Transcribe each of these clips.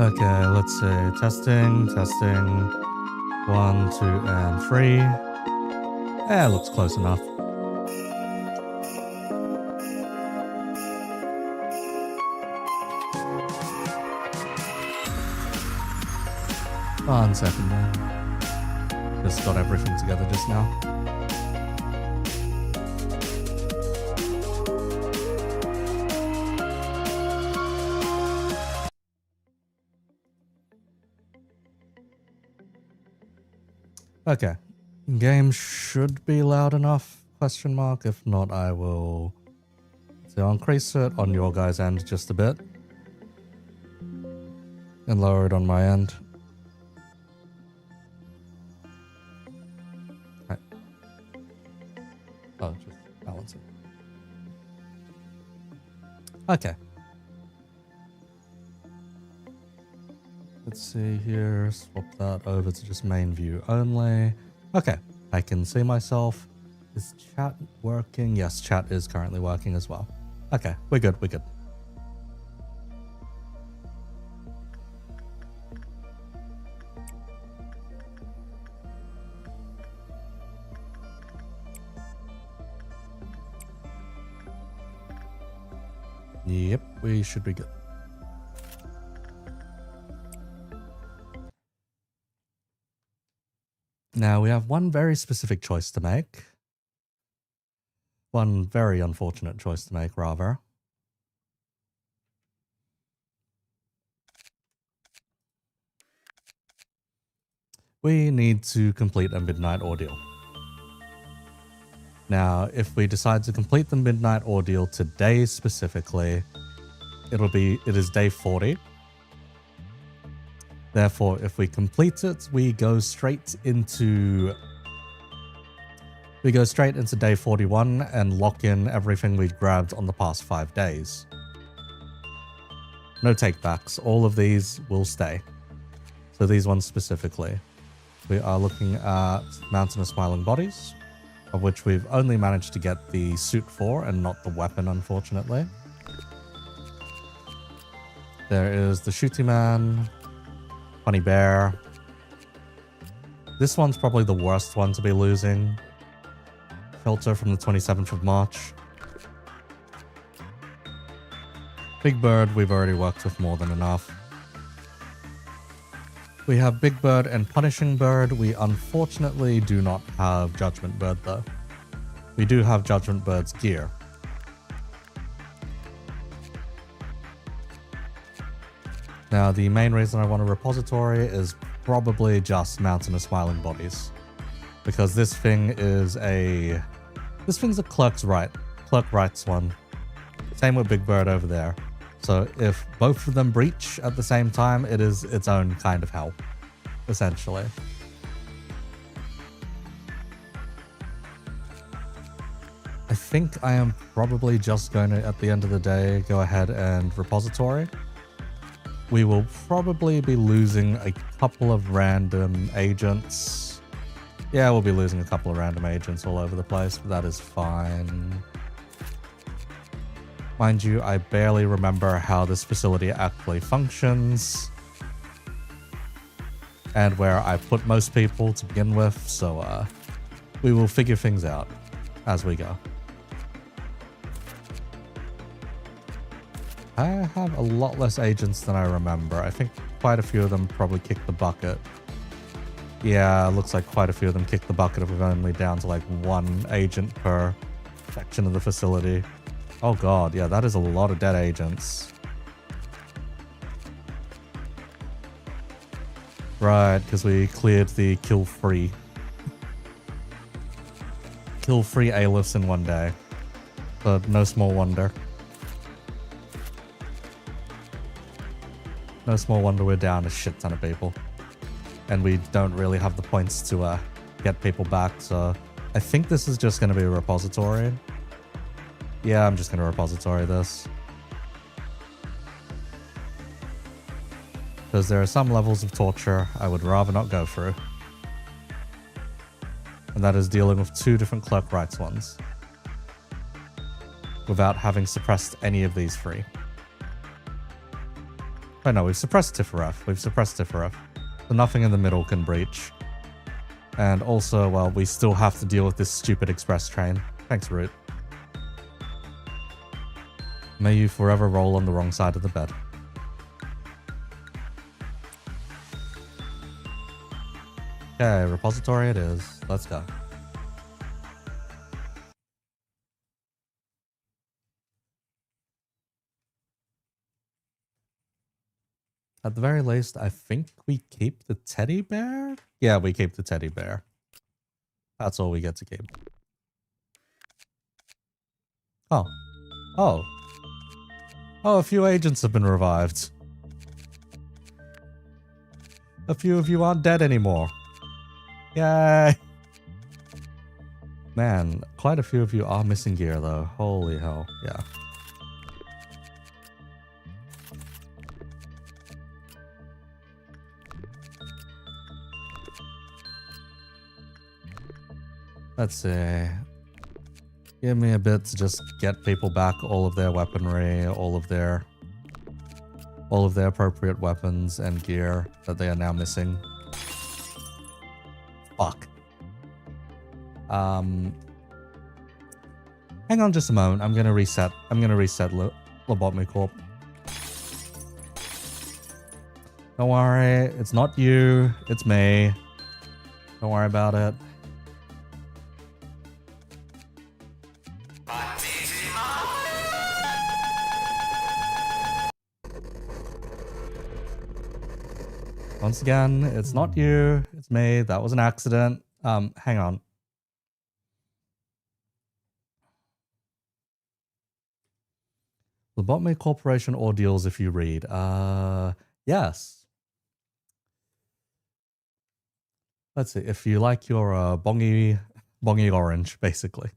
Okay, let's see. Testing. 1, 2, and 3. Yeah, looks close enough. One second, man. Just got everything together just now. Okay. Game should be loud enough, question mark. If not, I will increase it on your guys' end just a bit. And lower it on my end. Right. Oh, just balance it. Okay. Let's see here, swap that over to just main view only. Okay, I can see myself. Is chat working? Yes, chat is currently working as well. Okay, we're good. Yep, we should be good. Now we have one very specific choice to make. One very unfortunate choice to make, rather. We need to complete a midnight ordeal. Now, if we decide to complete the midnight ordeal today specifically, it is day 40. Therefore, if we complete it, we go straight into day 41 and lock in everything we grabbed on the past 5 days. No takebacks. All of these will stay. So these ones specifically. We are looking at Mountain of Smiling Bodies, of which we've only managed to get the suit for and not the weapon, unfortunately. There is the Shooty Man, Funny Bear. This one's probably the worst one to be losing. Filter from the 27th of March. Big Bird, we've already worked with more than enough. We have Big Bird and Punishing Bird. We unfortunately do not have Judgment Bird though. We do have Judgment Bird's gear. Now, the main reason I want a repository is probably just Mountain of Smiling Bodies. Because this thing is this thing's a clerk's rights one. Same with Big Bird over there. So if both of them breach at the same time, it is its own kind of hell, essentially. I think I am probably just going to, at the end of the day, go ahead and repository. We will probably be losing a couple of random agents. Yeah, we'll be losing a couple of random agents all over the place, but that is fine. Mind you, I barely remember how this facility actually functions and where I put most people to begin with, so we will figure things out as we go. I have a lot less agents than I remember. I think quite a few of them probably kicked the bucket. Yeah, it looks like quite a few of them kicked the bucket if we're only down to like 1 agent per section of the facility. Oh god, yeah, that is a lot of dead agents. Right, because we cleared the kill-free A-lifts in 1 day. But no small wonder. No small wonder we're down a shit ton of people. And we don't really have the points to get people back, so I think this is just going to be a repository. Yeah, I'm just going to repository this. Because there are some levels of torture I would rather not go through. And that is dealing with 2 different clerk rights ones. Without having suppressed any of these 3. Oh no, we've suppressed Tifaref. We've suppressed Tifaref. So nothing in the middle can breach. And also, well, we still have to deal with this stupid express train. Thanks, Root. May you forever roll on the wrong side of the bed. Okay, repository it is. Let's go. At the very least, I think we keep the teddy bear? Yeah, we keep the teddy bear. That's all we get to keep. Oh. Oh. Oh, a few agents have been revived. A few of you aren't dead anymore. Yay! Man, quite a few of you are missing gear though. Holy hell, yeah. Let's see. Give me a bit to just get people back all of their weaponry, all of their appropriate weapons and gear that they are now missing. Fuck. Hang on just a moment. I'm gonna reset Lobotomy Corp. Don't worry, it's not you, it's me. Don't worry about it. Once again, it's not you, it's me. That was an accident. Hang on. Lobotomy Corporation Ordeals if you read. Yes. Let's see, if you like your bongy orange, basically.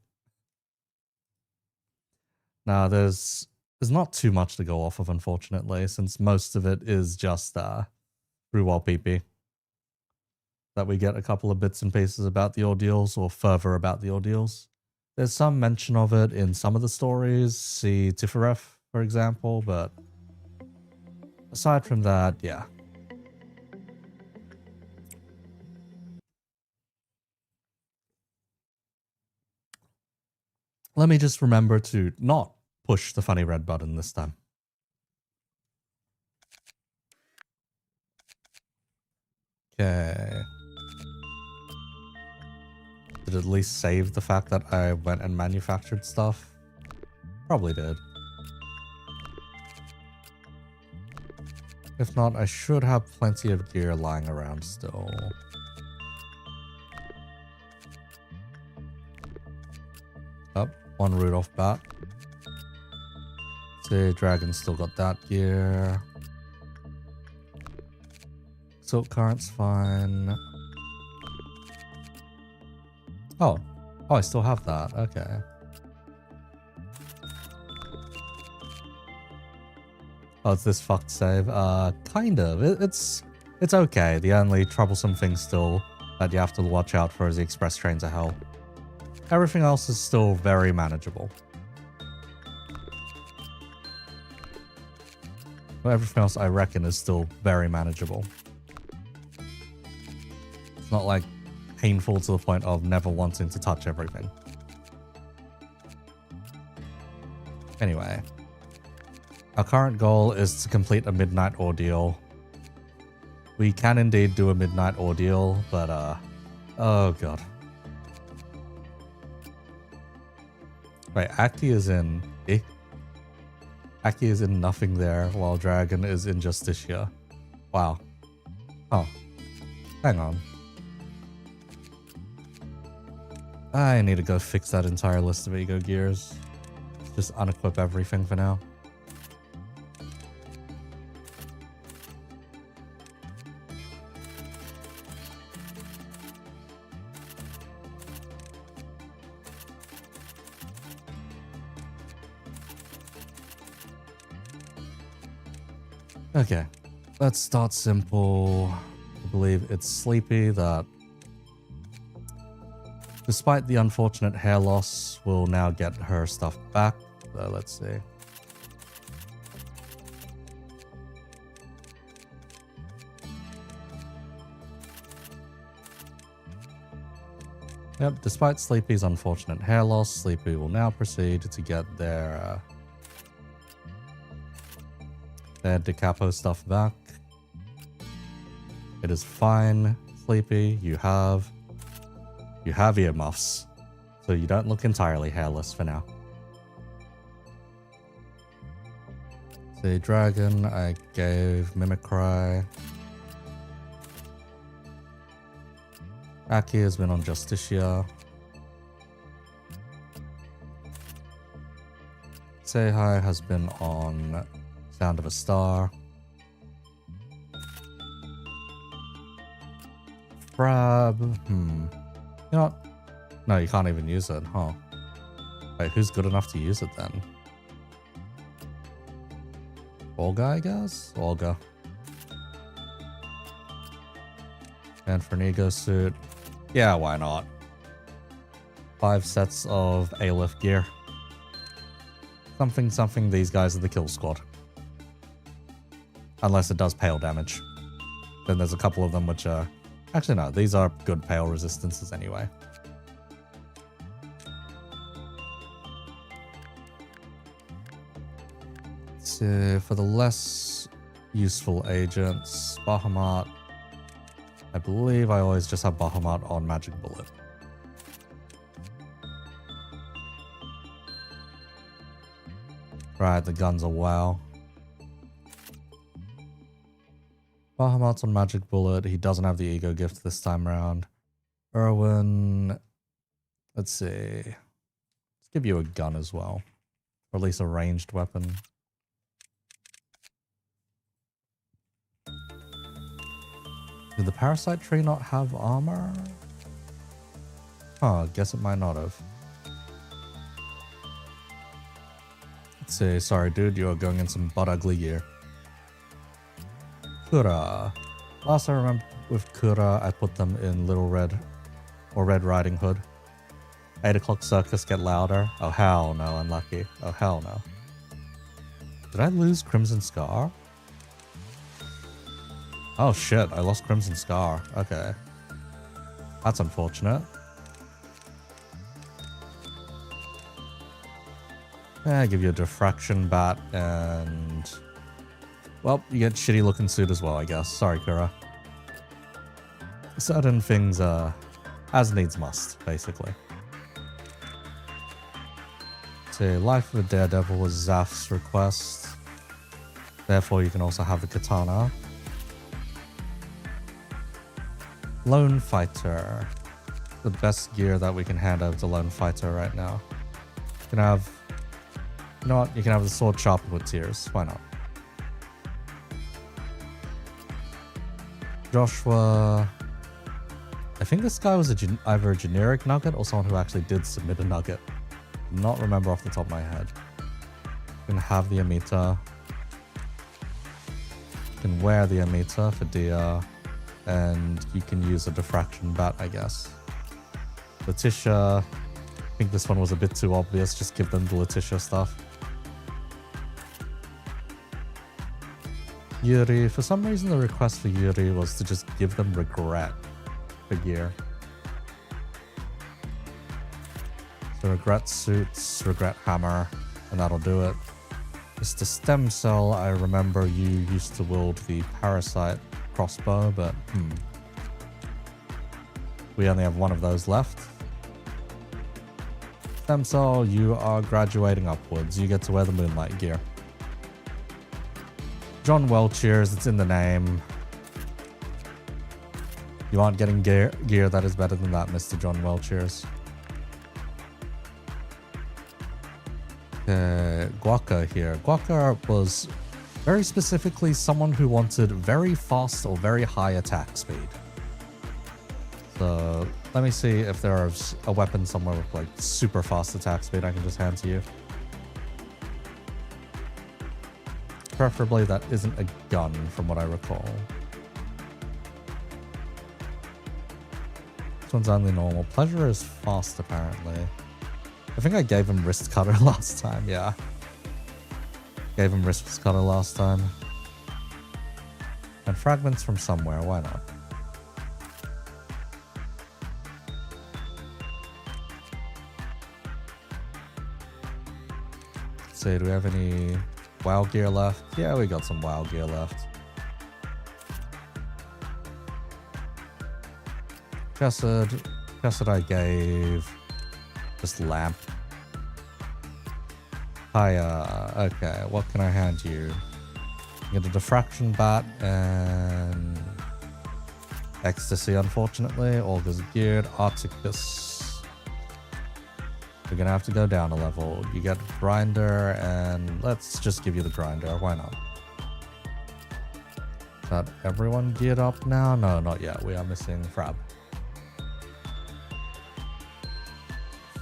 Now, there's not too much to go off of, unfortunately, since most of it is just through PP. That we get a couple of bits and pieces about the ordeals or further about the ordeals. There's some mention of it in some of the stories, see Tifaref, for example, but aside from that, yeah. Let me just remember to not push the funny red button this time. Okay. Did it at least save the fact that I went and manufactured stuff? Probably did. If not, I should have plenty of gear lying around still. Oh, one root off bat. See, Dragon's still got that gear. Silk current's fine. Oh, I still have that. Okay. Oh, it's this fucked save. Kind of. It's okay. The only troublesome thing still that you have to watch out for is the express trains of hell. Everything else is still very manageable. Well, everything else I reckon is still very manageable. It's not like painful to the point of never wanting to touch everything. Anyway. Our current goal is to complete a midnight ordeal. We can indeed do a midnight ordeal, but oh god. Wait, Aki is in... Eh? Aki is in nothing there, while Dragon is in Justicia. Wow. Oh. Hang on. I need to go fix that entire list of ego gears. Just unequip everything for now. Okay, let's start simple. I believe it's Sleepy that, despite the unfortunate hair loss, will now get her stuff back. So let's see. Yep, despite Sleepy's unfortunate hair loss, Sleepy will now proceed to get their Decapo stuff back. It is fine, Sleepy. You have earmuffs, so you don't look entirely hairless for now. The dragon, I gave Mimicry. Aki has been on Justicia. Say Hi has been on Sound of a Star. Frab, You know what? No, you can't even use it, huh? Wait, who's good enough to use it then? Olga, I guess? Olga. And for an ego suit, yeah, why not? 5 sets of A-lift gear. Something, these guys are the kill squad. Unless it does pale damage. Then there's a couple of them which are... Actually no, these are good pale resistances anyway. So for the less useful agents, Bahamut. I believe I always just have Bahamut on Magic Bullet. Right, the guns are WoW. Bahamut's on Magic Bullet. He doesn't have the Ego Gift this time around. Erwin, let's see. Let's give you a gun as well. Or at least a ranged weapon. Did the Parasite Tree not have armor? Huh, guess it might not have. Let's see, sorry dude, you are going in some butt ugly gear. Kura. Last I remember with Kura, I put them in Little Red or Red Riding Hood. 8 o'clock circus get louder. Oh hell no, unlucky. Oh hell no. Did I lose Crimson Scar? Oh shit, I lost Crimson Scar. Okay. That's unfortunate. Yeah, I give you a diffraction bat and... Well, you get shitty looking suit as well, I guess. Sorry, Kura. Certain things, as needs must, basically. So, Life of a Daredevil was Zaf's request. Therefore, you can also have the katana. Lone Fighter. The best gear that we can hand over to Lone Fighter right now. You can have... You know what? You can have the sword sharpened with tears. Why not? Joshua... I think this guy was either a generic nugget or someone who actually did submit a nugget. Not remember off the top of my head. You can have the Amita. You can wear the Amita for DR. And you can use a diffraction bat, I guess. Letitia, I think this one was a bit too obvious. Just give them the Letitia stuff. Yuri, for some reason the request for Yuri was to just give them regret for gear. So regret suits, regret hammer, and that'll do it. Mr. Stem Cell, I remember you used to wield the Parasite crossbow, but we only have one of those left. Stem Cell, you are graduating upwards. You get to wear the Moonlight gear. John Welchers, it's in the name. You aren't getting gear that is better than that, Mr. John Welchers. Guaca here. Guaca was very specifically someone who wanted very fast or very high attack speed. So let me see if there's a weapon somewhere with like super fast attack speed I can just hand to you. Preferably that isn't a gun from what I recall. This one's only normal. Pleasure is fast apparently. I think I gave him wrist cutter last time, yeah. Gave him wrist cutter last time. And fragments from somewhere, why not? see, do we have any WoW gear left? Yeah, we got some WoW gear left. Chesed I gave just lamp. Hiya. Okay, what can I hand you? You get a diffraction bat and ecstasy, unfortunately. Augur's geared. Articus. We're gonna have to go down a level. You get grinder, and let's just give you the grinder. Why not? Is that everyone geared up now? No, not yet. We are missing Frab.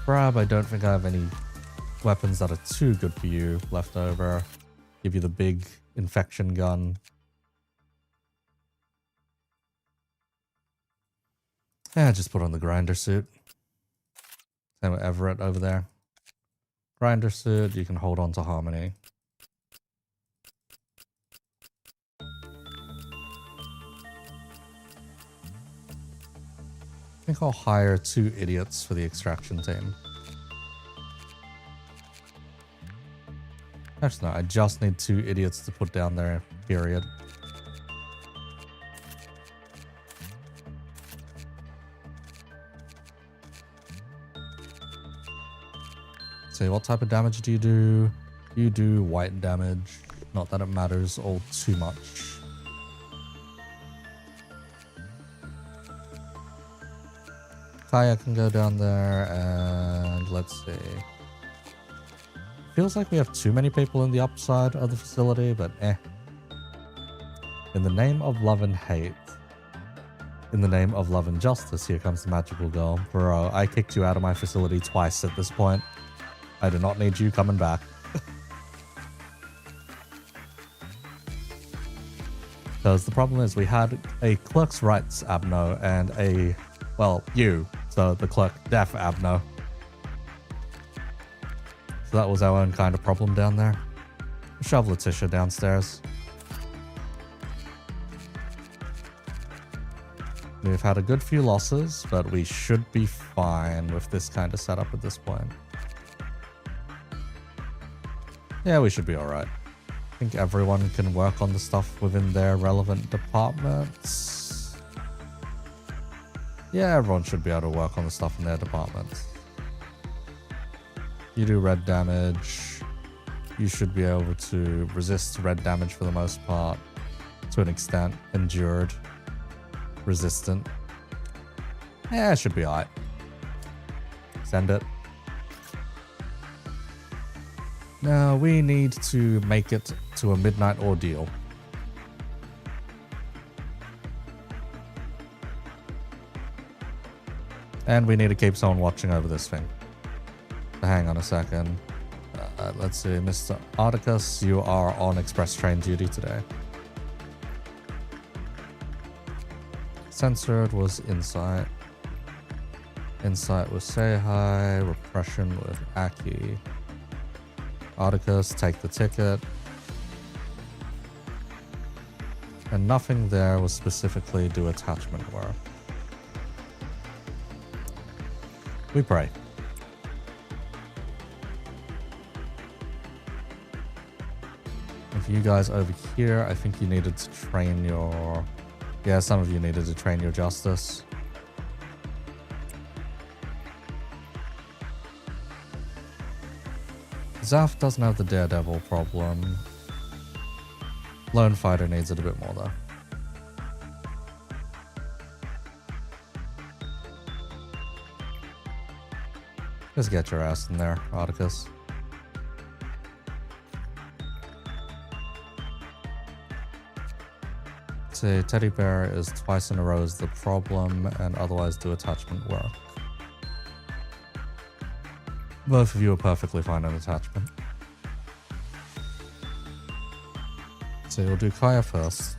Frab, I don't think I have any weapons that are too good for you left over. Give you the big infection gun. Yeah, just put on the grinder suit. Same with Everett over there. Grinder suit, you can hold on to Harmony. I think I'll hire 2 idiots for the extraction team. Actually, no, I just need 2 idiots to put down there, period. See, what type of damage do you do? You do white damage. Not that it matters all too much. Kaya can go down there and let's see. Feels like we have too many people in the upside of the facility, but eh. In the name of love and hate. In the name of love and justice, here comes the magical girl. Bro, I kicked you out of my facility twice at this point. I do not need you coming back. Because the problem is we had a clerk's rights abno and a, well, you. So the clerk deaf abno. So that was our own kind of problem down there. Shove Letitia downstairs. We've had a good few losses, but we should be fine with this kind of setup at this point. Yeah, we should be alright. I think everyone can work on the stuff within their relevant departments. Yeah, everyone should be able to work on the stuff in their departments. You do red damage. You should be able to resist red damage for the most part. To an extent. Endured. Resistant. Yeah, it should be alright. Send it. Now we need to make it to a midnight ordeal. And we need to keep someone watching over this thing. Hang on a second. Let's see, Mr. Articus, you are on express train duty today. Censored was insight. Insight was say hi. Repression with Aki. Articus, take the ticket. And nothing there was specifically do attachment work. We pray. If you guys over here, I think you needed to train your... Yeah, some of you needed to train your justice. Zaf doesn't have the daredevil problem. Lone fighter needs it a bit more though. Just get your ass in there, Articus. Say teddy bear is twice in a row is the problem, and otherwise do attachment work. Both of you are perfectly fine on attachment. So you'll do Kaya first.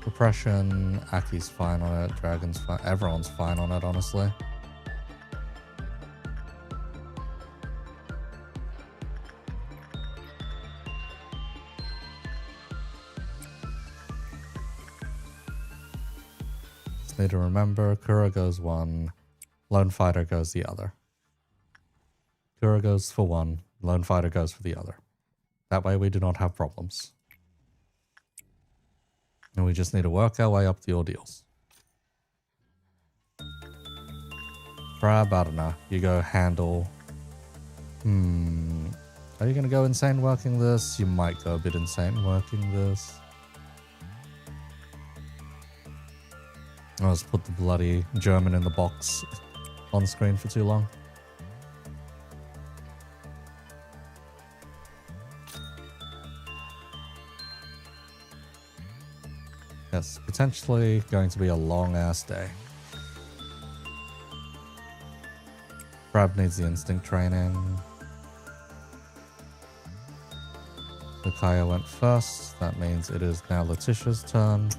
Repression, Aki's fine on it, Dragon's fine, everyone's fine on it, honestly. just need to remember Kura goes one, Lone Fighter goes the other. Kura goes for one, Lone Fighter goes for the other. That way we do not have problems. And we just need to work our way up the ordeals. Crab, I don't know. You go handle. Are you going to go insane working this? You might go a bit insane working this. I'll just put the bloody German in the box on screen for too long. Yes, potentially going to be a long-ass day. Crab needs the instinct training. Kaya went first. That means it is now Letitia's turn.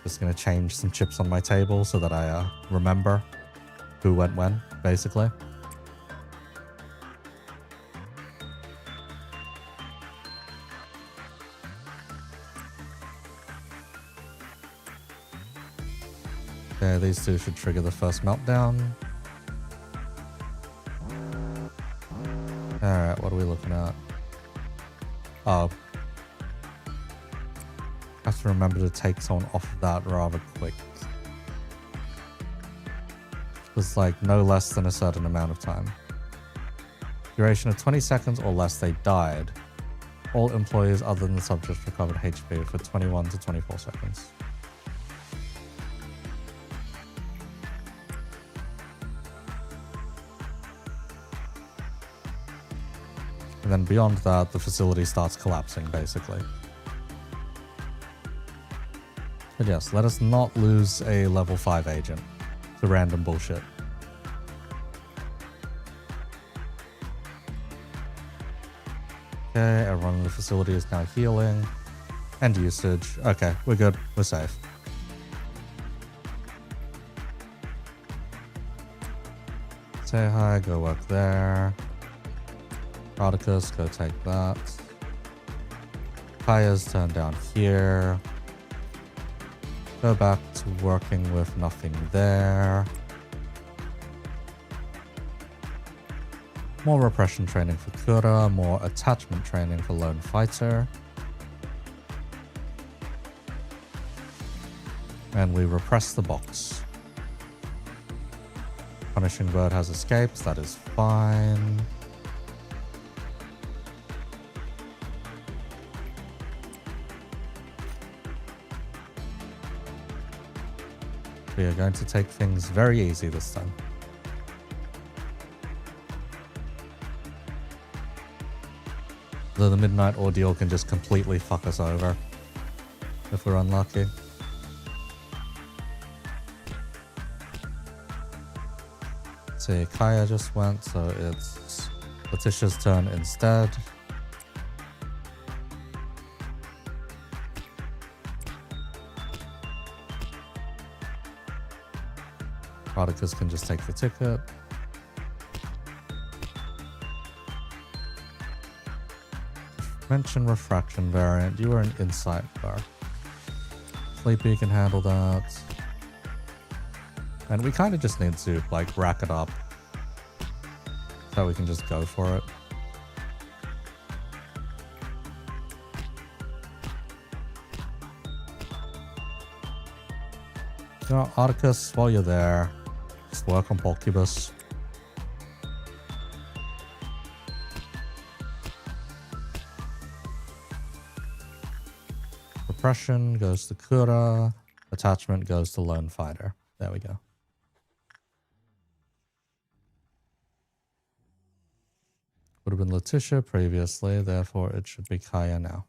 Just going to change some chips on my table so that I remember who went when, basically. Okay, these two should trigger the first meltdown. Alright, what are we looking at? Oh. I have to remember to take someone off of that rather quick. It was like no less than a certain amount of time. Duration of 20 seconds or less, they died. All employees other than the subject recovered HP for 21 to 24 seconds. And then beyond that, the facility starts collapsing, basically. But yes, let us not lose a level 5 agent to random bullshit. Okay, everyone in the facility is now healing. End usage. Okay, we're good. We're safe. Say hi, go work there. Articus, go take that. Kaya's turn down here. Go back to working with nothing there. More repression training for Kura, more attachment training for Lone Fighter. And we repress the box. Punishing Bird has escaped, that is fine. We are going to take things very easy this time. Though the Midnight Ordeal can just completely fuck us over if we're unlucky. See, Kaya just went, so it's Letitia's turn instead. Articus can just take the ticket. Mention refraction variant. You are an insight bar. Sleepy can handle that. And we kind of just need to like rack it up so we can just go for it. You know, Articus, while you're there, just work on Polkibus. Repression goes to Kura. Attachment goes to Lone Fighter. There we go. Would have been Letitia previously, therefore it should be Kaya now.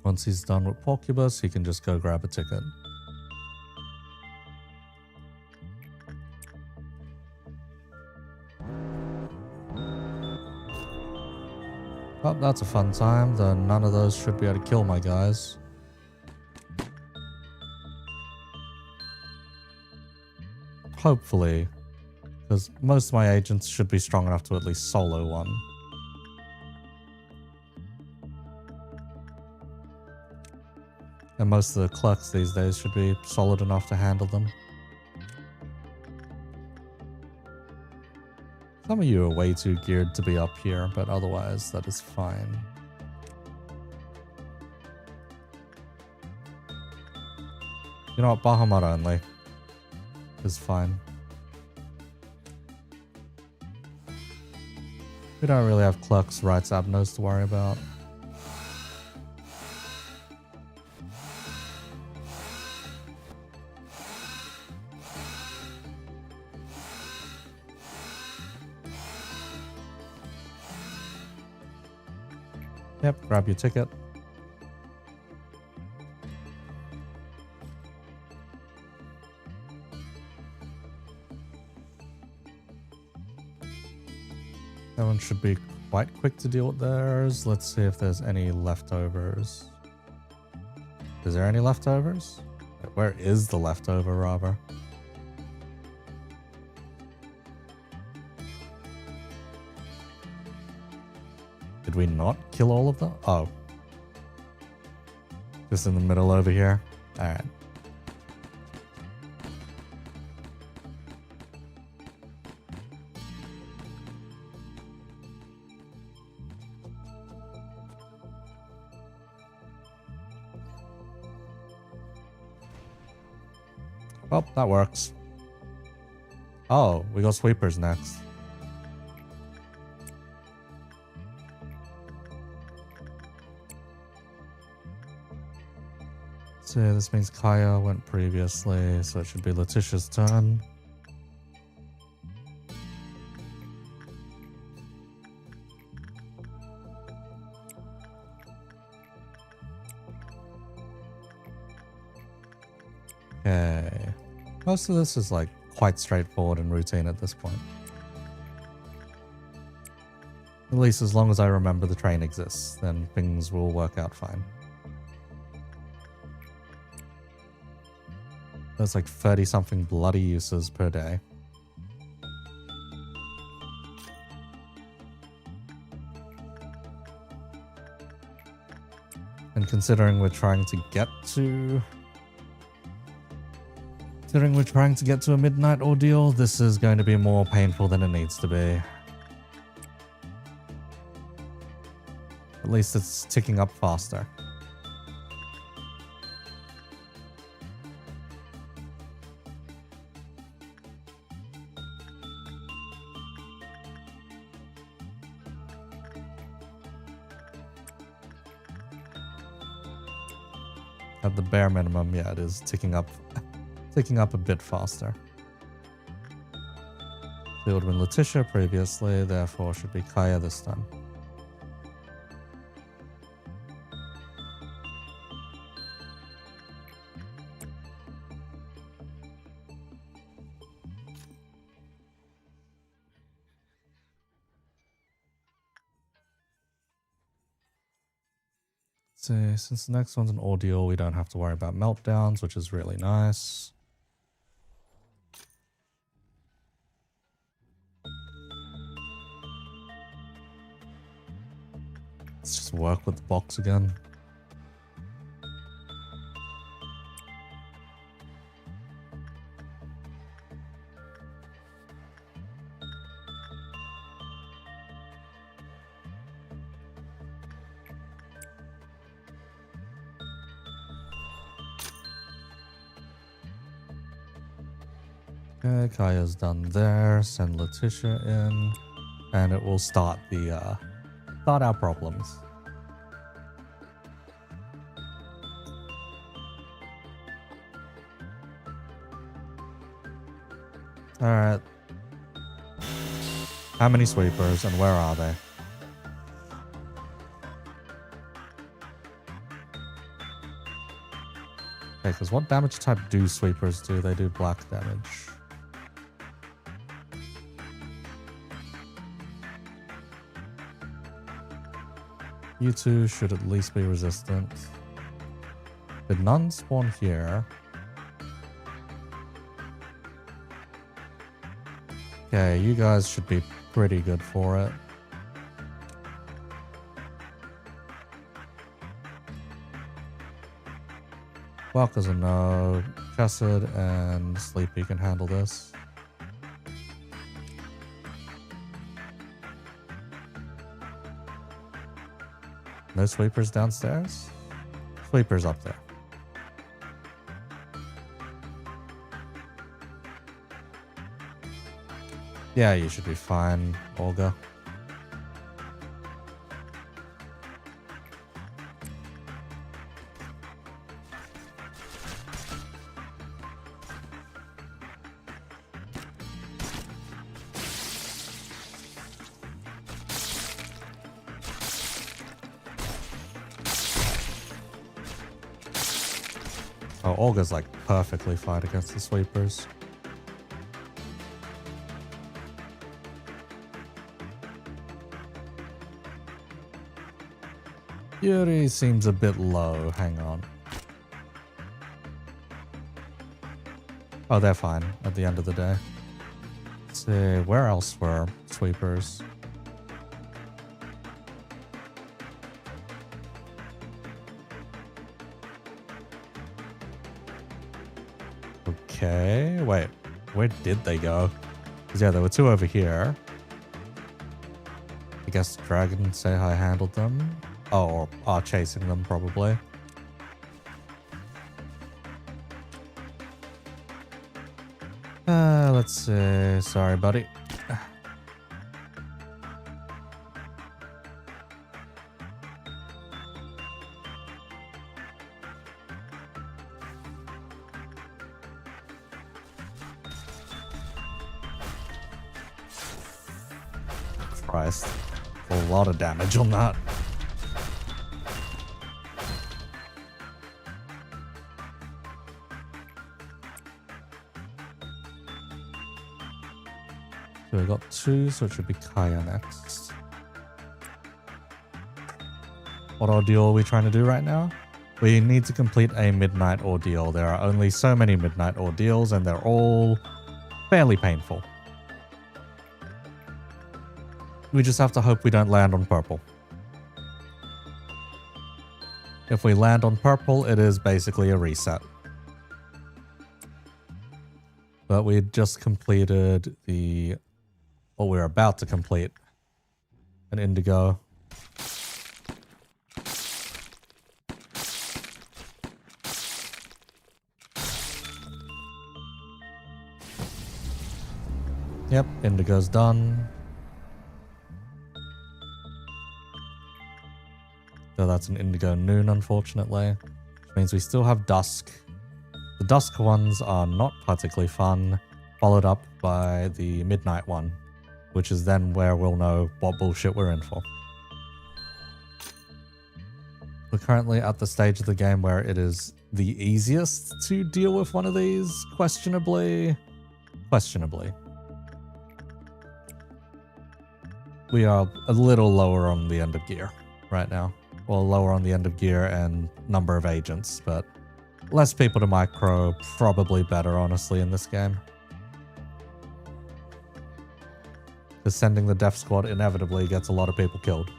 Once he's done with Polkibus, he can just go grab a ticket. Oh, that's a fun time, though none of those should be able to kill my guys. Hopefully, because most of my agents should be strong enough to at least solo one. And most of the clerks these days should be solid enough to handle them. Some of you are way too geared to be up here, but otherwise that is fine. You know what, Bahamut only is fine. We don't really have clerks, rights, abnos to worry about. Yep, grab your ticket. That one should be quite quick to deal with theirs. Let's see if there's any leftovers. Is there any leftovers? Where is the leftover, rather? Did we not kill all of them? Oh. Just in the middle over here? Alright. Well, that works. Oh, we got sweepers next. So this means Kaya went previously, so it should be Letitia's turn. Okay. Most of this is like quite straightforward and routine at this point. At least as long as I remember the train exists, then things will work out fine. There's like 30 something bloody uses per day. And considering we're trying to get to a midnight ordeal, this is going to be more painful than it needs to be. At least it's ticking up faster. At the bare minimum, yeah, it is ticking up a bit faster. It would have been Letitia previously, therefore should be Kaya this time. So since the next one's an ordeal, we don't have to worry about meltdowns, which is really nice. Let's just work with the box again. Okay, Kaya's done there. Send Letitia in, and it will start our problems. All right. How many sweepers and where are they? Okay, because what damage type do sweepers do? They do black damage. You two should at least be resistant. Did none spawn here? Okay, you guys should be pretty good for it. Walker's a no. Chesed and Sleepy can handle this. No sweepers downstairs? Sweepers up there. Yeah, you should be fine, Olga. Oh, Olga's like perfectly fine against the sweepers. Yuri seems a bit low. Hang on. Oh, they're fine at the end of the day. Let's see, where else were sweepers? Okay, wait, where did they go? 'Cause yeah, there were two over here. I guess Dragon say I handled them. Oh, or are chasing them probably. Let's see. Sorry, buddy. Christ. A lot of damage on that. So we got two, so it should be Kaya next. What ordeal are we trying to do right now? We need to complete a midnight ordeal. There are only so many midnight ordeals and they're all fairly painful. We just have to hope we don't land on purple. If we land on purple, it is basically a reset. But we just completed the... Well, we're about to complete an indigo. Yep, indigo's done. So that's an indigo noon, unfortunately. Which means we still have dusk. The dusk ones are not particularly fun, followed up by the midnight one, which is then where we'll know what bullshit we're in for. We're currently at the stage of the game where it is the easiest to deal with one of these, questionably. We are a little lower on the end of gear right now. Well, lower on the end of gear and number of agents, but less people to micro, probably better, honestly, in this game. Because sending the death squad inevitably gets a lot of people killed.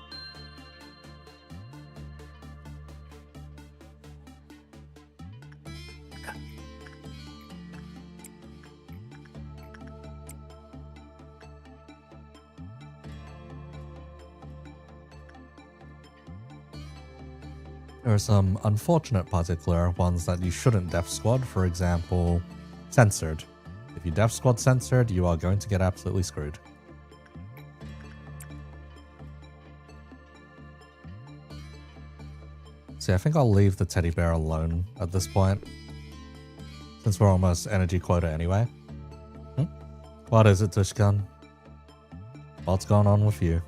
There are some unfortunate particular ones that you shouldn't death squad, for example, censored. If you death squad censored, you are going to get absolutely screwed. See, I think I'll leave the teddy bear alone at this point, since we're almost energy quota anyway. What is it, Tushkan? What's going on with you?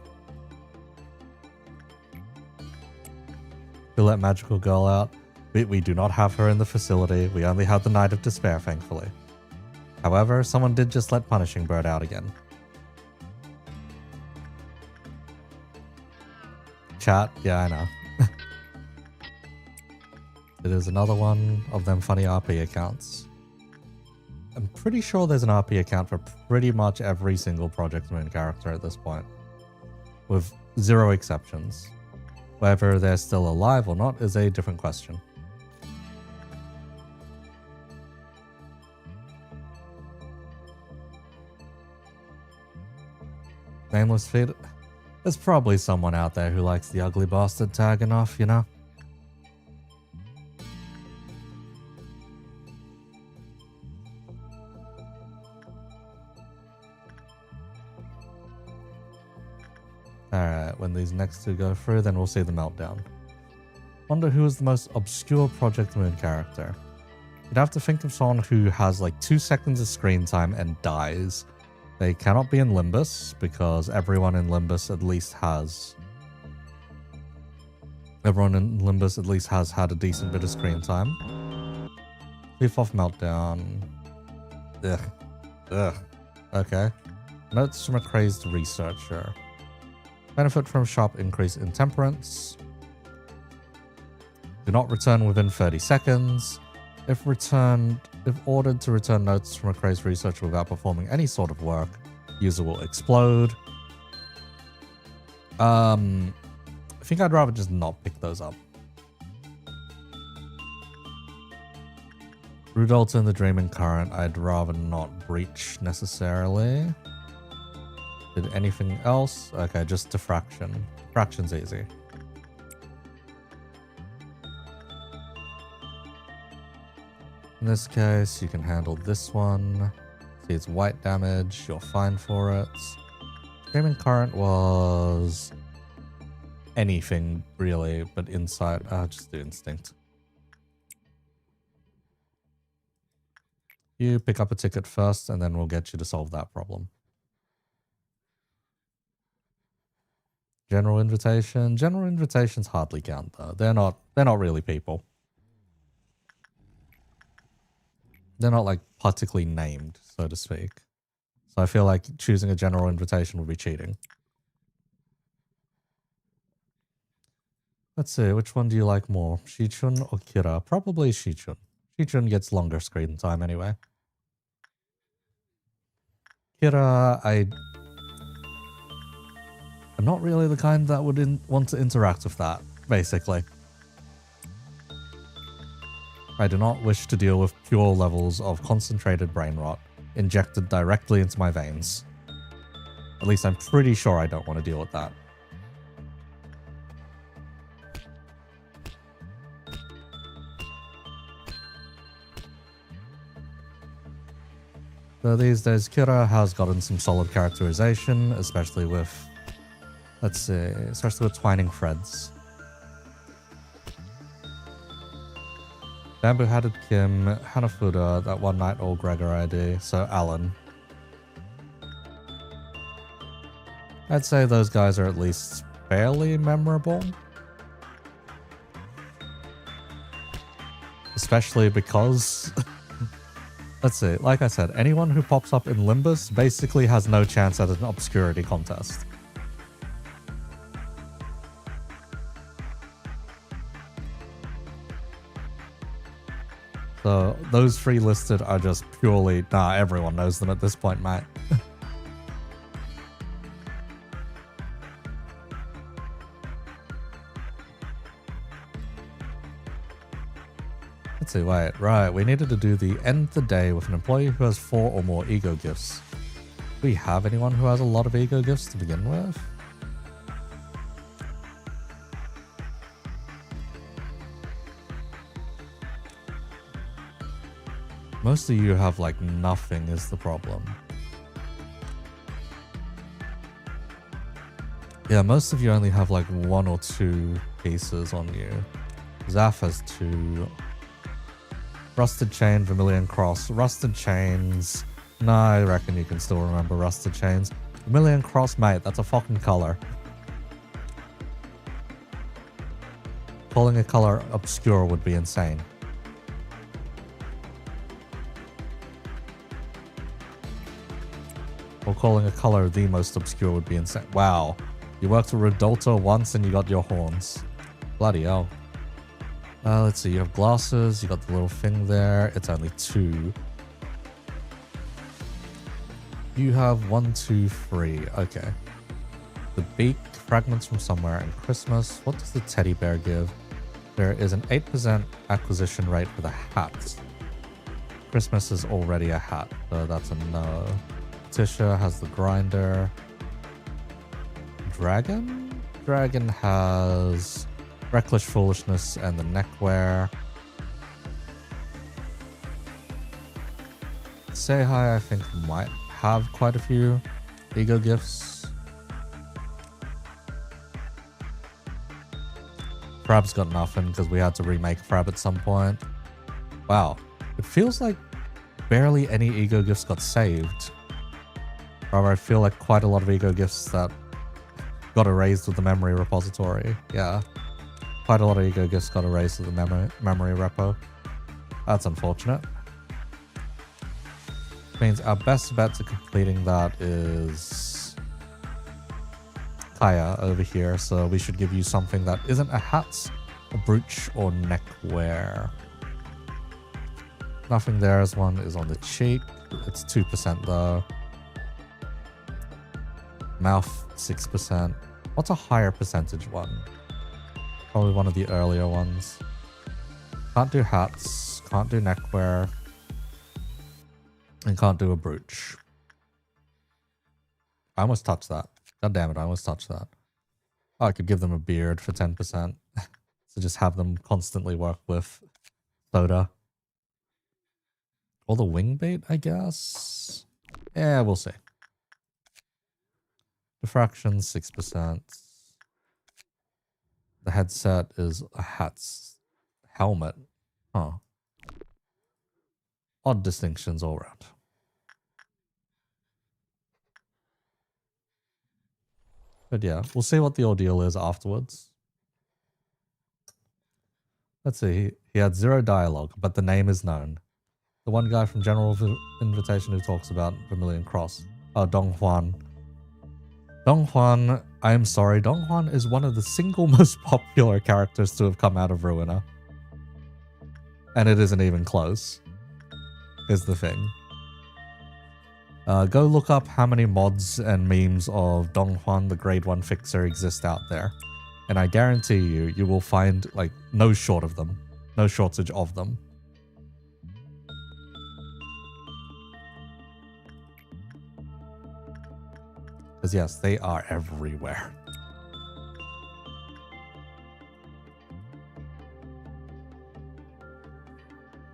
We'll let Magical Girl out. We do not have her in the facility. We only have the Night of Despair, thankfully. However, someone did just let Punishing Bird out again. Chat, yeah, I know. It is another one of them funny RP accounts. I'm pretty sure there's an RP account for pretty much every single Project Moon character at this point, with zero exceptions. Whether they're still alive or not is a different question. Nameless feed. There's probably someone out there who likes the ugly bastard tag enough, you know? Alright, when these next two go through, then we'll see the meltdown. Wonder who is the most obscure Project Moon character. You'd have to think of someone who has like 2 seconds of screen time and dies. They cannot be in Limbus, because everyone in Limbus at least has... Everyone in Limbus at least has had a decent bit of screen time. Leaf off meltdown. Ugh. Ugh. Okay. Notes from a crazed researcher. Benefit from sharp increase in temperance. Do not return within 30 seconds. If ordered to return notes from a crazed researcher without performing any sort of work, user will explode. I think I'd rather just not pick those up. Rudolph in the Dreaming Current, I'd rather not breach necessarily. Did anything else? Okay, just diffraction. Diffraction's easy. In this case, you can handle this one. See, it's white damage. You're fine for it. Dreaming Current was anything, really, but inside. Just do Instinct. You pick up a ticket first, and then we'll get you to solve that problem. General Invitation. General Invitations hardly count, though. They're not really people. They're not, like, particularly named, so to speak. So I feel like choosing a general invitation would be cheating. Let's see, which one do you like more? Shichun or Kira? Probably Shichun. Shichun gets longer screen time anyway. Kira, I'm not really the kind that would want to interact with that, basically. I do not wish to deal with pure levels of concentrated brain rot injected directly into my veins. At least I'm pretty sure I don't want to deal with that. So these days, Kira has gotten some solid characterization, especially with, let's see, especially with Twining Threads. Bamboo-Hatted Kim, Hanafuda, that one night old Gregor ID, so Alan. I'd say those guys are at least fairly memorable. Especially because, let's see, like I said, anyone who pops up in Limbus basically has no chance at an obscurity contest. So those 3 listed are just purely, nah, everyone knows them at this point, mate. Let's see, wait, right, we needed to do the end the day with an employee who has 4 or more ego gifts. Do we have anyone who has a lot of ego gifts to begin with? Most of you have like nothing is the problem. Yeah, most of you only have like 1 or 2 pieces on you. Zaf has 2. Rusted Chain, Vermilion Cross. Rusted Chains. No, I reckon you can still remember Rusted Chains. Vermilion Cross, mate, that's a fucking color. Calling a color obscure would be insane. Or calling a color the most obscure would be insane. Wow. You worked with Rodolto once and you got your horns. Bloody hell. Let's see. You have glasses. You got the little thing there. It's only 2. You have 1, 2, 3. Okay. The beak, fragments from somewhere, and Christmas. What does the teddy bear give? There is an 8% acquisition rate for the hat. Christmas is already a hat, so that's a no. Tisha has the grinder. dragon? Dragon has reckless foolishness and the neckwear. Seihai, I think, might have quite a few ego gifts. Frab's got nothing because we had to remake Frab at some point. Wow, it feels like barely any ego gifts got saved. However, I feel like quite a lot of ego gifts that got erased with the memory repository. Yeah, quite a lot of ego gifts got erased with the memory repo. That's unfortunate. Which means our best bet to completing that is Kaya over here. So we should give you something that isn't a hat, a brooch, or neckwear. Nothing there as one is on the cheek. It's 2% though. Mouth 6%. What's a higher percentage one? Probably one of the earlier ones. Can't do hats. Can't do neckwear. And can't do a brooch. I almost touched that. God damn it, I almost touched that. Oh, I could give them a beard for 10%. So just have them constantly work with soda. Or the wing bait, I guess? Yeah, we'll see. Diffraction, 6%. The headset is a hat's helmet. Huh. Odd distinctions all around. But yeah, we'll see what the ordeal is afterwards. Let's see. He had 0 dialogue, but the name is known. The one guy from General Invitation who talks about Vermilion Cross. Oh, Dong Huan. Dong Huan, I am sorry, Dong Huan is one of the single most popular characters to have come out of Ruiner. And it isn't even close. Is the thing. Go look up how many mods and memes of Dong Huan, the grade 1 fixer, exist out there. And I guarantee you, you will find, like, no shortage of them. No shortage of them. Because yes, they are everywhere.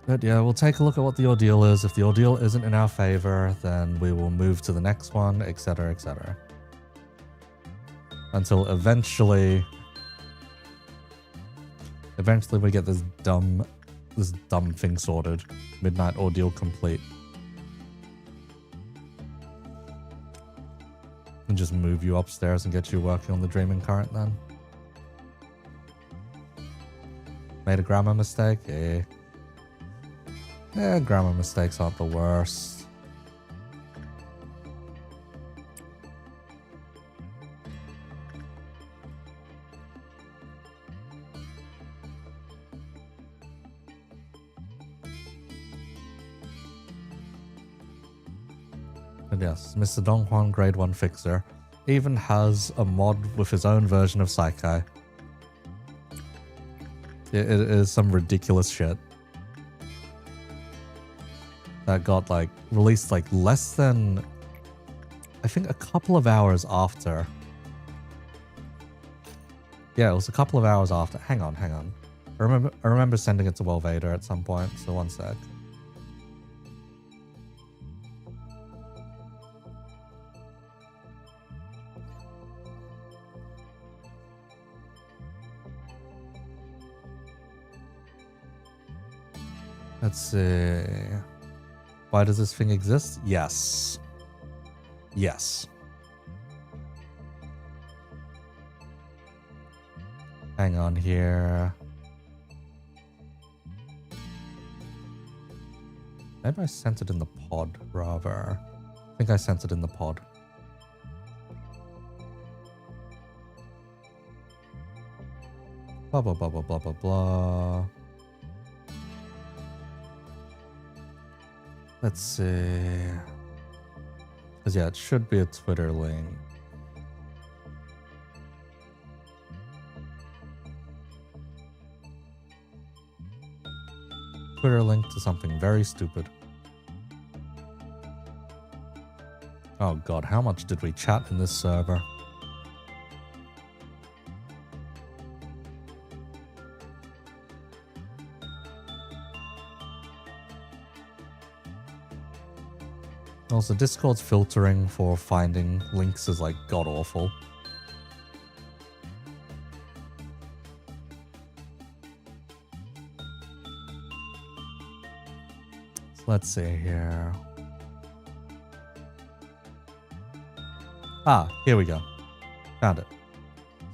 But yeah, we'll take a look at what the ordeal is. If the ordeal isn't in our favor, then we will move to the next one, etc., etc. Until eventually we get this dumb thing sorted. Midnight ordeal complete. And just move you upstairs and get you working on the dreaming current then. Made a grammar mistake? Yeah. Yeah, grammar mistakes aren't the worst. And yes, Mr. Dong Huan grade 1 fixer even has a mod with his own version of Saikai. It is some ridiculous shit. That got like released like less than, I think, a couple of hours after. Yeah, it was a couple of hours after. Hang on. I remember sending it to Welvader at some point, so one sec. Let's see. Why does this thing exist? Yes. Yes. Hang on here. Maybe I sent it in the pod, rather. I think I sent it in the pod. Blah, blah, blah, blah, blah, blah, blah. Let's see. Because yeah, it should be a Twitter link. Twitter link to something very stupid. Oh god, how much did we chat in this server? Also, Discord's filtering for finding links is like god awful. So let's see here. Ah, here we go. Found it.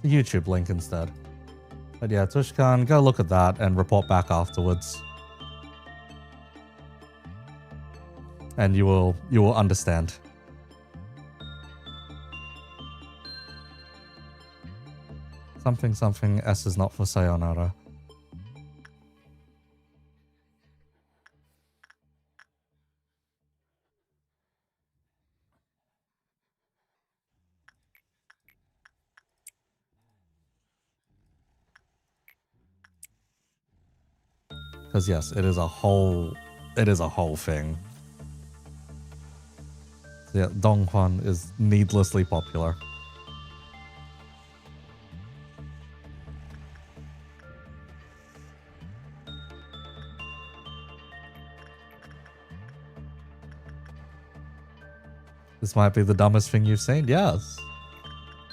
The YouTube link instead. But yeah, Tushkan, go look at that and report back afterwards. And you will understand. Something S is not for sayonara. Because yes, it is a whole thing. So yeah, Donghuan is needlessly popular. This might be the dumbest thing you've seen, yes.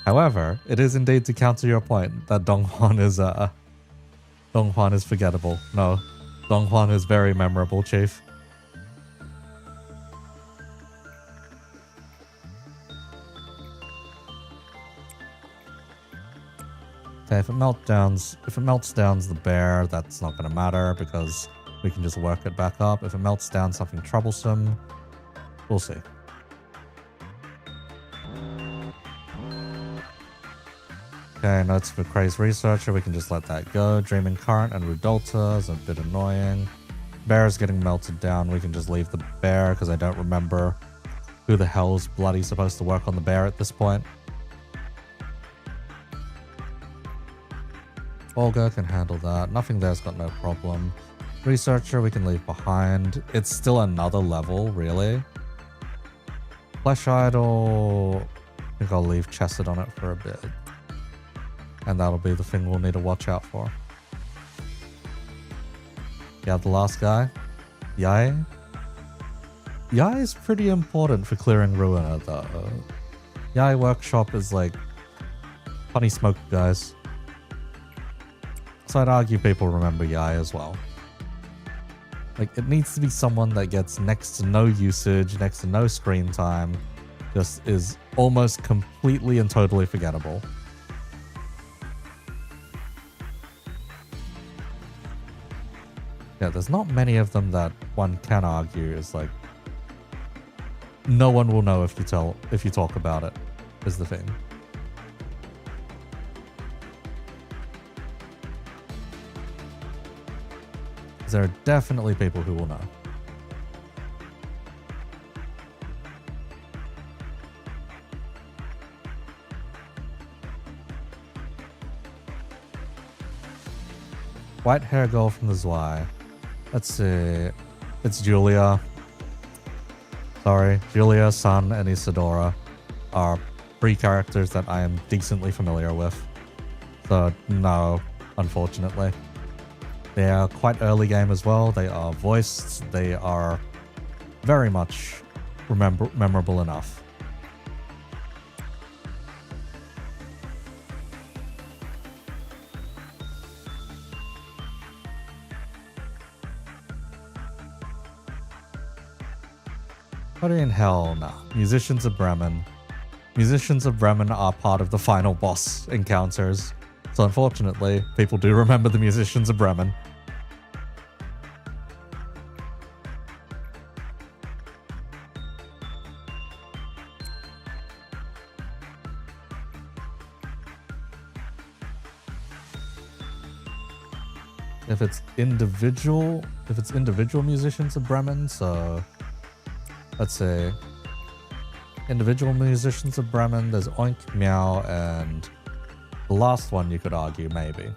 However, it is indeed to counter your point that Donghuan is forgettable. No, Donghuan is very memorable, Chief. Okay, if it melts down the bear, that's not going to matter because we can just work it back up. If it melts down something troublesome, we'll see. Okay, notes for Crazed Researcher, we can just let that go. Dreaming Current and Rudolta is a bit annoying. Bear is getting melted down, we can just leave the bear because I don't remember who the hell's bloody supposed to work on the bear at this point. Olga can handle that. Nothing there's got no problem. Researcher we can leave behind. It's still another level, really. Flesh Idol, I think I'll leave Chesed on it for a bit. And that'll be the thing we'll need to watch out for. Yeah, the last guy. Yai. Yai is pretty important for clearing Ruiner, though. Yai Workshop is like funny smoke guys. So I'd argue people remember Yai as well. Like, it needs to be someone that gets next to no usage, next to no screen time, just is almost completely and totally forgettable. Yeah, there's not many of them that one can argue is like, no one will know if you talk about it, is the thing. There are definitely people who will know. White hair girl from the Zwei. Let's see. It's Julia. Sorry. Julia, Sun, and Isadora are three characters that I am decently familiar with. So, no, unfortunately. They are quite early game as well. They are voiced. They are very much memorable enough. What in hell? No. Musicians of Bremen. Musicians of Bremen are part of the final boss encounters. So unfortunately, people do remember the Musicians of Bremen. If it's individual Musicians of Bremen, so let's say individual Musicians of Bremen, there's Oink, Meow, and the last one you could argue, maybe.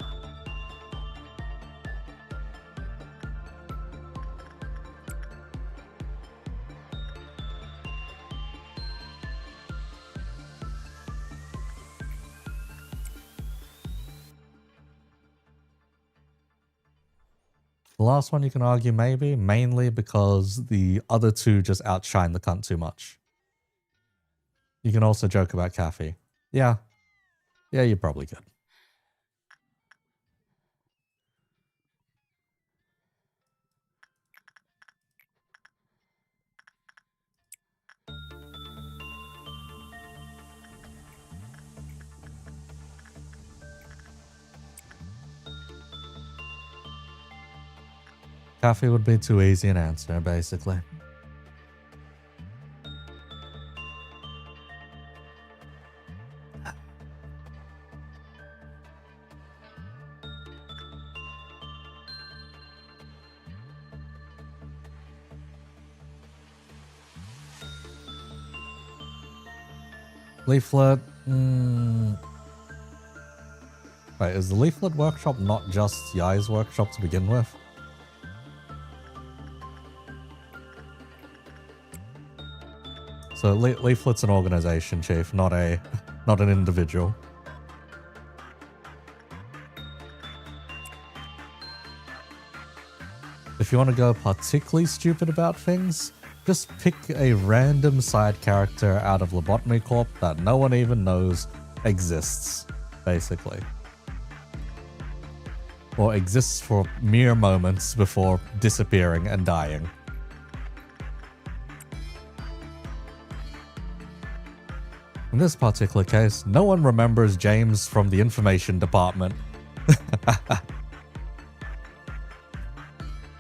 The last one you can argue maybe, mainly because the other two just outshine the cunt too much. You can also joke about Kathy. Yeah. Yeah, you're probably good. Kathy would be too easy an answer, basically. Leaflet. Wait, is the Leaflet workshop not just Yai's workshop to begin with? So Leaflet's an organization, Chief, not an individual. If you want to go particularly stupid about things, just pick a random side character out of Lobotomy Corp that no one even knows exists, basically. Or exists for mere moments before disappearing and dying. In this particular case, no one remembers James from the information department.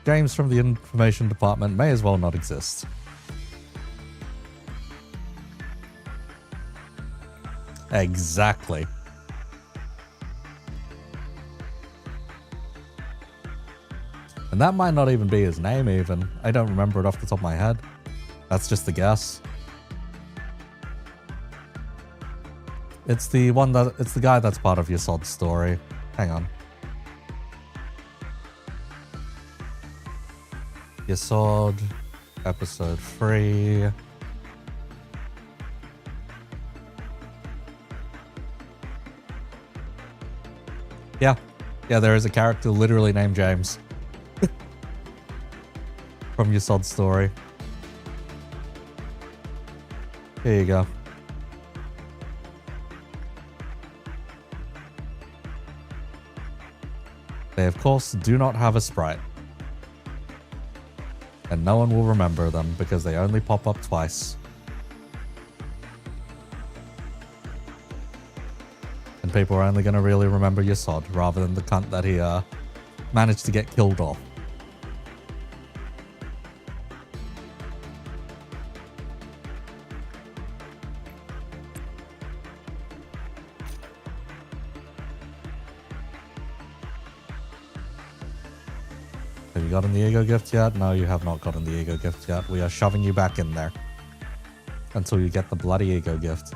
James from the information department may as well not exist. Exactly. And that might not even be his name even. I don't remember it off the top of my head. That's just a guess. It's the guy that's part of Yesod's story. Hang on. Yesod, episode 3. Yeah, there is a character literally named James. From Yesod's story. Here you go. They of course do not have a sprite. And no one will remember them because they only pop up twice. And people are only going to really remember Yesod rather than the cunt that he managed to get killed off. Have you gotten the ego gift yet? No, you have not gotten the ego gift yet. We are shoving you back in there until you get the bloody ego gift.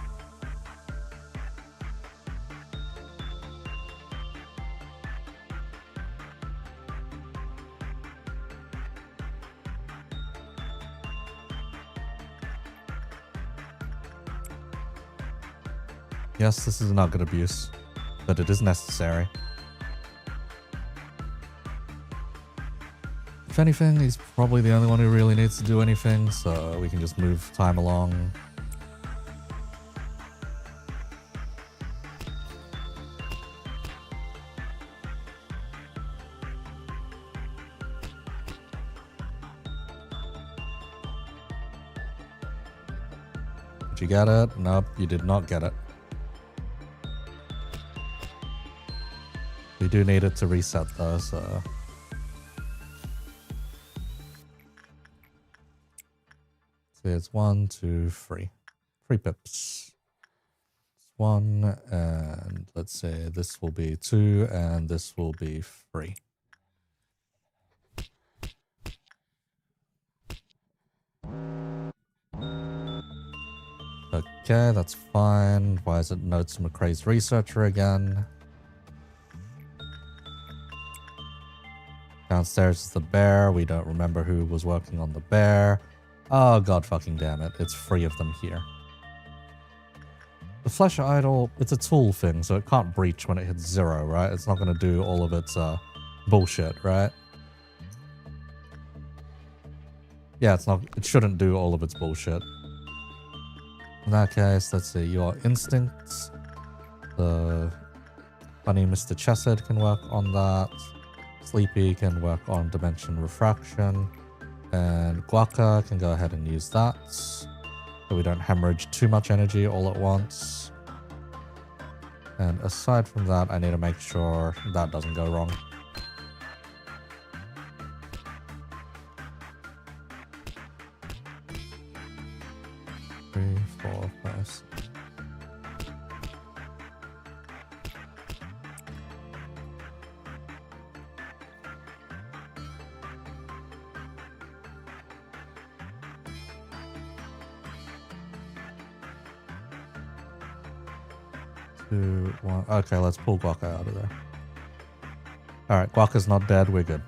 Yes, this is a nugget abuse, but it is necessary. If anything, he's probably the only one who really needs to do anything, so we can just move time along. Did you get it? Nope, you did not get it. We do need it to reset though, so... So it's 1, 2, 3. 3 pips. 1, and let's say this will be 2, and this will be 3. Okay, that's fine. Why is it Notes McRae's researcher again? Downstairs is the bear. We don't remember who was working on the bear. Oh, god fucking damn it. It's 3 of them here. The flesh idol, it's a tool thing, so it can't breach when it hits 0, right? It's not going to do all of its bullshit, right? Yeah, it's not. It shouldn't do all of its bullshit. In that case, let's see. Your instincts. The funny Mr. Chesed can work on that. Sleepy can work on dimension refraction. And Guaca can go ahead and use that. So we don't hemorrhage too much energy all at once. And aside from that, I need to make sure that doesn't go wrong. Three, 4, 5, 6. Two, one. Okay, let's pull Guaca out of there. Alright, Guaca's not dead, we're good.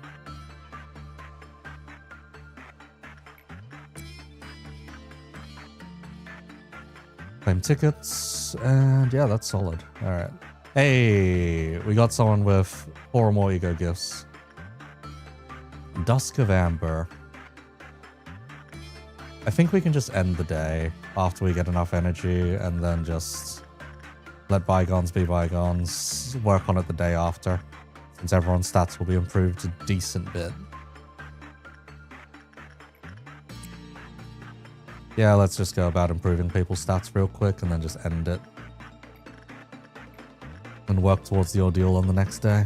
Claim tickets, and yeah, that's solid. Alright. Hey, we got someone with 4 or more ego gifts. Dusk of Amber. I think we can just end the day after we get enough energy and then just let bygones be bygones. Work on it the day after, since everyone's stats will be improved a decent bit. Yeah, let's just go about improving people's stats real quick and then just end it. And work towards the ordeal on the next day.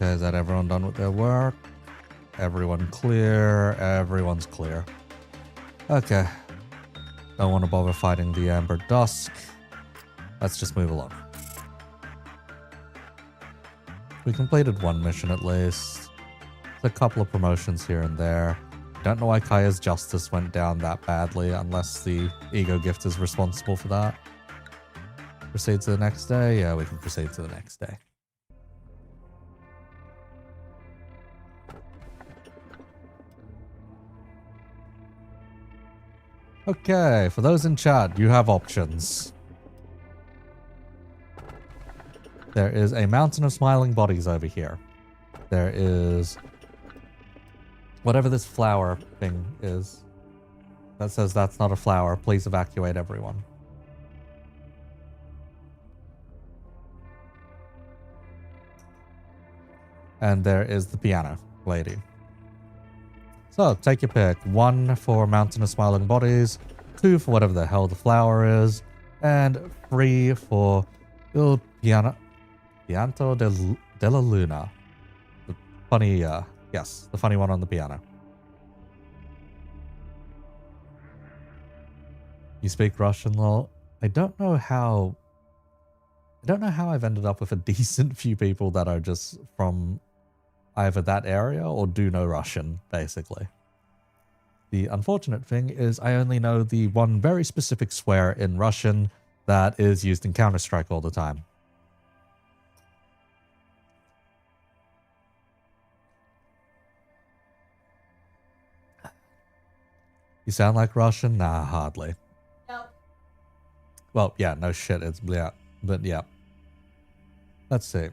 Okay, is that everyone done with their work? Everyone clear. Everyone's clear. Okay. Don't want to bother fighting the Amber Dusk. Let's just move along. We completed 1 mission at least. A couple of promotions here and there. Don't know why Kaya's Justice went down that badly unless the Ego Gift is responsible for that. Proceed to the next day? Yeah, we can proceed to the next day. Okay, for those in chat, you have options. There is a mountain of smiling bodies over here. There is whatever this flower thing is. That says that's not a flower. Please evacuate everyone. And there is the piano lady. So, take your pick. 1 for Mountain of Smiling Bodies, 2 for whatever the hell the flower is, and 3 for Il Pianto della Luna. The funny, yes, the funny one on the piano. You speak Russian, lol? I don't know how I've ended up with a decent few people that are just from either that area or do know Russian, basically. The unfortunate thing is I only know the one very specific swear in Russian that is used in Counter-Strike all the time. You sound like Russian? Nah, hardly. Nope. Well, yeah, no shit, it's yeah, but yeah. Let's see.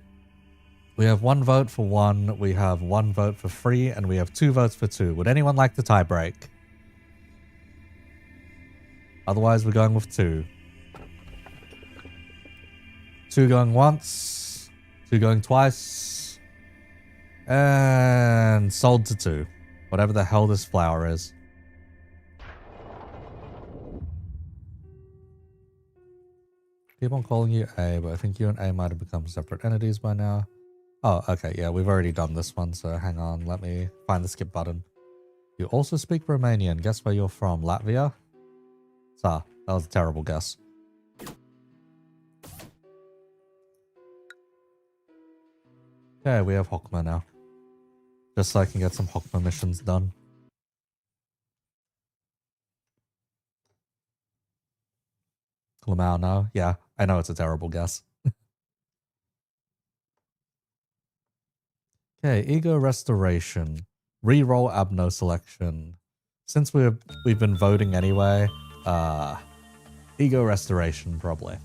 We have 1 vote for 1, we have 1 vote for 3, and we have 2 votes for 2. Would anyone like to tie break? Otherwise, we're going with 2. 2 going once, 2 going twice, and sold to 2. Whatever the hell this flower is. Keep on calling you A, but I think you and A might have become separate entities by now. Oh, okay, yeah, we've already done this one, so hang on, let me find the skip button. You also speak Romanian. Guess where you're from? Latvia? that was a terrible guess. Okay, we have Hokma now. Just so I can get some Hokma missions done. Lamau now? Yeah, I know it's a terrible guess. Okay, ego restoration. Reroll abno selection. Since we've been voting anyway, ego restoration probably.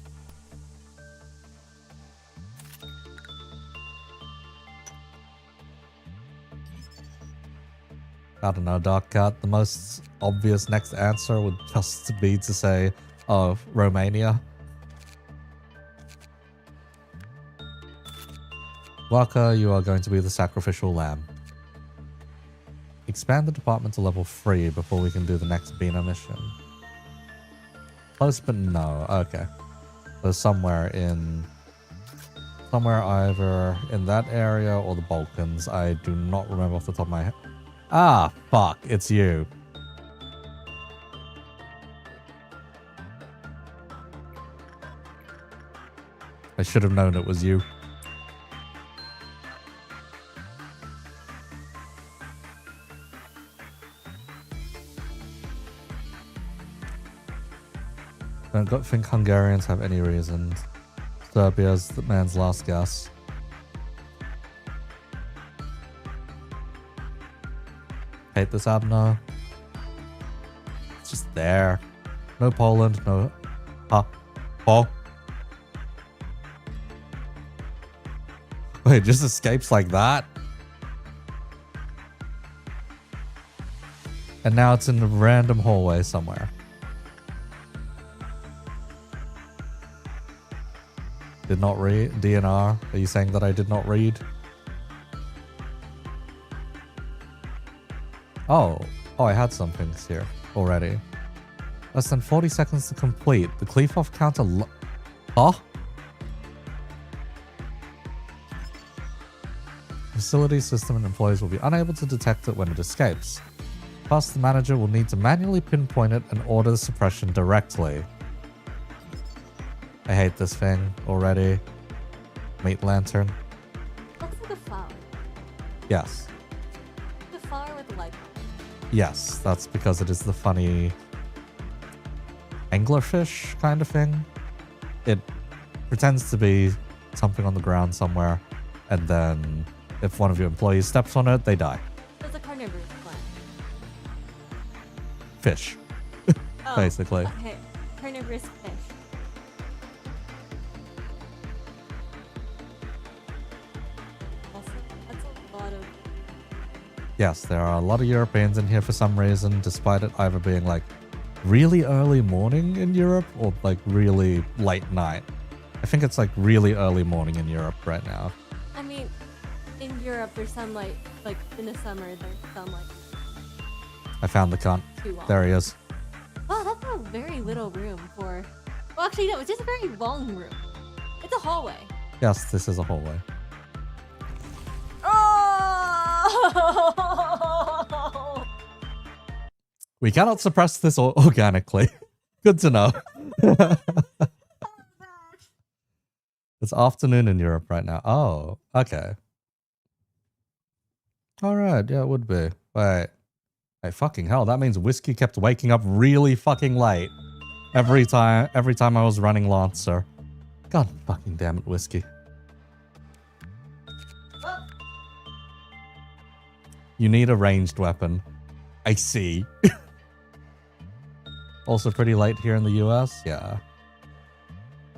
I don't know, Dark Cat. The most obvious next answer would just be to say, oh, Romania. Waka, you are going to be the sacrificial lamb. Expand the department to level 3 before we can do the next Bina mission. Close, but no. Okay. So somewhere either in that area or the Balkans. I do not remember off the top of my head. Ah, fuck. It's you. I should have known it was you. Don't think Hungarians have any reasons. Serbia's the man's last guess. Hate this Abner. It's just there. No Poland, no... Oh. Wait, it just escapes like that? And now it's in a random hallway somewhere. Did not read. DNR. Are you saying that I did not read? Oh, I had some things here already. Less than 40 seconds to complete. The Kleefhoff counter. Huh? Facility system and employees will be unable to detect it when it escapes. Plus, the manager will need to manually pinpoint it and order the suppression directly. I hate this thing already. Meat lantern. Looks like a flower. Yes. The flower with the light. Yes, that's because it is the funny anglerfish kind of thing. It pretends to be something on the ground somewhere, and then if one of your employees steps on it, they die. It's a carnivorous plant. Fish. Oh, basically. Okay, carnivorous fish. Yes, there are a lot of Europeans in here for some reason, despite it either being like really early morning in Europe or like really late night. I think it's like really early morning in Europe right now. I mean, in Europe there's sunlight, like in the summer there's sunlight. I found the cunt. There he is. Wow, that's a very little room for... Well, actually, no, it's just a very long room. It's a hallway. Yes, this is a hallway. Oh! We cannot suppress this organically. Good to know. It's afternoon in Europe right now. Oh, okay. All right, yeah, it would be. Wait. Hey, fucking hell, that means Whiskey kept waking up really fucking late. Every time I was running Lancer. God fucking damn it, Whiskey. You need a ranged weapon. I see. Also pretty late here in the US? Yeah.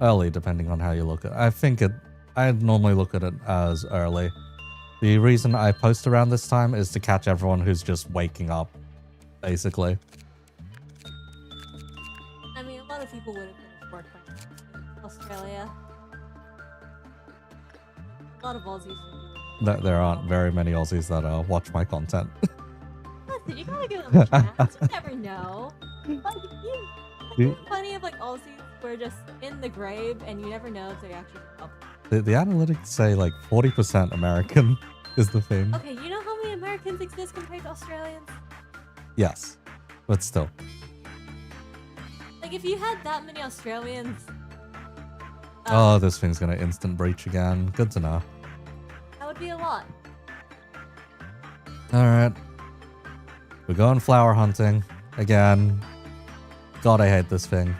Early, depending on how you look at it. I normally look at it as early. The reason I post around this time is to catch everyone who's just waking up, basically. I mean, a lot of people would have finished work by Australia. A lot of Aussies. There aren't very many Aussies that watch my content. Listen, you gotta give them a chance. You never know. Like, it's plenty of like Aussies who are just in the grave, and you never know if they actually up. The analytics say like 40% American is the thing. Okay, you know how many Americans exist compared to Australians? Yes, but still. Like, if you had that many Australians... oh, this thing's gonna instant breach again. Good to know. That would be a lot. Alright. We're going flower hunting. Again. God, I hate this thing.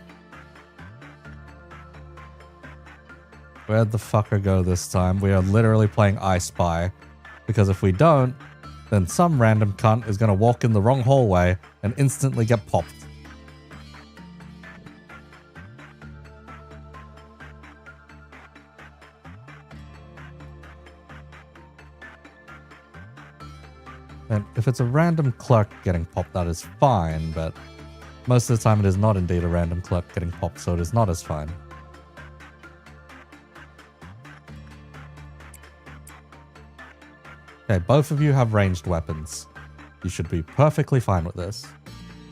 Where'd the fucker go this time? We are literally playing I Spy. Because if we don't, then some random cunt is gonna walk in the wrong hallway and instantly get popped. And if it's a random clerk getting popped, that is fine, but most of the time it is not indeed a random clerk getting popped, so it is not as fine. Okay, both of you have ranged weapons. You should be perfectly fine with this.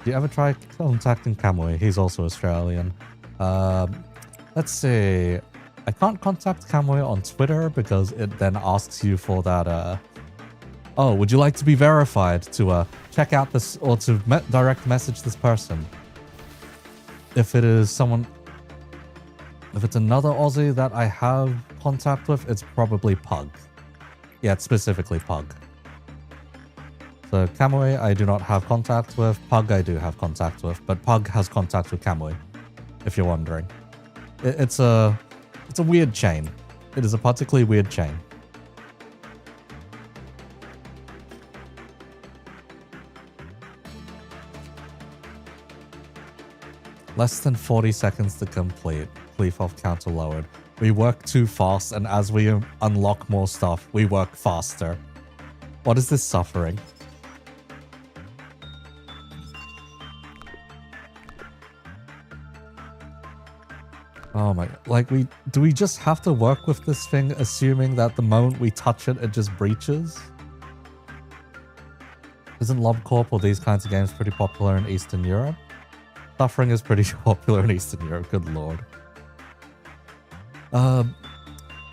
Do you ever try contacting Kamui? He's also Australian. Let's see. I can't contact Kamui on Twitter because it then asks you for that, oh, would you like to be verified to check out this or to direct message this person? If it is someone, if it's another Aussie that I have contact with, it's probably Pug. Yeah, it's specifically Pug. So Kamui I do not have contact with, Pug I do have contact with, but Pug has contact with Kamui, if you're wondering. It's a weird chain. It is a particularly weird chain. Less than 40 seconds to complete. Cleave off counter lowered. We work too fast, and as we unlock more stuff, we work faster. What is this suffering? Oh my, like do we just have to work with this thing assuming that the moment we touch it, it just breaches? Isn't LobCorp or these kinds of games pretty popular in Eastern Europe? Suffering is pretty popular in Eastern Europe, good lord.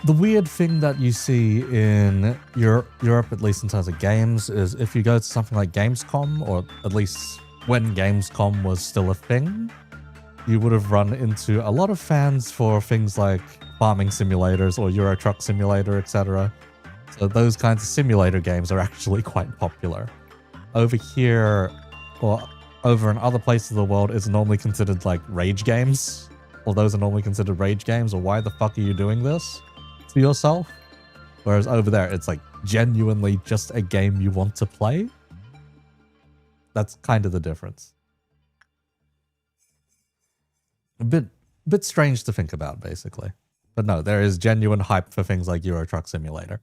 The weird thing that you see in Europe, at least in terms of games, is if you go to something like Gamescom, or at least when Gamescom was still a thing, you would have run into a lot of fans for things like farming simulators or Euro Truck Simulator, etc. So those kinds of simulator games are actually quite popular. Over here, or over in other places of the world, it's normally considered like rage games. Or those are normally considered rage games, or why the fuck are you doing this to yourself? Whereas over there, it's like genuinely just a game you want to play. That's kind of the difference. A bit strange to think about, basically. But no, there is genuine hype for things like Euro Truck Simulator.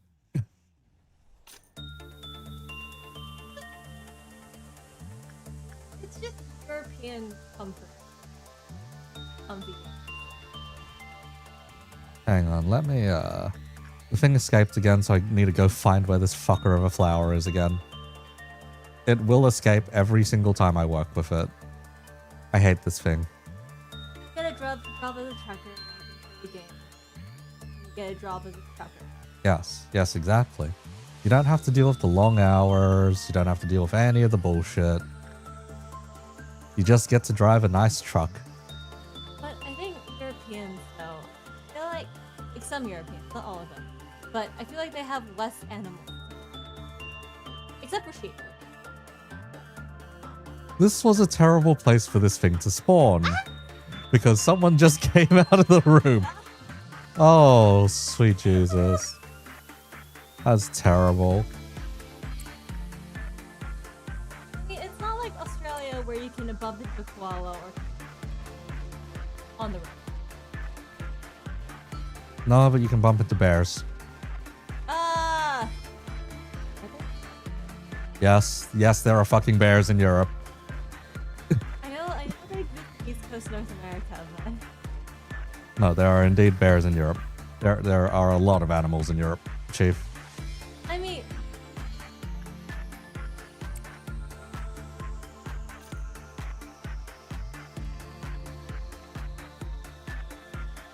It's just European comfort. Comfy. Hang on, let me, the thing escaped again, so I need to go find where this fucker of a flower is again. It will escape every single time I work with it. I hate this thing. You get a drop as a tracker in the game. You get a drop as a tracker. Yes, exactly. You don't have to deal with the long hours, you don't have to deal with any of the bullshit. You just get to drive a nice truck. But I think Europeans, though, they're like some Europeans, not all of them, but I feel like they have less animals. Except for sheep. This was a terrible place for this thing to spawn. Because someone just came out of the room. Oh, sweet Jesus. That's terrible. It's not like Australia where you can bump into a koala or on the road. No, but you can bump into bears. Yes, there are fucking bears in Europe. I know they exist in East Coast North America, but... No, there are indeed bears in Europe. There are a lot of animals in Europe, Chief. I mean...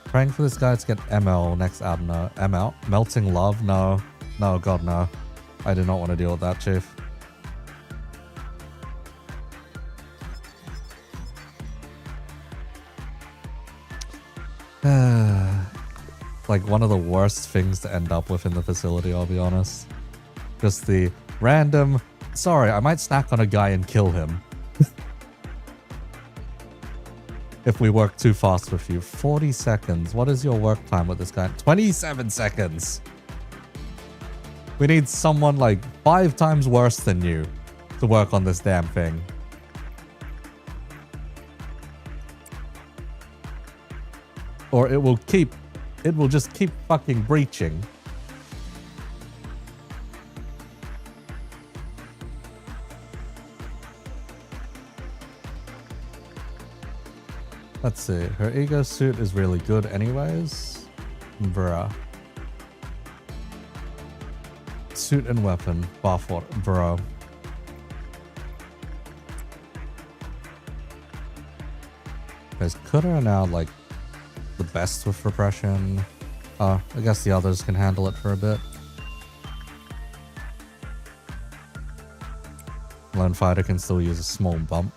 Praying for this guy to get ML next Abner. ML? Melting love? No. No, God, no. I do not want to deal with that, Chief. Like one of the worst things to end up with in the facility, I'll be honest. Just the random, sorry, I might snack on a guy and kill him. If we work too fast with you. 40 seconds. What is your work time with this guy? 27 seconds. We need someone like 5 times worse than you to work on this damn thing. Or it will just keep fucking breaching. Let's see. Her ego suit is really good anyways. Bruh. Suit and weapon. Buff what? Bro. Guys, Quota are now like the best with repression. I guess the others can handle it for a bit. Lone Fighter can still use a small bump.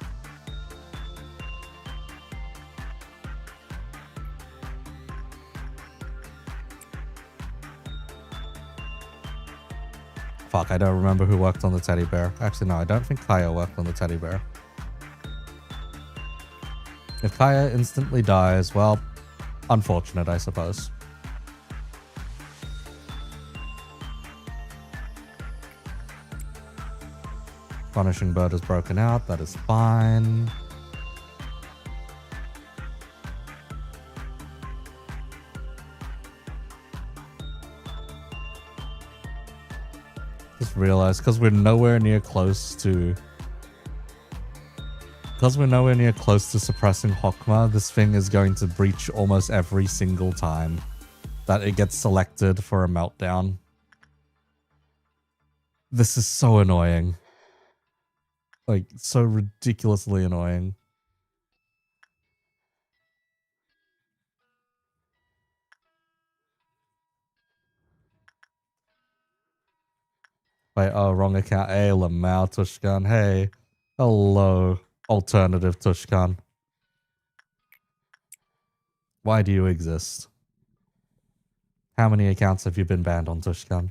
Fuck, I don't remember who worked on the teddy bear. Actually, no, I don't think Kaya worked on the teddy bear. If Kaya instantly dies, well, unfortunate, I suppose. Punishing Bird is broken out. That is fine. Just realized, because we're nowhere near close to suppressing Hokma, this thing is going to breach almost every single time that it gets selected for a meltdown. This is so annoying. Like, so ridiculously annoying. Wait, oh, wrong account. Hey, Lamau Tushkan. Hey. Hello, alternative Tushkan. Why do you exist? How many accounts have you been banned on Tushkan?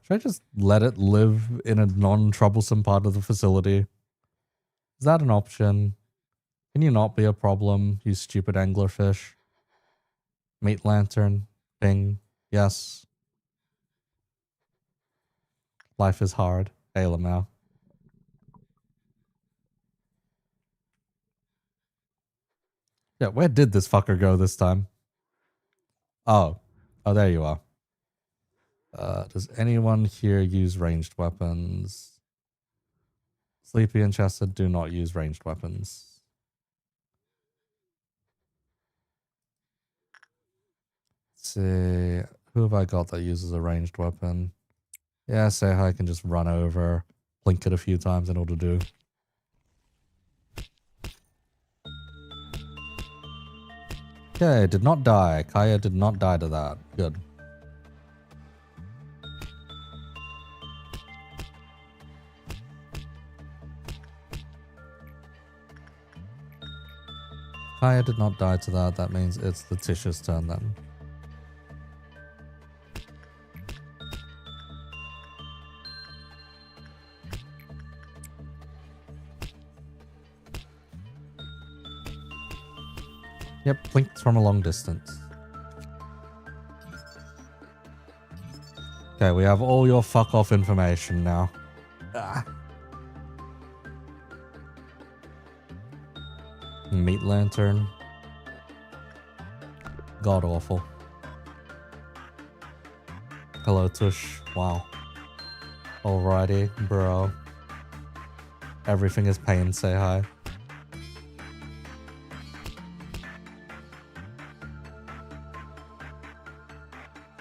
Should I just let it live in a non-troublesome part of the facility? Is that an option? Can you not be a problem, you stupid anglerfish? Meat lantern. Ping. Yes. Life is hard. Hey, Lamau. Yeah, where did this fucker go this time? Oh. Oh, there you are. Does anyone here use ranged weapons? Sleepy and Chester do not use ranged weapons. Let's see. Who have I got that uses a ranged weapon? Yeah, say hi. I can just run over, blink it a few times and it'll do. Okay, did not die. Kaya did not die to that. Good. Kaya did not die to that. That means it's Letitia's turn then. Yep, blinked from a long distance. Okay, we have all your fuck off information now. Ah. Meat lantern. God awful. Hello, Tush. Wow. Alrighty, bro. Everything is pain, say hi.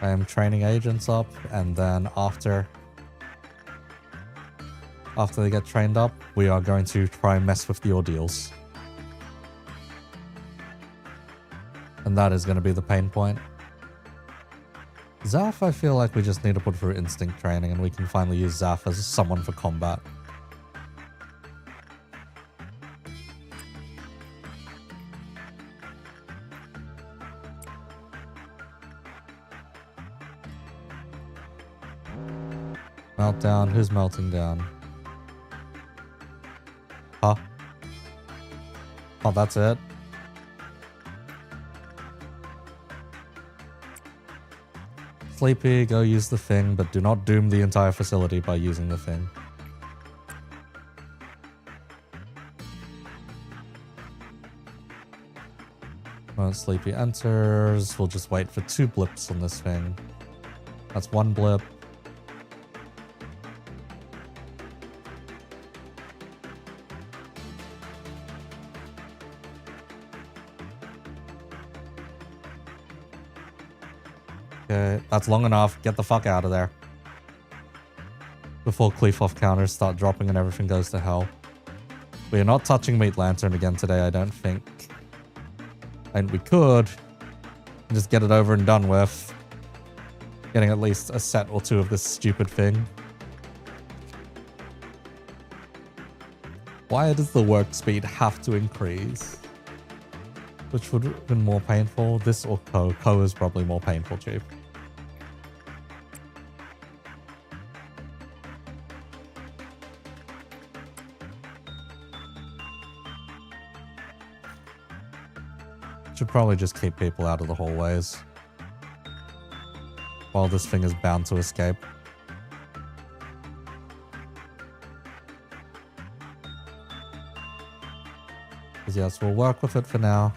I am training agents up, and then after they get trained up, we are going to try and mess with the ordeals. And that is going to be the pain point. Zaf, I feel like we just need to put through instinct training and we can finally use Zaf as someone for combat. Meltdown, who's melting down? Huh? Oh, that's it? Sleepy, go use the thing, but do not doom the entire facility by using the thing. Once Sleepy enters, we'll just wait for 2 blips on this thing. That's 1 blip. Okay, that's long enough. Get the fuck out of there. Before Cleafoff counters start dropping and everything goes to hell. We are not touching Meat Lantern again today, I don't think. And we could just get it over and done with. Getting at least a set or 2 of this stupid thing. Why does the work speed have to increase? Which would have been more painful? This or Ko? Ko is probably more painful, Chief. Should probably just keep people out of the hallways. While this thing is bound to escape. Yes, we'll work with it for now.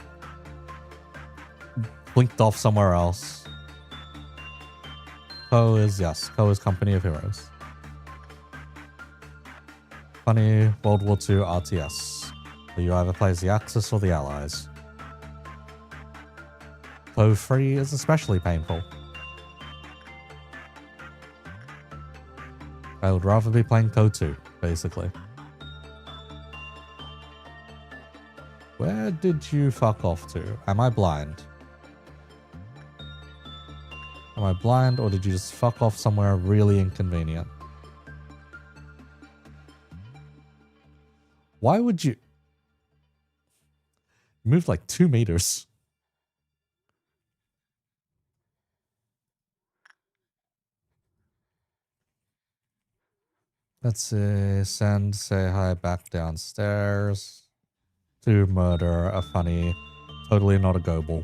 Blinked off somewhere else. Ko is, yes, Ko is Company of Heroes. Funny, World War II RTS. So you either plays the Axis or the Allies. Ko 3 is especially painful. I would rather be playing Ko 2, basically. Where did you fuck off to? Am I blind? Am I blind, or did you just fuck off somewhere really inconvenient? Why would you... You moved like 2 meters. Let's see. Send, say hi back downstairs. To murder a funny, totally not a Goble.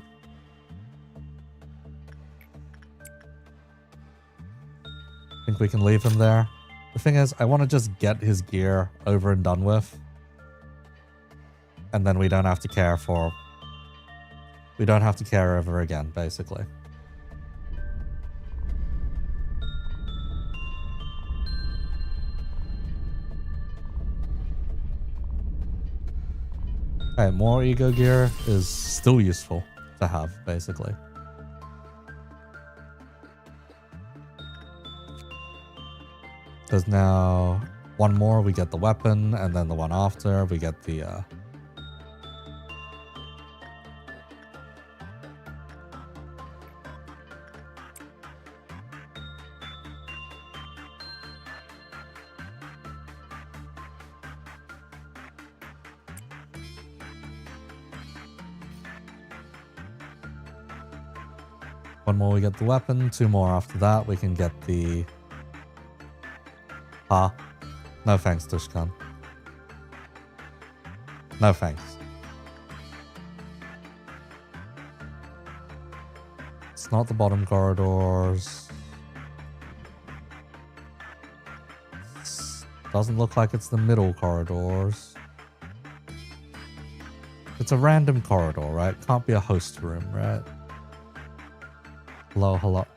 Think we can leave him there? The thing is, I want to just get his gear over and done with. And then we don't have to care for... We don't have to care ever again, basically. Okay, more ego gear is still useful to have, basically. There's now 1 more, we get the weapon, and then the one after, we get the... One more, we get the weapon. 2 more after that, we can get the... No thanks, Dushkan. No thanks. It's not the bottom corridors. Doesn't look like it's the middle corridors. It's a random corridor, right? Can't be a host room, right? Hello, hello.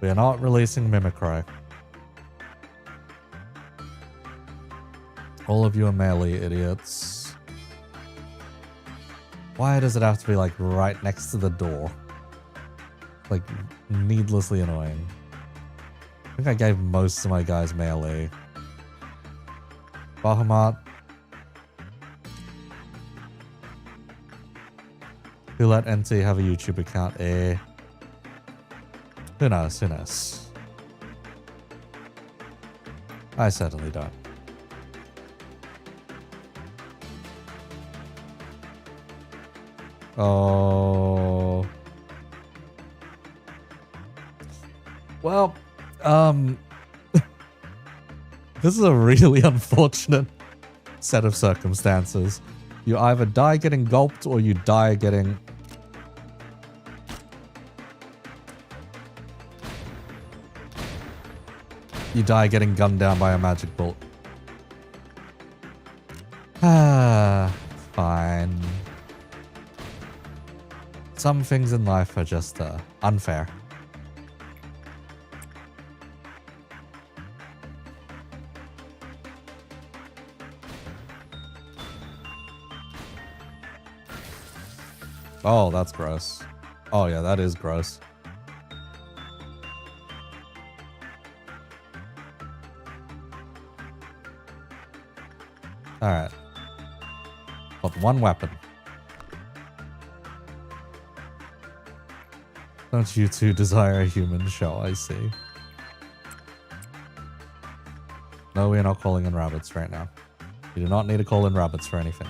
We are not releasing Mimicry. All of you are melee idiots. Why does it have to be like right next to the door? Like needlessly annoying. I think I gave most of my guys melee. Bahamut. Who let NT have a YouTube account? Who knows? Who knows? I certainly don't. Oh. Well, this is a really unfortunate set of circumstances. You either die getting gulped or you die getting... You die getting gunned down by a magic bolt. Ah, fine. Some things in life are just unfair. Oh, that's gross. Oh yeah, that is gross. Alright. But one weapon. Don't you two desire a human show? I see. No, we are not calling in rabbits right now. You do not need to call in rabbits for anything.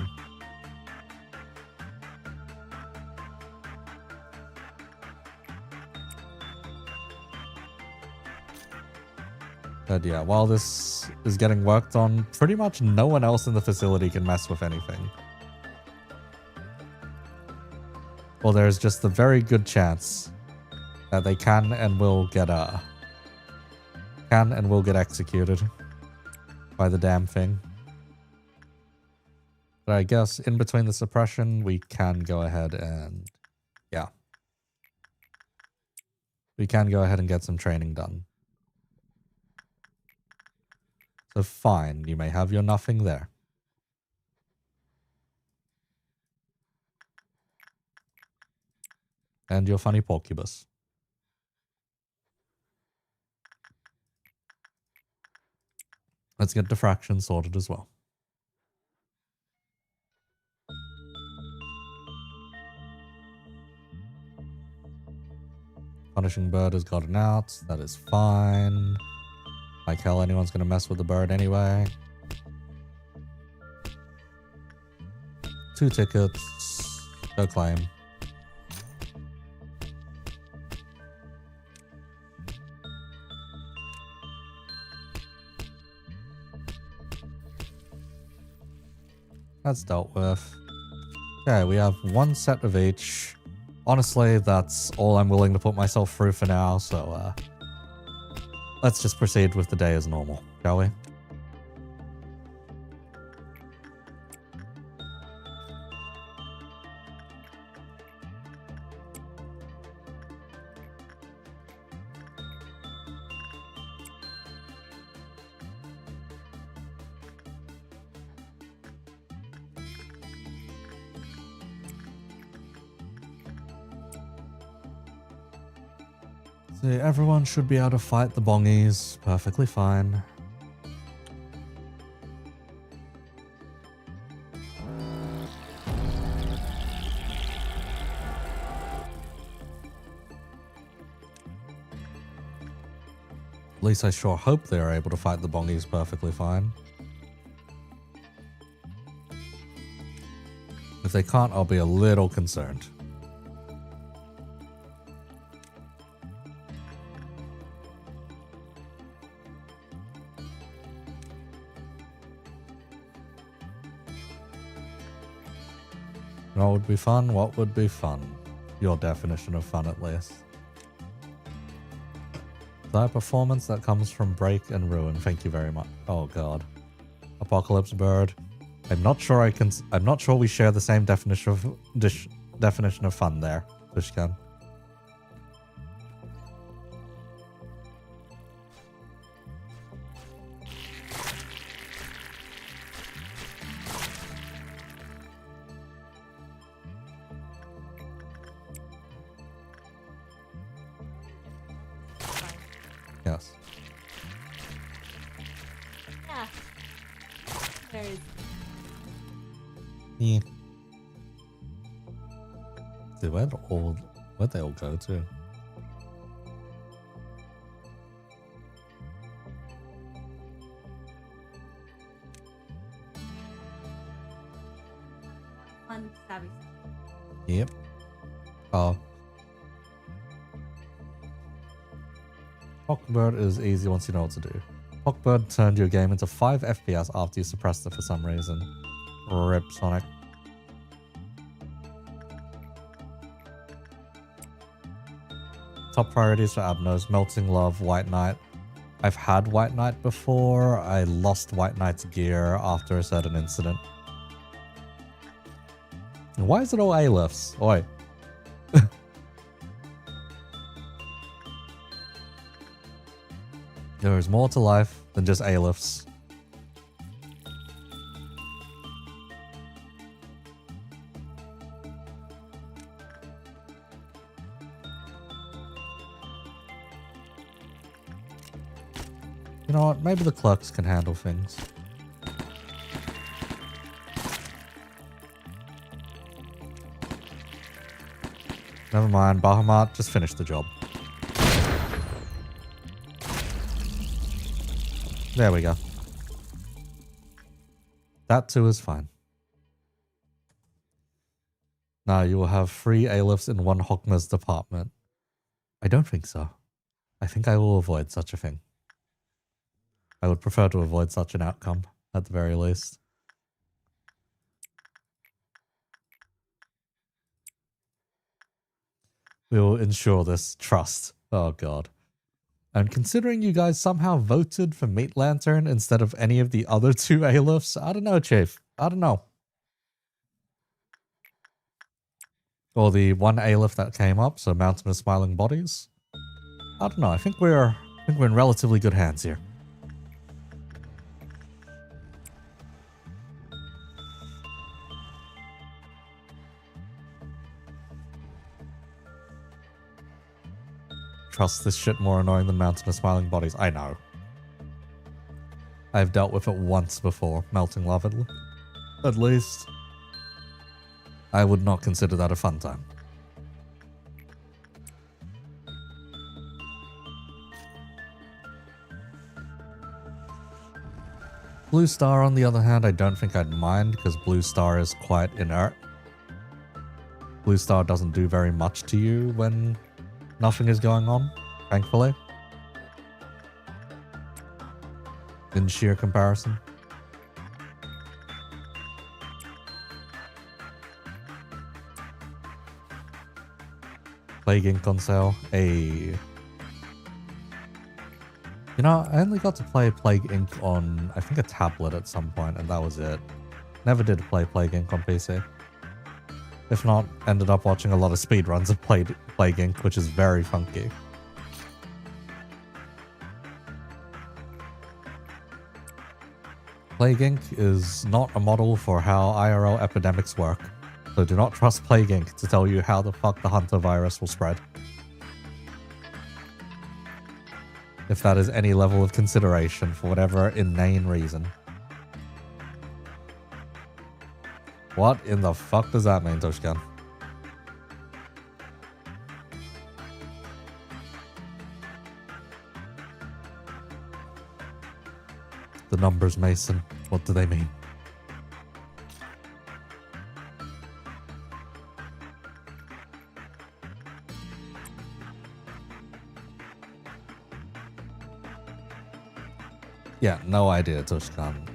But yeah, while this is getting worked on, pretty much no one else in the facility can mess with anything. Well, there's just a very good chance that they can and will get executed by the damn thing. But I guess in between the suppression, we can go ahead and, yeah. We can go ahead and get some training done. So fine, you may have your nothing there. And your funny porcubus. Let's get diffraction sorted as well. Punishing bird has gotten out. That is fine. Like hell, anyone's gonna mess with the bird anyway. 2 tickets. Go claim. That's dealt with. Okay, we have 1 set of each. Honestly, that's all I'm willing to put myself through for now, so let's just proceed with the day as normal, shall we? See, everyone should be able to fight the bongies perfectly fine. At least I sure hope they are able to fight the bongies perfectly fine. If they can't, I'll be a little concerned. What would be fun? What would be fun? Your definition of fun, at least. The performance that comes from break and ruin. Thank you very much. Oh god. Apocalypse bird. I'm not sure we share the same definition of fun there, Fishcan. Yes. Yeah. There's... Yeah. Dude, where'd they all go to? unsavvy. Yep. Oh. Hawkbird is easy once you know what to do. Hawkbird turned your game into 5 FPS after you suppressed it for some reason. RIP Sonic. Top priorities for Abnos: Melting Love, White Knight. I've had White Knight before. I lost White Knight's gear after a certain incident. Why is it all A-lifts? Oi. There is more to life than just A-lifts. You know what? Maybe the clerks can handle things. Never mind, Bahamut, just finish the job. There we go. That too is fine. Now you will have 3 A-lifts in one Hogma's department. I don't think so. I think I will avoid such a thing. I would prefer to avoid such an outcome, at the very least. We will ensure this trust. Oh god. And considering you guys somehow voted for Meat Lantern instead of any of the other 2 A-lifts, I don't know, Chief. I don't know. Or the 1 A-lift that came up, so Mountain of Smiling Bodies. I don't know. I think we're in relatively good hands here. Trust this shit more annoying than Mountain of Smiling Bodies. I know. I've dealt with it once before. Melting Love at least. I would not consider that a fun time. Blue Star, on the other hand, I don't think I'd mind because Blue Star is quite inert. Blue Star doesn't do very much to you when nothing is going on, thankfully. In sheer comparison. Plague Ink on sale. You know, I only got to play Plague Ink on, I think, a tablet at some point, and that was it. Never did play Plague Ink on PC. If not, ended up watching a lot of speedruns of Plague Ink, which is very funky. Plague Ink is not a model for how IRL epidemics work, so do not trust Plague Ink to tell you how the fuck the Hunter virus will spread. If that is any level of consideration for whatever inane reason. What in the fuck does that mean, Toshkan? The numbers, Mason. What do they mean? Yeah, no idea, Toshkan.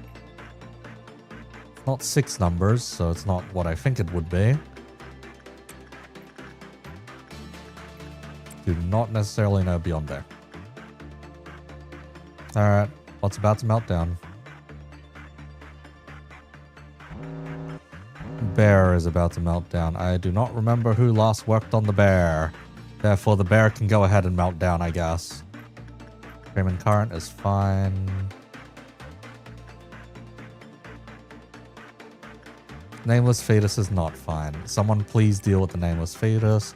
Not 6 numbers, so it's not what I think it would be. Do not necessarily know beyond there. Alright, what's about to melt down? Bear is about to melt down. I do not remember who last worked on the bear. Therefore, the bear can go ahead and melt down, I guess. Freeman Current is fine. Nameless Fetus is not fine. Someone please deal with the Nameless Fetus.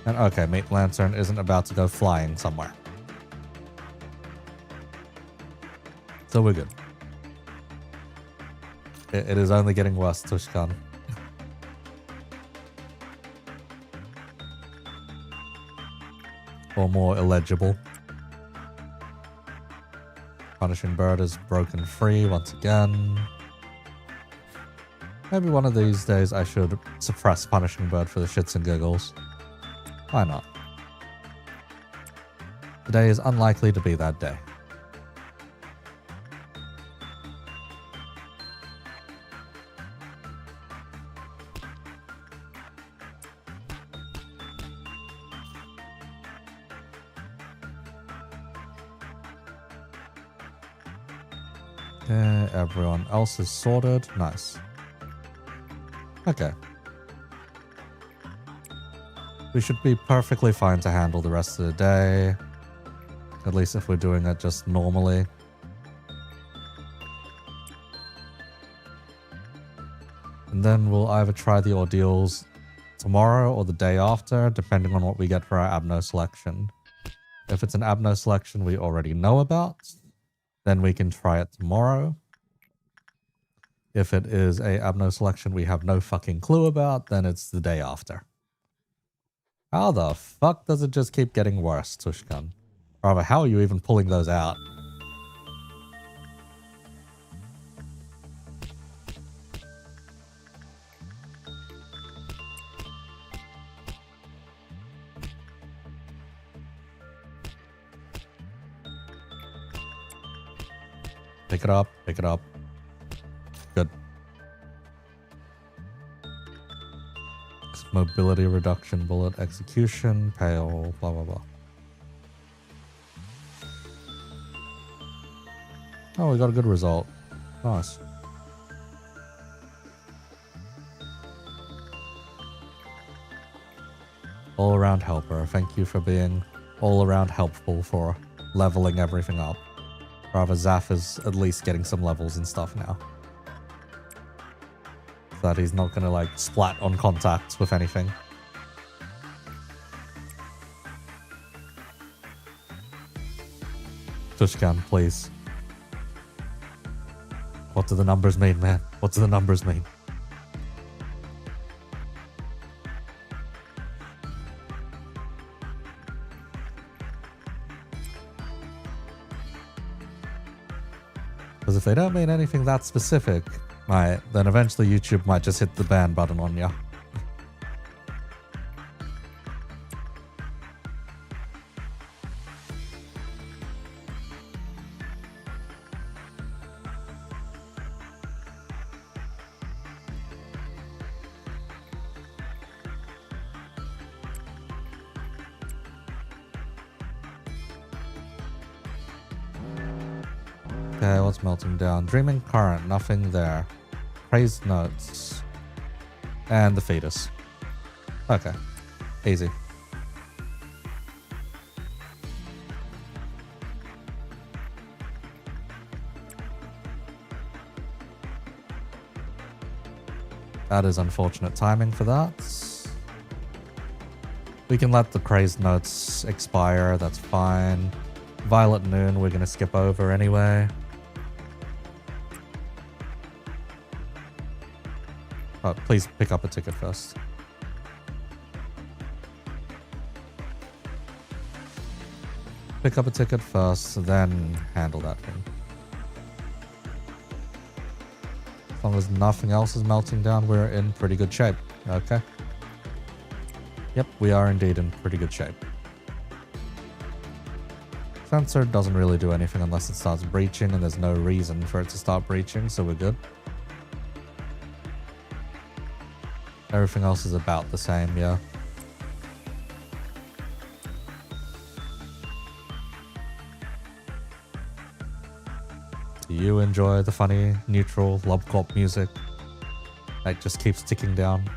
And okay, Meat Lantern isn't about to go flying somewhere. So we're good. It is only getting worse, Tushkan. Or more illegible. Punishing Bird is broken free once again. Maybe one of these days I should suppress Punishing Bird for the shits and giggles. Why not? Today is unlikely to be that day. Okay, everyone else is sorted. Nice. Okay. We should be perfectly fine to handle the rest of the day. At least if we're doing it just normally. And then we'll either try the ordeals tomorrow or the day after, depending on what we get for our Abno selection. If it's an Abno selection we already know about, then we can try it tomorrow. If it is a Abno selection we have no fucking clue about, then it's the day after. How the fuck does it just keep getting worse, Tushkan? Rather, how are you even pulling those out? Pick it up, pick it up. Good. Mobility reduction, bullet execution, pale, blah, blah, blah. Oh, we got a good result. Nice. All-around helper. Thank you for being all-around helpful for leveling everything up. Rather, Zaf is at least getting some levels and stuff now. So that he's not gonna, like, splat on contacts with anything. Tushkan, please. What do the numbers mean, man? What do the numbers mean? Because if they don't mean anything that specific, then eventually YouTube might just hit the ban button on ya. Okay, what's melting down? Dreaming current, nothing there. Praised notes. And the fetus. Okay. Easy. That is unfortunate timing for that. We can let the crazed notes expire, that's fine. Violet Noon we're going to skip over anyway. Oh, please pick up a ticket first. Pick up a ticket first, then handle that thing. As long as nothing else is melting down, we're in pretty good shape. Okay. Yep, we are indeed in pretty good shape. Sensor doesn't really do anything unless it starts breaching, and there's no reason for it to start breaching, so we're good. Everything else is about the same, yeah. Do you enjoy the funny, neutral Lobcorp music that just keeps ticking down?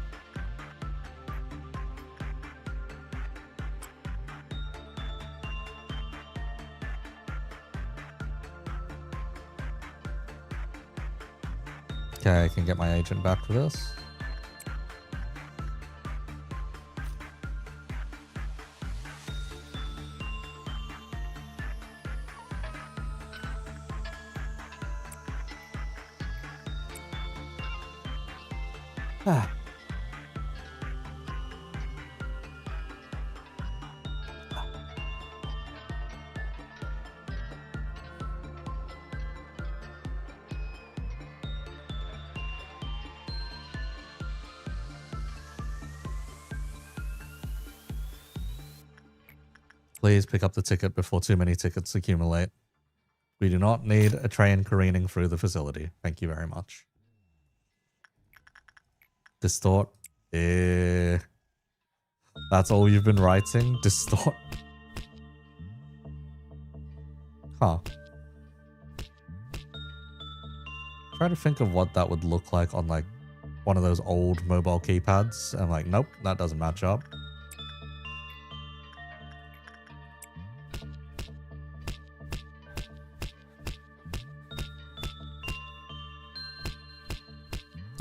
Okay, I can get my agent back for this. Ah. Please pick up the ticket before too many tickets accumulate. We do not need a train careening through the facility. Thank you very much. Distort. That's all you've been writing? Distort. Huh. Try to think of what that would look like on like one of those old mobile keypads. And like, nope, that doesn't match up.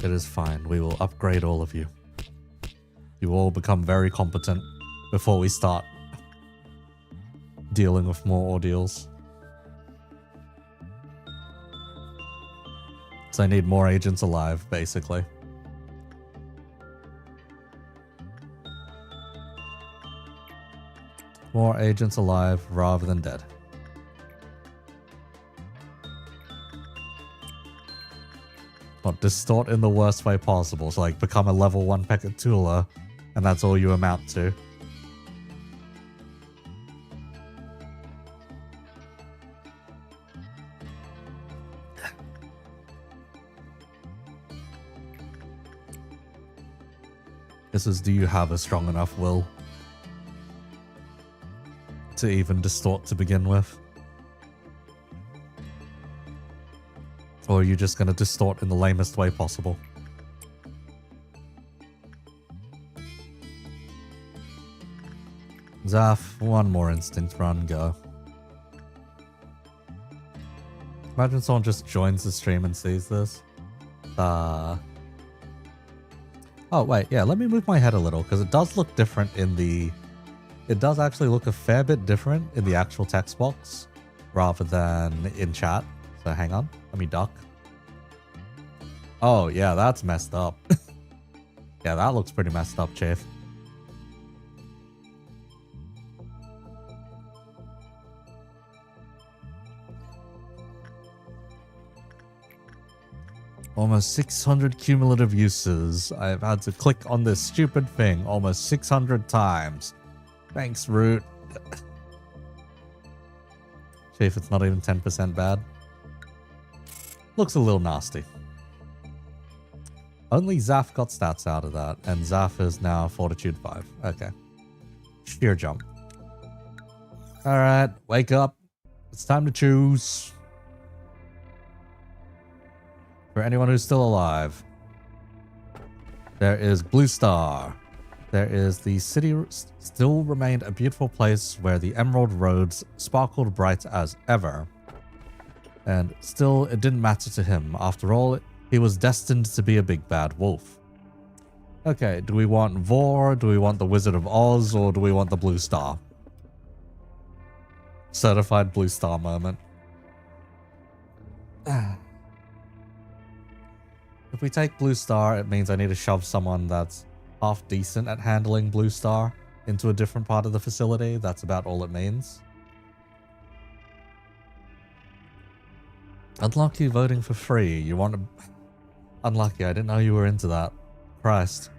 It is fine. We will upgrade all of you. You all become very competent before we start dealing with more ordeals. So I need more agents alive, basically. More agents alive rather than dead. Not distort in the worst way possible. So like become a level 1 Pekatula and that's all you amount to. This is, do you have a strong enough will to even distort to begin with? Or are you just going to distort in the lamest way possible? Zaf, one more instinct run, go. Imagine someone just joins the stream and sees this. Oh, wait, yeah, let me move my head a little, because it does look different in the... It does actually look a fair bit different in the actual text box, rather than in chat. So hang on, let me duck. Oh, yeah, that's messed up. Yeah, that looks pretty messed up, Chief. Almost 600 cumulative uses. I've had to click on this stupid thing almost 600 times. Thanks, Root. Chief, it's not even 10% bad. Looks a little nasty. Only Zaf got stats out of that, and Zaf is now Fortitude 5. Okay. Sheer jump. Alright, wake up. It's time to choose. For anyone who's still alive, there is Blue Star. There is the city still remained a beautiful place where the emerald roads sparkled bright as ever. And still, it didn't matter to him. After all, he was destined to be a big bad wolf. Okay, do we want Vor, do we want the Wizard of Oz, or do we want the Blue Star? Certified Blue Star moment. If we take Blue Star, it means I need to shove someone that's half decent at handling Blue Star into a different part of the facility. That's about all it means. Unlucky voting for free. You want to... Unlucky, I didn't know you were into that. Christ.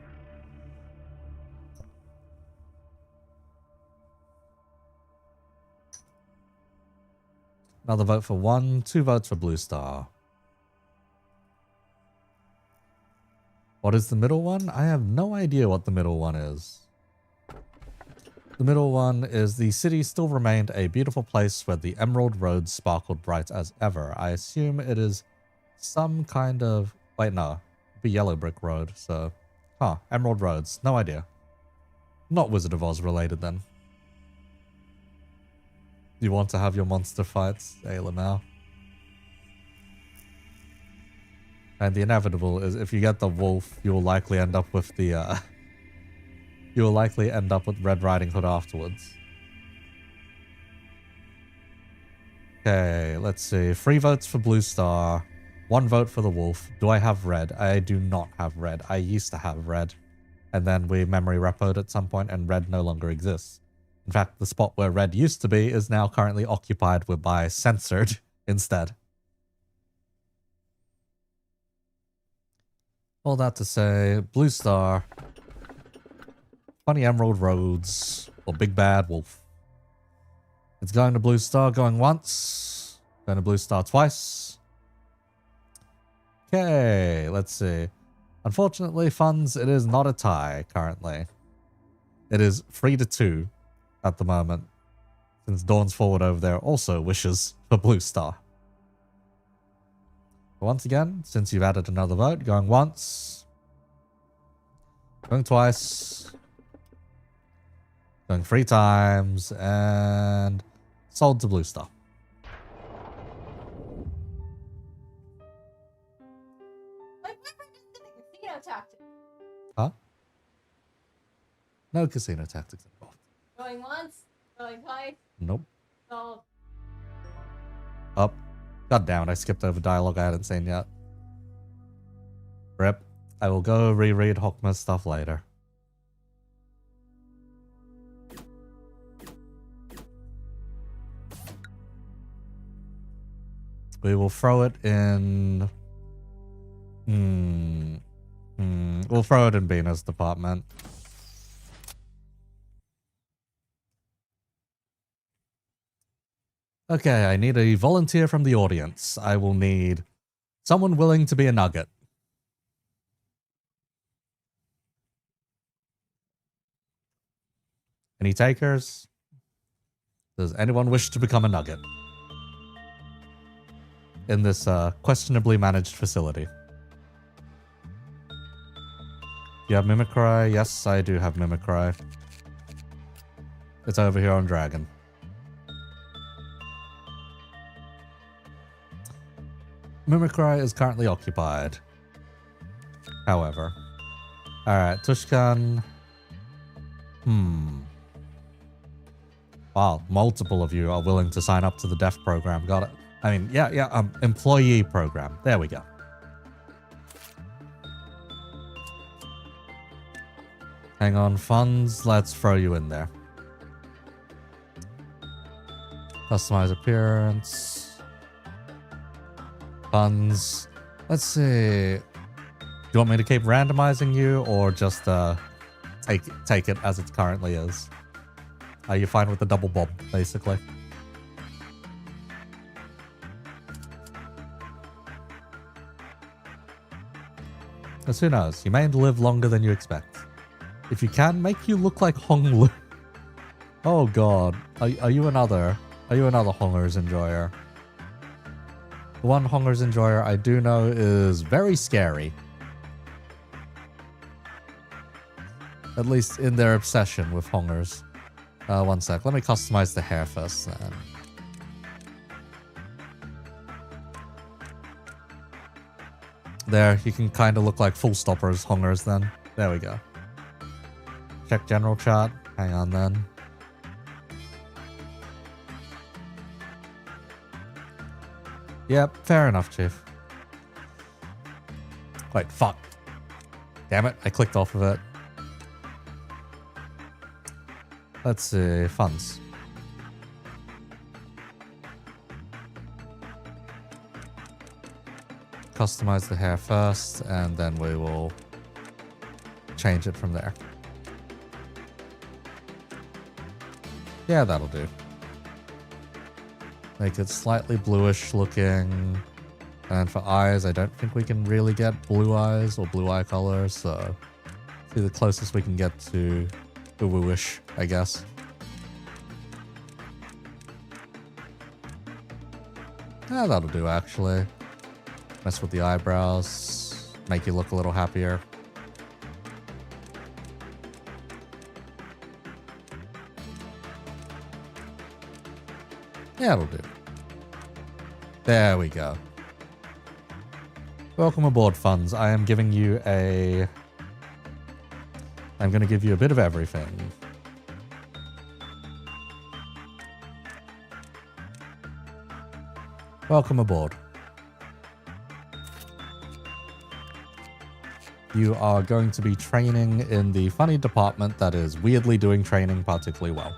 Another vote for 1, 2 votes for Blue Star. What is the middle one? I have no idea what the middle one is. The middle one is the city still remained a beautiful place where the emerald roads sparkled bright as ever. I assume it is some kind of... Wait, no. It'd be Yellow Brick Road, so... Huh, Emerald Roads. No idea. Not Wizard of Oz related then. You want to have your monster fights? Hey, Lamau. And the inevitable is if you get the wolf, you will likely end up with the, you will likely end up with Red Riding Hood afterwards. Okay, let's see. 3 votes for Blue Star. 1 vote for the wolf. Do I have red? I do not have red. I used to have red. And then we memory repoed at some point and red no longer exists. In fact, the spot where red used to be is now currently occupied by censored instead. All that to say, Blue Star, Funny Emerald Roads, or Big Bad Wolf. It's going to blue star, going once. Going to blue star twice. Okay, let's see. Unfortunately, funds, it is not a tie currently. It is 3-2 at the moment. Since Dawn's Forward over there also wishes for blue star. Once again, since you've added another vote, going once. Going twice. Going 3 times. And sold to blue star. Huh? No casino tactics involved. Going once, going twice. Nope. Sold. Up. God damn it, I skipped over dialogue I hadn't seen yet. Rip. I will go reread Hokma's stuff later. We will throw it in... We'll throw it in Bina's department. Okay, I need a volunteer from the audience. I will need someone willing to be a nugget. Any takers? Does anyone wish to become a nugget? In this questionably managed facility. Do you have Mimicry? Yes, I do have Mimicry. It's over here on Dragon. Mimicry is currently occupied. However. Alright, Tushkan. Wow, multiple of you are willing to sign up to the DEF program. Got it. I mean, yeah, employee program. There we go. Hang on, funds. Let's throw you in there. Customize appearance. Funds. Let's see. Do you want me to keep randomizing you or just take it as it currently is? Are you fine with the double bob, basically? Because who knows? You may live longer than you expect. If you can, make you look like Hong Lu. Oh god. Are you another Hongers enjoyer? The one Hongers enjoyer I do know is very scary. At least in their obsession with Hongers. One sec. Let me customize the hair first then. There, you can kind of look like full stoppers Hongers then. There we go. Check general chart. Hang on then. Yep, fair enough, Chief. Wait, fuck. Damn it, I clicked off of it. Let's see, funds. Customize the hair first, and then we will change it from there. Yeah, that'll do. Make it slightly bluish looking. And for eyes, I don't think we can really get blue eyes or blue eye color, so see the closest we can get to Uwu-ish, I guess. Yeah, that'll do actually. Mess with the eyebrows, make you look a little happier. Yeah, it'll do. There we go. Welcome aboard, funds. I am giving you a... I'm going to give you a bit of everything. Welcome aboard. You are going to be training in the funny department that is weirdly doing training particularly well.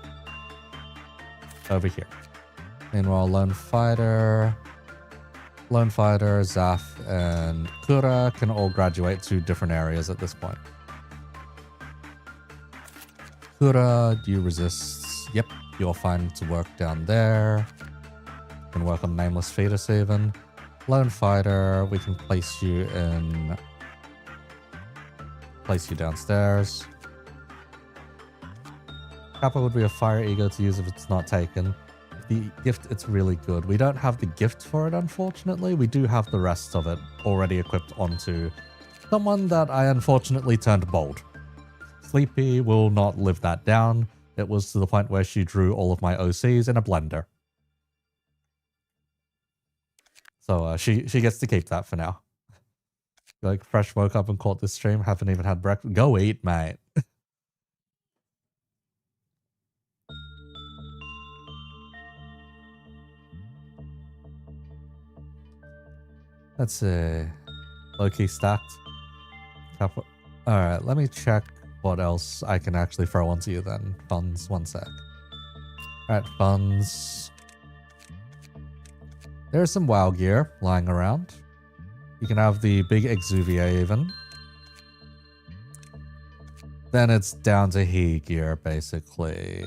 Over here. Meanwhile, Lone Fighter, Zaf, and Kura can all graduate to different areas at this point. Kura, do you resist? Yep, you're fine to work down there. You can work on Nameless Fetus even. Lone Fighter, we can place you downstairs. Kappa would be a fire ego to use if it's not taken. The gift, it's really good. We don't have the gift for it, unfortunately. We do have the rest of it already equipped onto someone that I unfortunately turned bold. Sleepy will not live that down. It was to the point where she drew all of my OCs in a blender. So she gets to keep that for now. Like, fresh woke up and caught this stream, haven't even had breakfast. Go eat, mate. Let's see. Low-key stacked. Alright, let me check what else I can actually throw onto you then. Funds, one sec. Alright, funds. There's some WoW gear lying around. You can have the big Exuvier even. Then it's down to he gear, basically.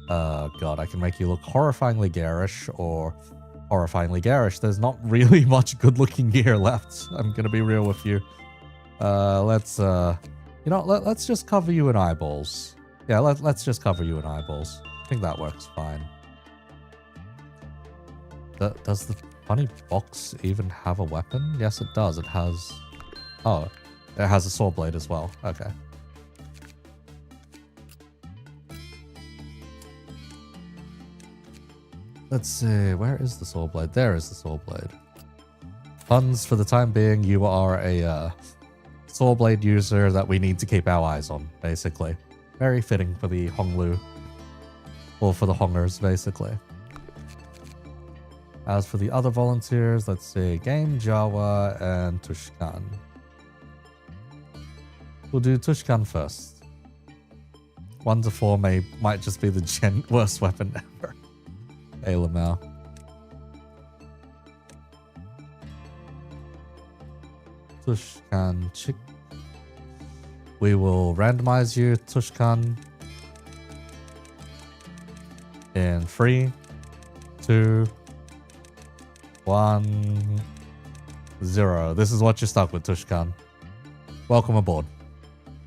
God, I can make you look horrifyingly garish or horrifyingly garish. There's not really much good-looking gear left. I'm gonna be real with you. Let's just cover you in eyeballs. Yeah, let's just cover you in eyeballs. I think that works fine. Does the funny box even have a weapon? Yes, it does. It has... Oh, it has a saw blade as well. Okay. Let's see, where is the saw blade? There is the saw blade. Funds, for the time being, you are a saw blade user that we need to keep our eyes on, basically. Very fitting for the Honglu. Or for the Hongers, basically. As for the other volunteers, let's see, Game, Jawa, and Tushkan. We'll do Tushkan first. 1 to 4 might just be the worst weapon ever. Hey, Lamau. Tushkan Chick. We will randomize you, Tushkan. In 3, 2, 1, 0. This is what you're stuck with, Tushkan. Welcome aboard.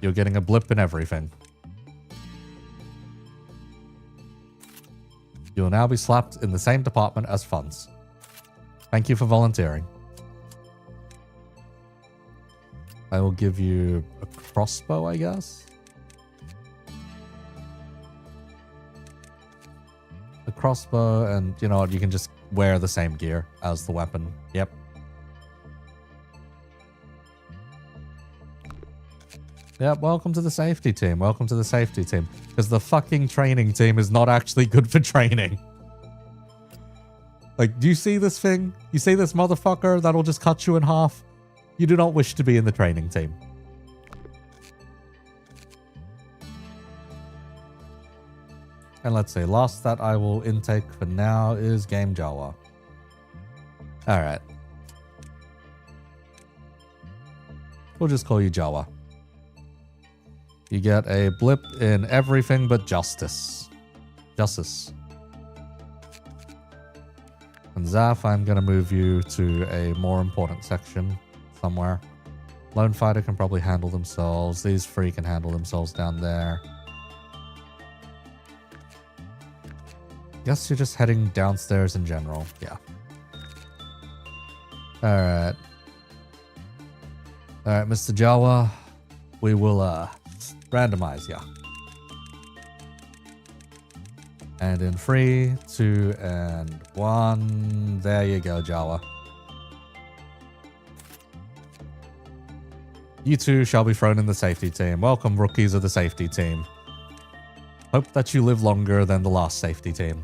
You're getting a blip in everything. You will now be slapped in the same department as funds. Thank you for volunteering. I will give you a crossbow, I guess. A crossbow, and you know what? You can just wear the same gear as the weapon. Yep. Yep, welcome to the safety team. Welcome to the safety team. Because the fucking training team is not actually good for training. Like, do you see this thing? You see this motherfucker that'll just cut you in half? You do not wish to be in the training team. And let's see, last that I will intake for now is Game Jawa. Alright. We'll just call you Jawa. You get a blip in everything but justice. Justice. And Zaf, I'm going to move you to a more important section somewhere. Lone Fighter can probably handle themselves. These three can handle themselves down there. Guess you're just heading downstairs in general. Yeah. Alright. Alright, Mr. Jawa. We will, randomize, yeah. And in 3, 2, and 1. There you go, Jawa. You two shall be thrown in the safety team. Welcome, rookies of the safety team. Hope that you live longer than the last safety team.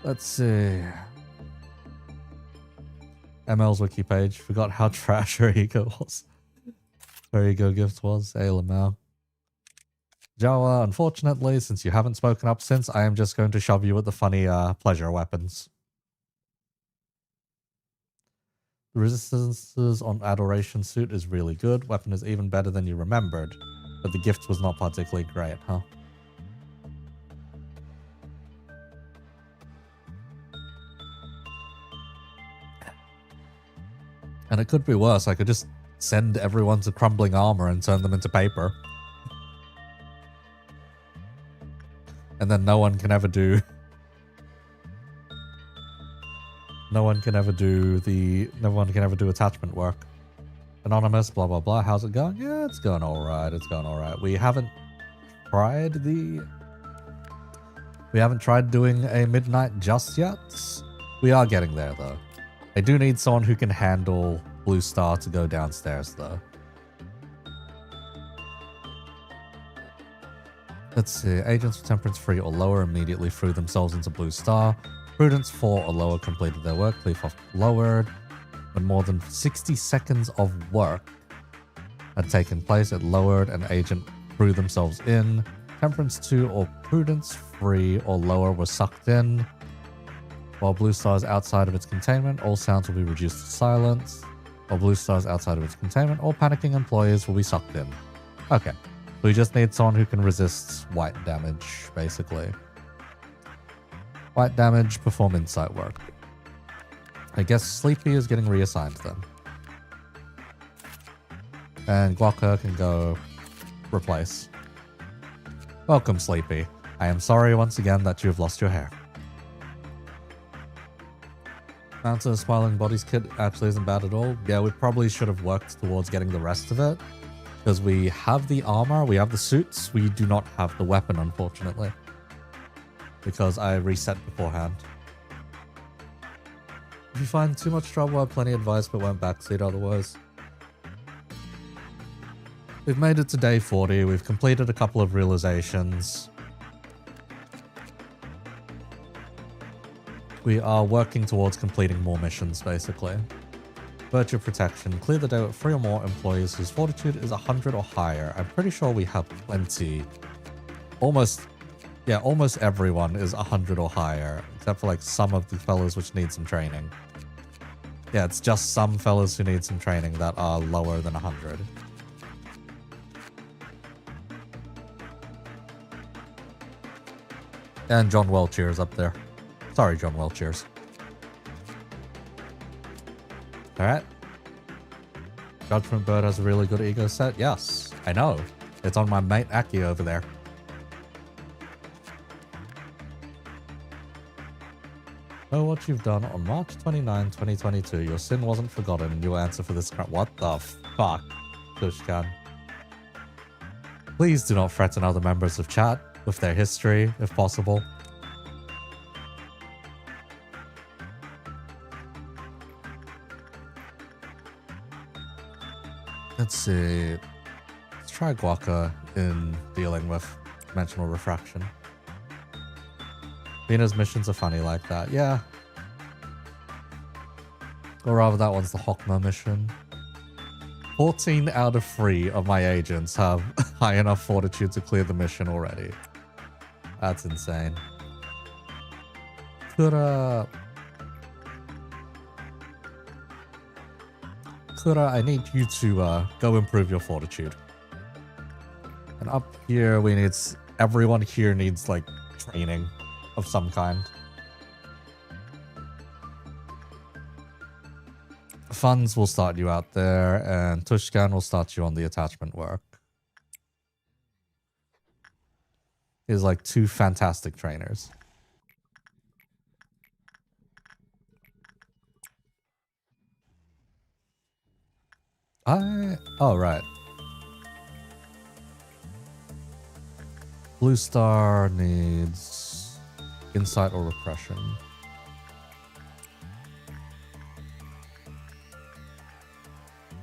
Let's see. ML's wiki page. Forgot how trash her ego was. Her ego gift was. Hey, Lamau. Jawa, unfortunately, since you haven't spoken up since, I am just going to shove you with the funny pleasure weapons. The resistances on Adoration Suit is really good. Weapon is even better than you remembered. But the gift was not particularly great, huh? And it could be worse. I could just send everyone to crumbling armor and turn them into paper. And then no one can ever do... No one can ever do attachment work. Anonymous, blah, blah, blah. How's it going? Yeah, it's going alright. It's going alright. We haven't tried doing a midnight just yet. We are getting there, though. I do need someone who can handle Blue Star to go downstairs, though. Let's see. Agents with Temperance 3 or lower immediately threw themselves into Blue Star. Prudence 4 or lower completed their work. Cleave off lowered. When more than 60 seconds of work had taken place, it lowered and agent threw themselves in. Temperance 2 or Prudence 3 or lower were sucked in. While Blue Star is outside of its containment, all sounds will be reduced to silence. While Blue Star is outside of its containment, all panicking employees will be sucked in. Okay. We just need someone who can resist white damage, basically. White damage, perform insight work. I guess Sleepy is getting reassigned then. And Guaca can go replace. Welcome, Sleepy. I am sorry once again that you have lost your hair. Mountain of Smiling Bodies kit actually isn't bad at all. Yeah, we probably should have worked towards getting the rest of it. Because we have the armor, we have the suits, we do not have the weapon, unfortunately. Because I reset beforehand. If you find too much trouble, I have plenty of advice, but won't backseat otherwise. We've made it to day 40, we've completed a couple of realizations. We are working towards completing more missions, basically. Virtue Protection. Clear the day with 3 or more employees whose fortitude is 100 or higher. I'm pretty sure we have plenty. Almost everyone is 100 or higher, except for like some of the fellas which need some training. Yeah, it's just some fellas who need some training that are lower than 100. And John Welcher is up there. Sorry, John Welchers. Alright. Judgment Bird has a really good ego set. Yes, I know. It's on my mate Aki over there. Know what you've done on March 29, 2022. Your sin wasn't forgotten and you will answer for this crap. What the fuck, Tushkan? Please do not threaten other members of chat with their history, if possible. Let's see. Let's try Guaca in dealing with dimensional refraction. Vina's missions are funny like that. Yeah. Or rather, that one's the Hokma mission. 14 out of 3 of my agents have high enough fortitude to clear the mission already. That's insane. Kura, I need you to go improve your fortitude. And up here, we need... Everyone here needs, like, training of some kind. Funds will start you out there, and Tushkan will start you on the attachment work. He's like 2 fantastic trainers. Oh, right. Blue Star needs insight or repression.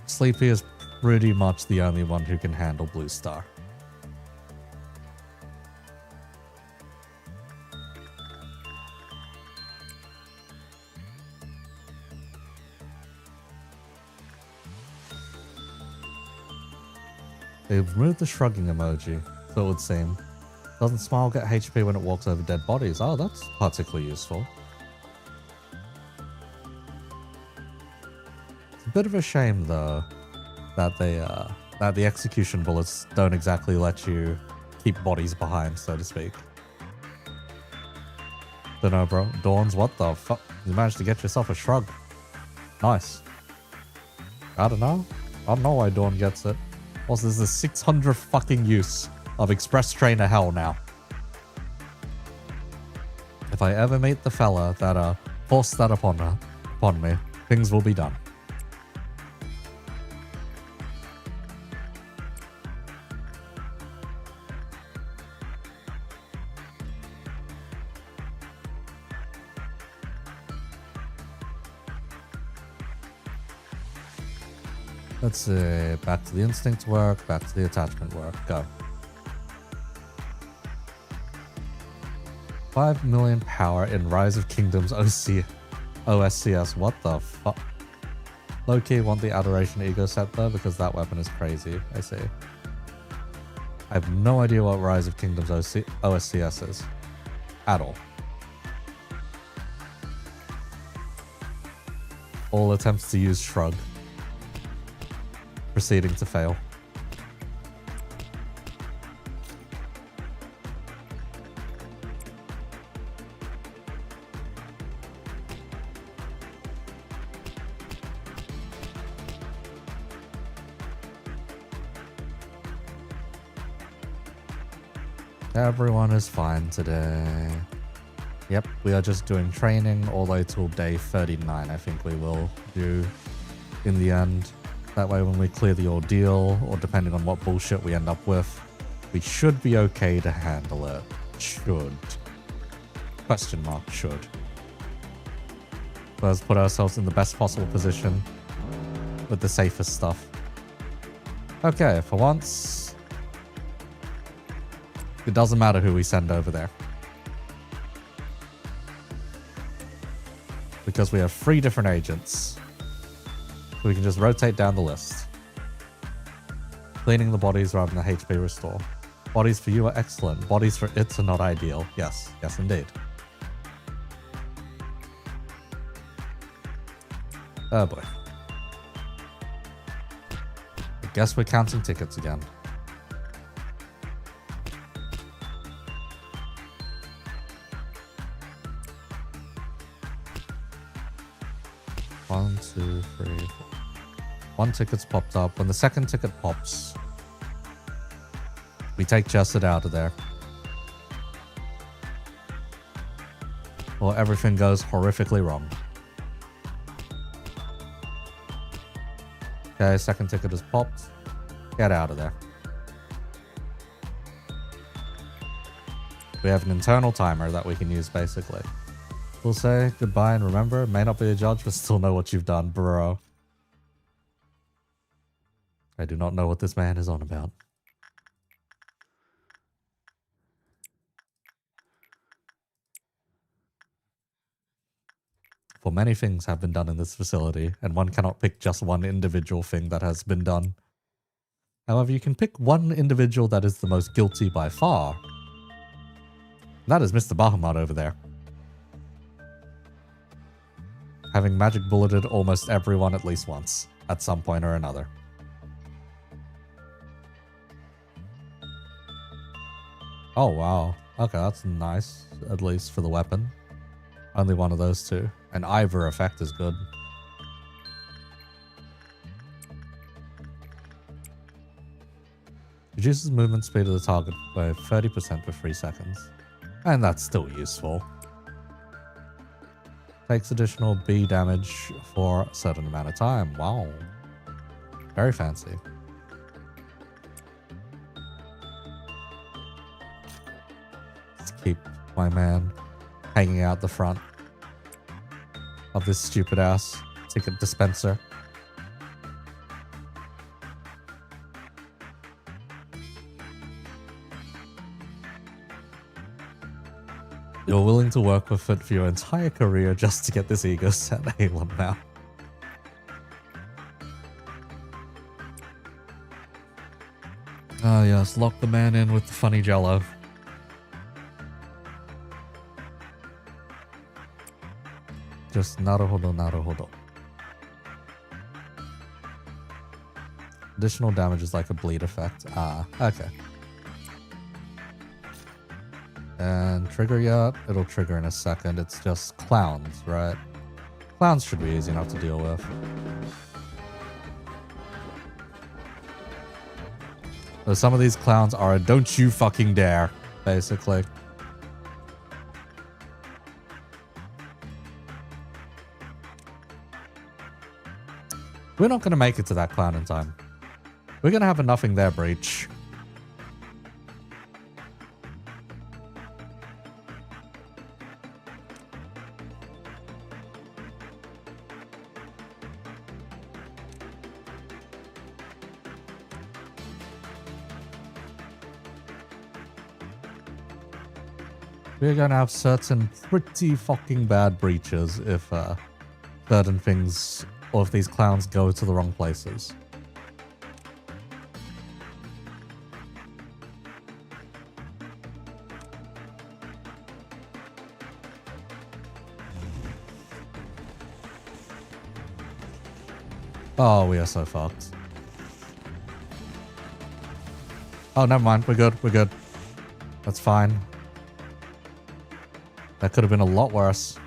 Sleepy is pretty much the only one who can handle Blue Star. They've removed the shrugging emoji, so it would seem. Doesn't Smile get HP when it walks over dead bodies? Oh, that's particularly useful. It's a bit of a shame, though, that they that the execution bullets don't exactly let you keep bodies behind, so to speak. Don't know, bro. Dawns, what the fuck? You managed to get yourself a shrug. Nice. I don't know. I don't know why Dawn gets it. Also, this is the 600th fucking use of Express Trainer hell now. If I ever meet the fella that forced that upon me, things will be done. Let's see, back to the instinct work, back to the attachment work, go. 5 million power in Rise of Kingdoms OSCS, what the fuck? Low-key want the Adoration Ego set though, because that weapon is crazy, I see. I have no idea what Rise of Kingdoms OSCS is. At all. All attempts to use Shrug. Proceeding to fail. Everyone is fine today. Yep, we are just doing training all the way till day 39, I think we will do in the end. That way when we clear the ordeal, or depending on what bullshit we end up with, we should be okay to handle it. Should. Question mark, should. Let's put ourselves in the best possible position with the safest stuff. Okay, for once, it doesn't matter who we send over there. Because we have 3 different agents. So we can just rotate down the list. Cleaning the bodies rather than the HP restore. Bodies for you are excellent. Bodies for it are not ideal. Yes. Yes, indeed. Oh boy. I guess we're counting tickets again. One, two, three, four. 1 ticket's popped up. When the second ticket pops, we take Jesset out of there. Or everything goes horrifically wrong. Okay, second ticket is popped. Get out of there. We have an internal timer that we can use, basically. We'll say goodbye and remember, may not be a judge, but still know what you've done, bro. I do not know what this man is on about. For many things have been done in this facility, and one cannot pick just one individual thing that has been done. However, you can pick one individual that is the most guilty by far. That is Mr. Bahamut over there. Having magic bulleted almost everyone at least once, at some point or another. Oh wow, okay, that's nice, at least for the weapon. Only one of those 2. An Ivor effect is good. Reduces movement speed of the target by 30% for 3 seconds. And that's still useful. Takes additional B damage for a certain amount of time. Wow. Very fancy. Let's keep my man hanging out the front of this stupid ass ticket dispenser. You're willing to work with it for your entire career just to get this ego set. Halo now. Ah yes, lock the man in with the funny jello. Just naruhodo, naruhodo. Additional damage is like a bleed effect. Ah, okay. And trigger yet? It'll trigger in a second. It's just clowns, right? Clowns should be easy enough to deal with. So some of these clowns are a don't you fucking dare, basically. We're not going to make it to that clown in time. We're going to have a nothing there breach. We're going to have certain pretty fucking bad breaches if certain things, or if these clowns go to the wrong places. Oh, we are so fucked. Oh, never mind. We're good. We're good. That's fine. That could have been a lot worse.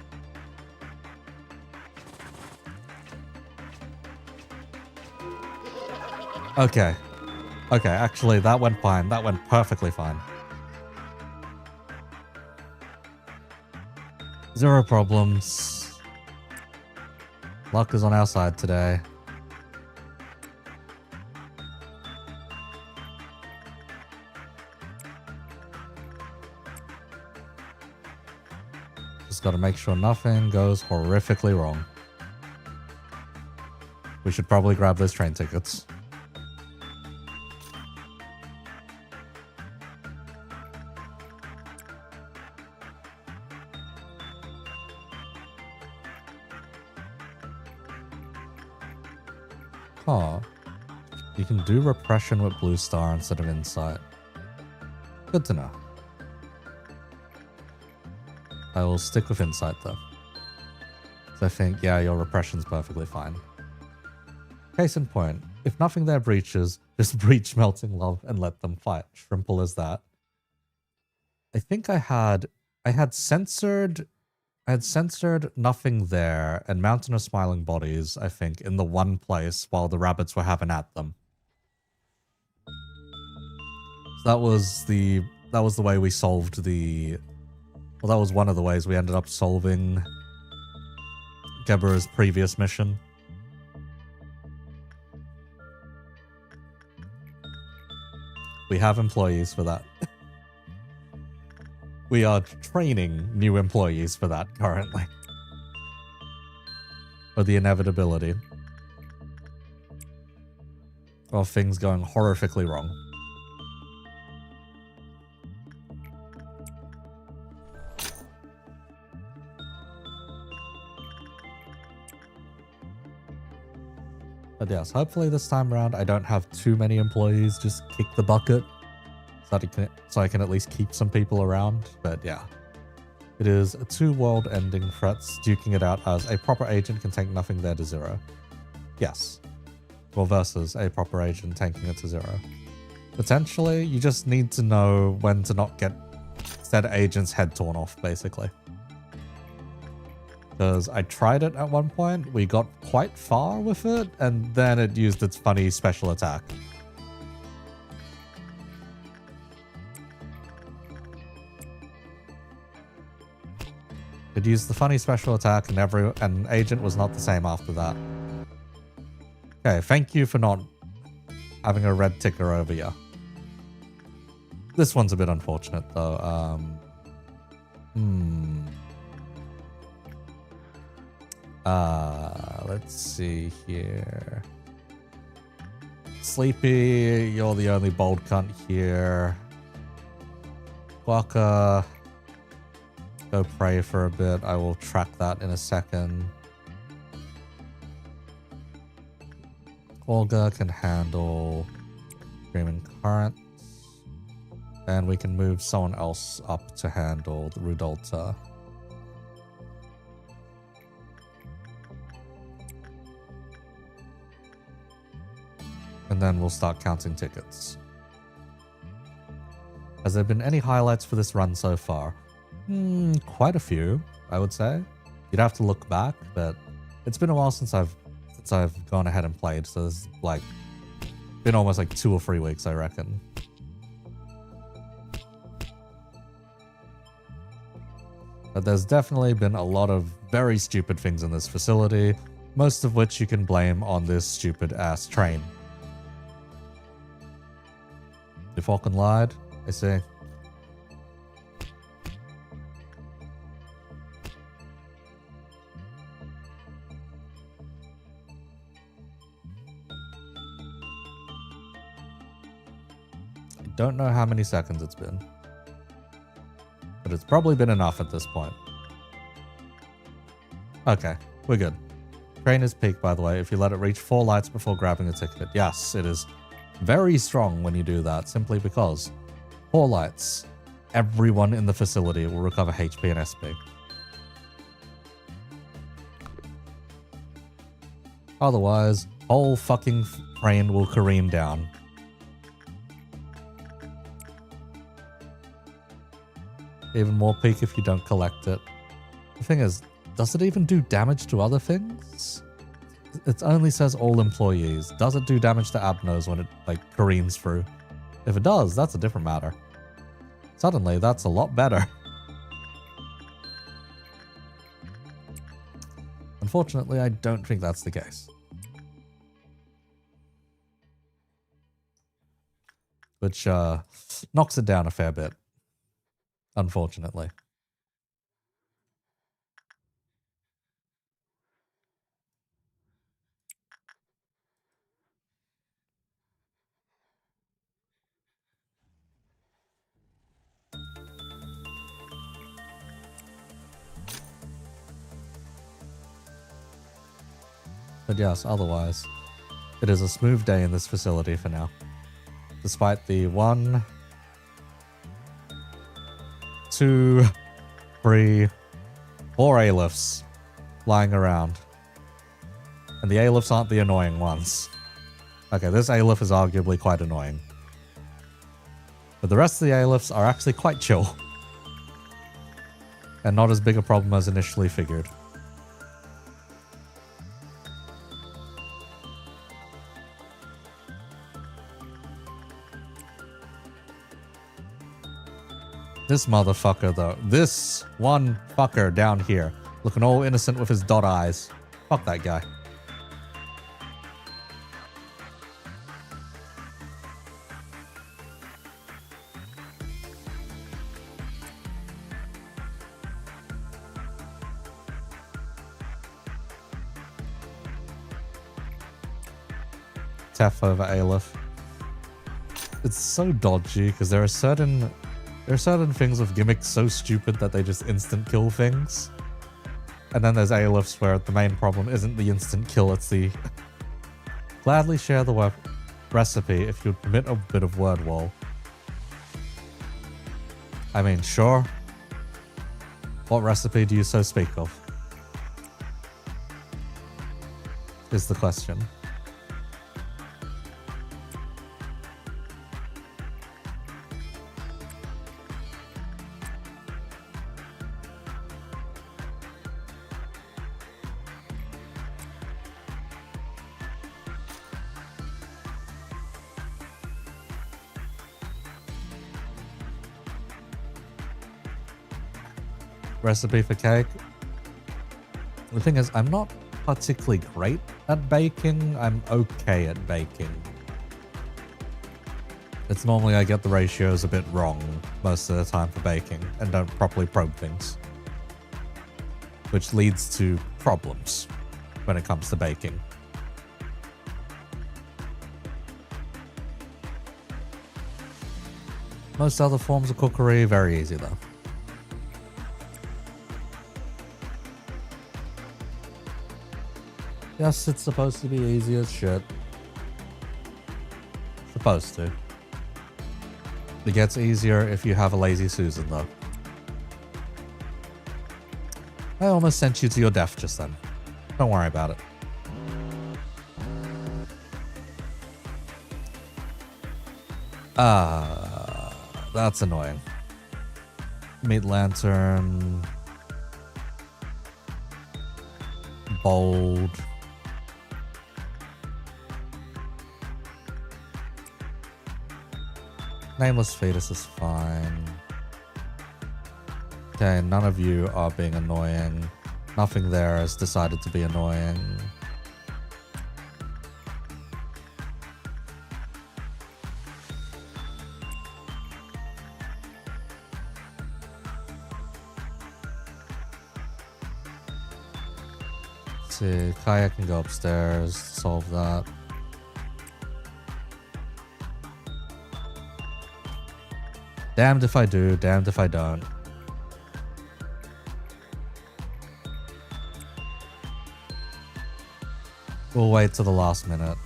Okay. Okay, actually, that went fine. That went perfectly fine. Zero problems. Luck is on our side today. Just gotta make sure nothing goes horrifically wrong. We should probably grab those train tickets. Huh. You can do repression with Blue Star instead of Insight. Good to know. I will stick with Insight though. So I think, yeah, your repression's perfectly fine. Case in point, if nothing there breaches, just breach Melting Love and let them fight. Simple as that. I think I had censored nothing there and Mountain of Smiling Bodies, I think, in the one place while the rabbits were having at them. So that was the way we solved the... Well, that was one of the ways we ended up solving Gebura's previous mission. We have employees for that. We are training new employees for that currently. For the inevitability of things going horrifically wrong. But yes, hopefully this time around I don't have too many employees just kick the bucket. So I can at least keep some people around. But yeah, it is a 2 world-ending threats, duking it out as a proper agent can tank nothing there to 0. Yes. Well, versus a proper agent tanking it to 0. Potentially, you just need to know when to not get said agent's head torn off, basically. Because I tried it at one point, we got quite far with it, and then it used its funny special attack. It used the funny special attack and agent was not the same after that. Okay, thank you for not having a red ticker over you. This one's a bit unfortunate though. Let's see here. Sleepy, you're the only bold cunt here. Quokka. Go pray for a bit. I will track that in a second. Olga can handle Screaming Currents. And we can move someone else up to handle the Rudolta. and then we'll start counting tickets. Has there been any highlights for this run so far? Quite a few, I would say. You'd have to look back, but it's been a while since I've gone ahead and played, so it's like been almost like 2 or 3 weeks, I reckon. But there's definitely been a lot of very stupid things in this facility, most of which you can blame on this stupid ass train. The Falcon lied, I see. I don't know how many seconds it's been, but it's probably been enough at this point. Okay, we're good. Train is peak, by the way, if you let it reach 4 lights before grabbing a ticket. Yes, it is very strong when you do that, simply because 4 lights, everyone in the facility will recover HP and SP. Otherwise, whole fucking train will careen down. Even more peak if you don't collect it. The thing is, does it even do damage to other things? It only says all employees. Does it do damage to abnos when it like careens through? If it does, that's a different matter. Suddenly, that's a lot better. Unfortunately, I don't think that's the case. Which knocks it down a fair bit. Unfortunately. But yes, otherwise, it is a smooth day in this facility for now. Despite the 1, 2, 3, 4 A-lifts lying around. And the A-lifts aren't the annoying ones. Okay, this A-lift is arguably quite annoying. But the rest of the A-lifts are actually quite chill. And not as big a problem as initially figured. This motherfucker, though. This one fucker down here. Looking all innocent with his dot eyes. Fuck that guy. Tef over Aleph. It's so dodgy because there are certain things with gimmicks so stupid that they just instant kill things. And then there's Alephi's where the main problem isn't the instant kill, it's the gladly share the recipe if you'd permit a bit of word wall. I mean, sure. What recipe do you so speak of? Is the question. Recipe for cake. The thing is, I'm not particularly great at baking. I'm okay at baking. It's normally I get the ratios a bit wrong most of the time for baking and don't properly probe things. Which leads to problems when it comes to baking. Most other forms of cookery, very easy though. Yes, it's supposed to be easy as shit. Supposed to. It gets easier if you have a lazy Susan, though. I almost sent you to your death just then. Don't worry about it. That's annoying. Meat lantern. Bold. Nameless fetus is fine. Okay, none of you are being annoying. Nothing there has decided to be annoying. Let's see, Kaya can go upstairs, solve that. Damned if I do, damned if I don't. We'll wait till the last minute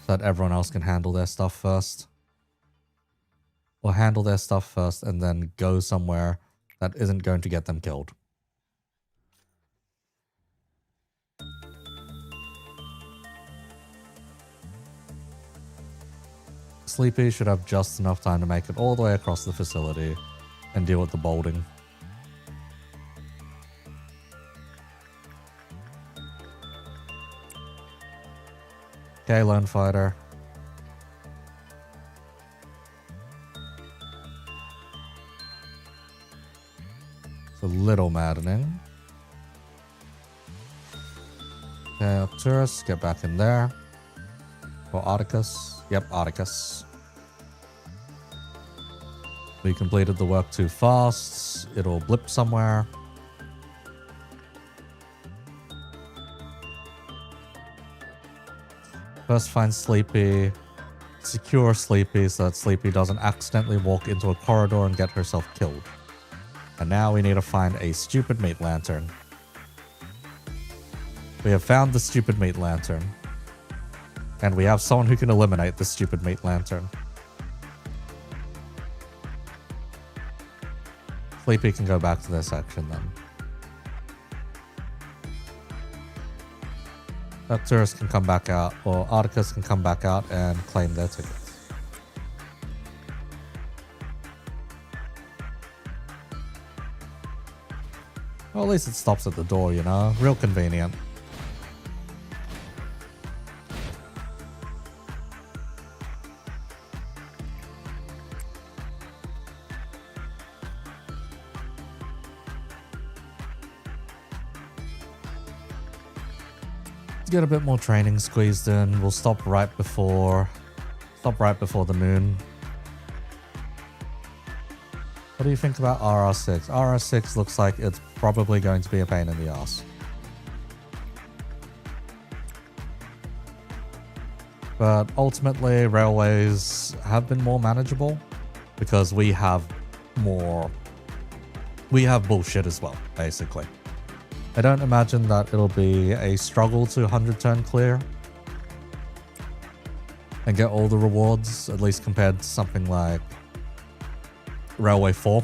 so that everyone else can handle their stuff first. Or handle their stuff first and then go somewhere that isn't going to get them killed. Sleepy should have just enough time to make it all the way across the facility and deal with the bolding. Okay, Lone Fighter. It's a little maddening. Okay, Arcturus, get back in there. Or Articus. Yep, Articus. We completed the work too fast. It'll blip somewhere. First find Sleepy. Secure Sleepy so that Sleepy doesn't accidentally walk into a corridor and get herself killed. And now we need to find a stupid meat lantern. We have found the stupid meat lantern. And we have someone who can eliminate the stupid meat lantern. Sleepy can go back to their section then. Arcturus can come back out, or Articus can come back out and claim their tickets. Well, at least it stops at the door, you know? Real convenient. Get a bit more training squeezed in. We'll stop right before the moon. What do you think about RR6? RR6 looks like it's probably going to be a pain in the ass. But ultimately, railways have been more manageable because we have bullshit as well, basically. I don't imagine that it'll be a struggle to 100 turn clear and get all the rewards, at least compared to something like Railway 4.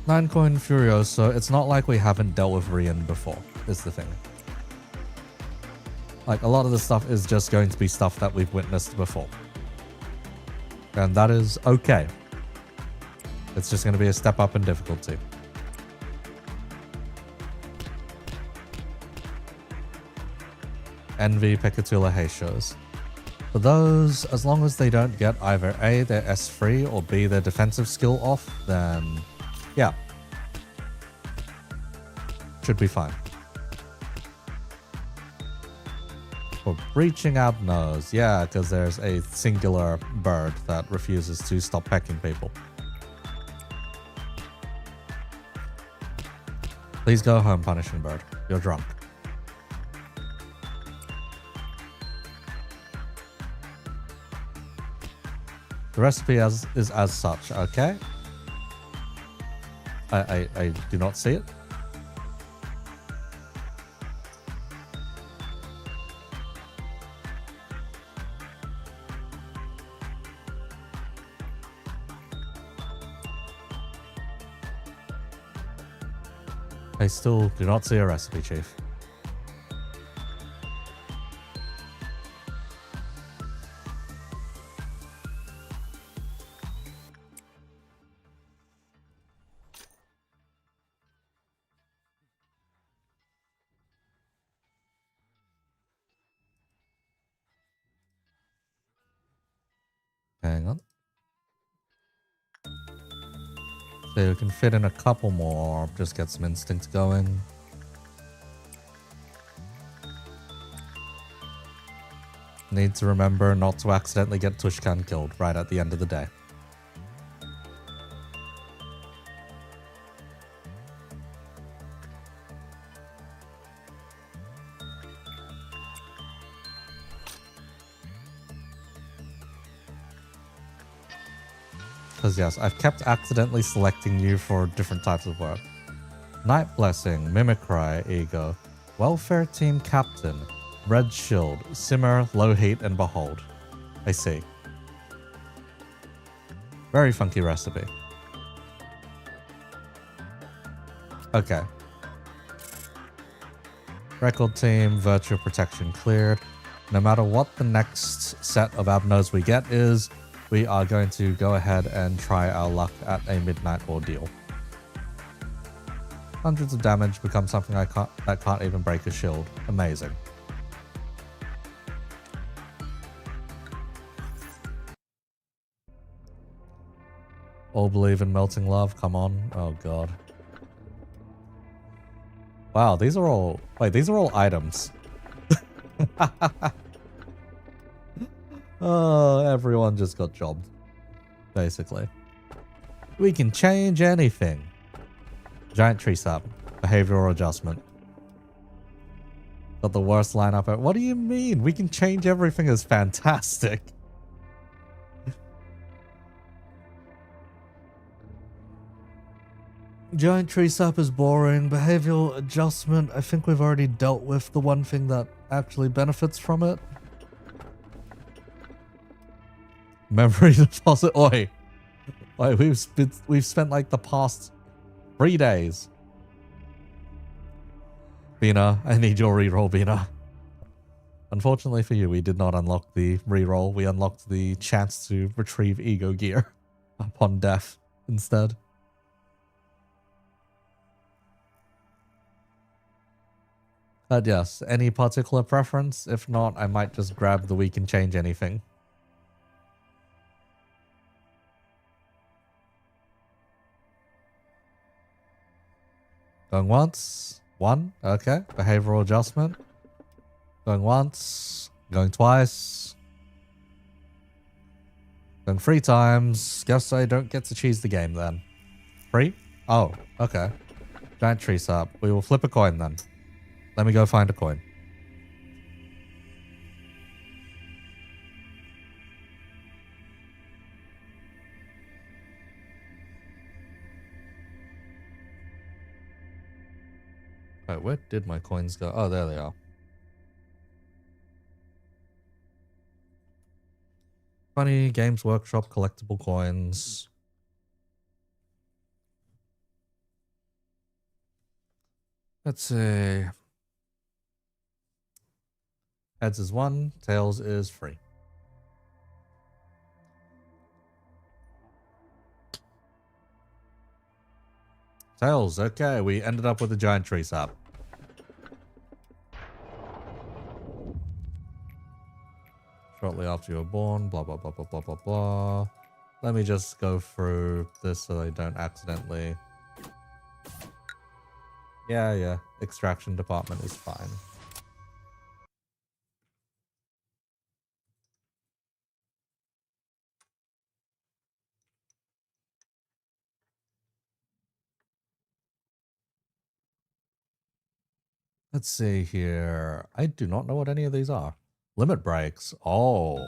Nine Coin Furioso, it's not like we haven't dealt with Rian before, is the thing. Like, a lot of the stuff is just going to be stuff that we've witnessed before. And that is okay. It's just going to be a step up in difficulty. Envy, Pekatula, Heishos. For those, as long as they don't get either A, their S free, or B, their defensive skill off, then yeah. Should be fine. For breaching Abnos, yeah, because there's a singular bird that refuses to stop pecking people. Please go home, Punishing Bird. You're drunk. The recipe is as such, okay? I do not see it. I still do not see a recipe, Chief. Hang on. So we can fit in a couple more. Just get some instinct going. Need to remember not to accidentally get Tushkan killed right at the end of the day. Because yes, I've kept accidentally selecting you for different types of work. Night Blessing, Mimicry, Ego, Welfare Team Captain, Red Shield, Simmer, Low Heat, and Behold. I see. Very funky recipe. Okay. Record Team, Virtual Protection cleared. No matter what the next set of abnos we get is, we are going to go ahead and try our luck at a Midnight Ordeal. Hundreds of damage becomes something that can't even break a shield. Amazing. All believe in melting love. Come on. Oh god. Wow, these are all... Wait, these are all items. Oh, everyone just got jobbed. Basically. We can change anything. Giant tree sap. Behavioral adjustment. Got the worst lineup ever. What do you mean? We can change everything is fantastic. Giant tree sap is boring. Behavioral adjustment. I think we've already dealt with the one thing that actually benefits from it. Memory deposit. Oi. Oi, we've spent like the past 3 days. Bina, I need your reroll, Bina. Unfortunately for you, we did not unlock the reroll. We unlocked the chance to retrieve ego gear upon death instead. But yes, any particular preference? If not, I might just grab the we can change anything. Going once. One. Okay. Behavioral adjustment. Going once. Going twice. Going 3 times. Guess I don't get to choose the game then. 3? Oh, okay. Giant tree sap. We will flip a coin then. Let me go find a coin. Wait, where did my coins go? Oh, there they are. Funny Games Workshop collectible coins. Let's see. Heads is 1, tails is 3. Tails, okay, we ended up with a giant tree sap. Shortly after you were born, blah, blah, blah, blah, blah, blah, blah. Let me just go through this so I don't accidentally... Yeah, extraction department is fine. Let's see here. I do not know what any of these are. Limit breaks. Oh.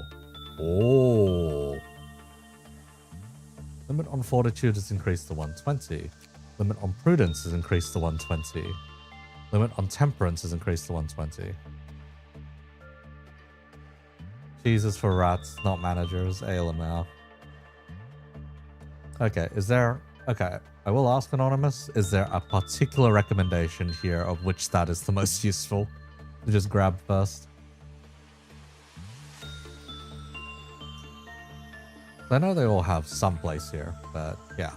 Limit on fortitude is increased to 120. Limit on prudence is increased to 120. Limit on temperance is increased to 120. Cheeses for rats, not managers. ALML. Okay, is there... Okay, I will ask Anonymous, is there a particular recommendation here of which stat is the most useful to just grab first? I know they all have some place here, but yeah.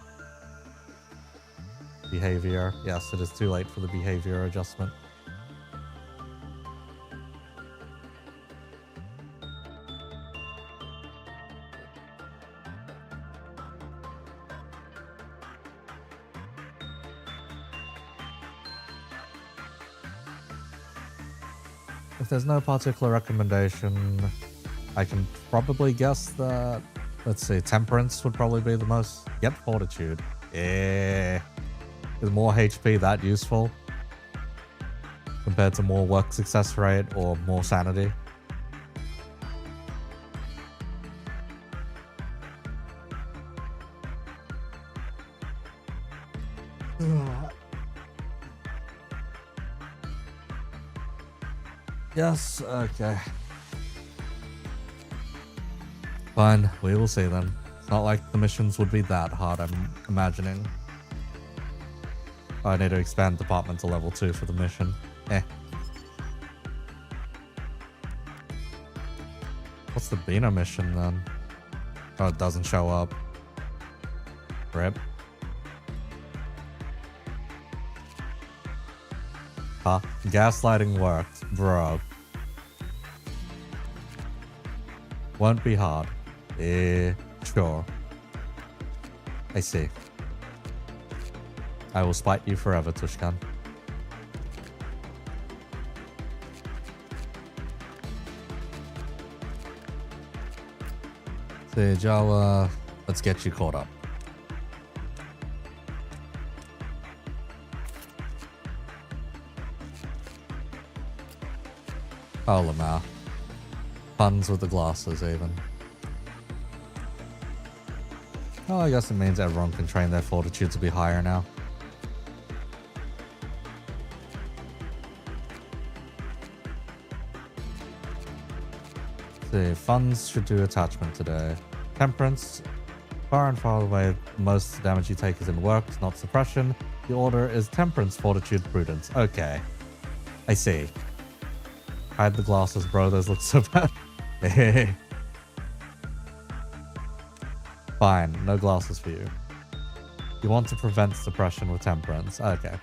Behavior. Yes, it is too late for the behavior adjustment. If there's no particular recommendation, I can probably guess that, let's see, temperance would probably be the most. Yep, fortitude. Yeah. Is more HP that useful compared to more work success rate or more sanity? Yes, okay. Fine, we will see then. It's not like the missions would be that hard, I'm imagining. I need to expand department to level 2 for the mission. What's the Beano mission then? Oh, it doesn't show up. Rip. Huh? Gaslighting worked, bro. Won't be hard. Sure. I see. I will spite you forever, Tushkan. See, Jawa, let's get you caught up. Oh, Lamar. Puns with the glasses, even. Oh, I guess it means everyone can train their fortitude to be higher now. See, funds should do attachment today. Temperance, far and far away, most damage you take is in work, not suppression. The order is temperance, fortitude, prudence. Okay. I see. Hide the glasses, bro. Those look so bad. Fine. No glasses for you. You want to prevent suppression with temperance. Okay.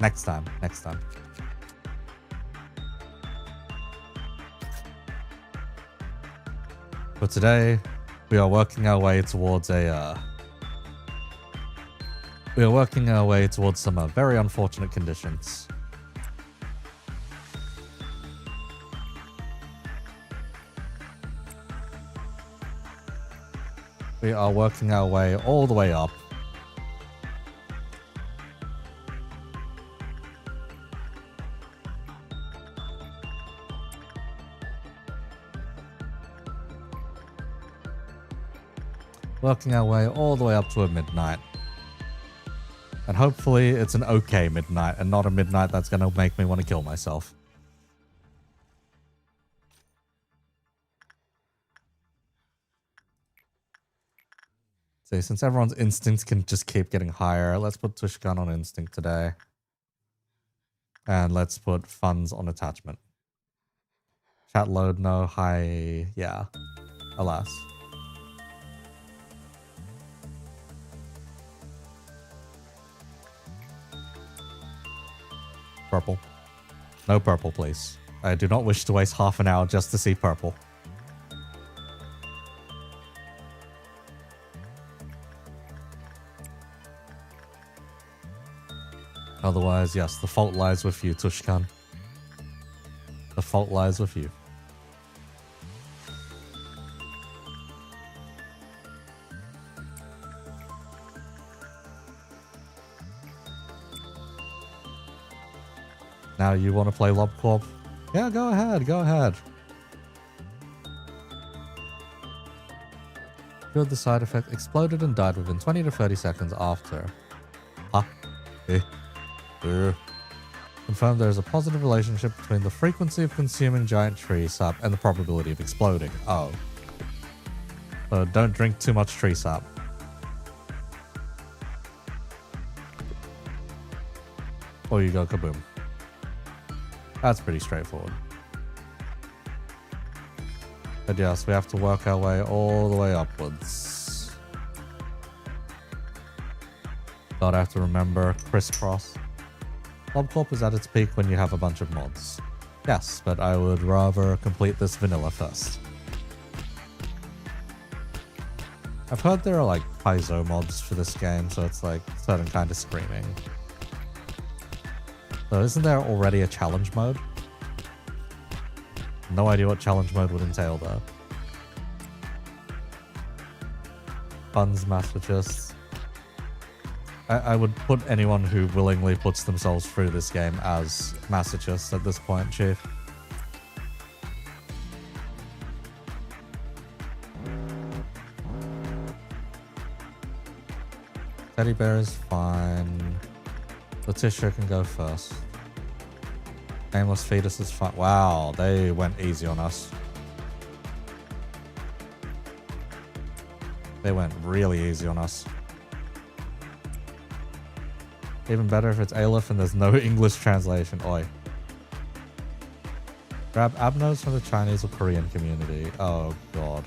Next time. Next time. But today, we are working our way towards a... we are working our way towards some very unfortunate conditions. We are working our way all the way up. Working our way all the way up to a midnight. And hopefully it's an okay midnight and not a midnight that's going to make me want to kill myself. See, since everyone's instincts can just keep getting higher, let's put Tushkan on instinct today. And let's put funds on attachment. Chat load, no, high, yeah. Alas. Purple. No purple, please. I do not wish to waste half an hour just to see purple. Otherwise, yes, the fault lies with you, Tushkan. The fault lies with you. Now you want to play Lob Corp? Yeah, go ahead, go ahead. Cured the side effect, exploded and died within 20 to 30 seconds after. Huh? Confirmed there is a positive relationship between the frequency of consuming giant tree sap and the probability of exploding. Oh. So don't drink too much tree sap. Or you go kaboom. That's pretty straightforward. But yes, we have to work our way all the way upwards. But I have to remember crisscross. LobCorp is at its peak when you have a bunch of mods. Yes, but I would rather complete this vanilla first. I've heard there are like piezo mods for this game, so it's like certain kind of screaming. So isn't there already a challenge mode? No idea what challenge mode would entail there. Funds, masochists. I would put anyone who willingly puts themselves through this game as masochists at this point, Chief. Teddy bear is fine. Letitia can go first. Nameless fetus is fine. Wow, they went easy on us. They went really easy on us. Even better if it's Aleph and there's no English translation. Oi. Grab abnos from the Chinese or Korean community. Oh god.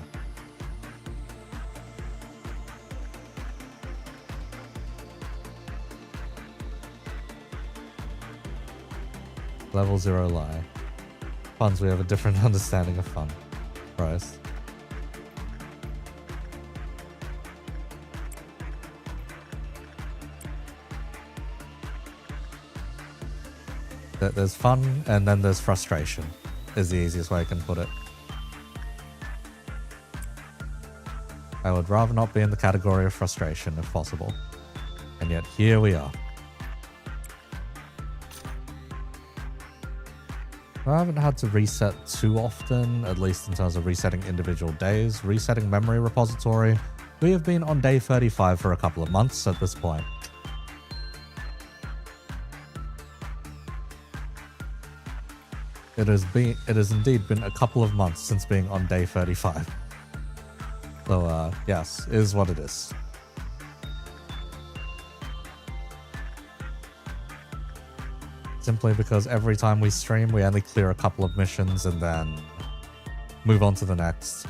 Level 0 lie. Funds, we have a different understanding of fun. Christ. There's fun and then there's frustration is the easiest way I can put it. I would rather not be in the category of frustration if possible. And yet here we are. I haven't had to reset too often, at least in terms of resetting individual days. Resetting memory repository. We have been on day 35 for a couple of months at this point. It has indeed been a couple of months since being on day 35. So, yes, it is what it is. Simply because every time we stream, we only clear a couple of missions and then move on to the next.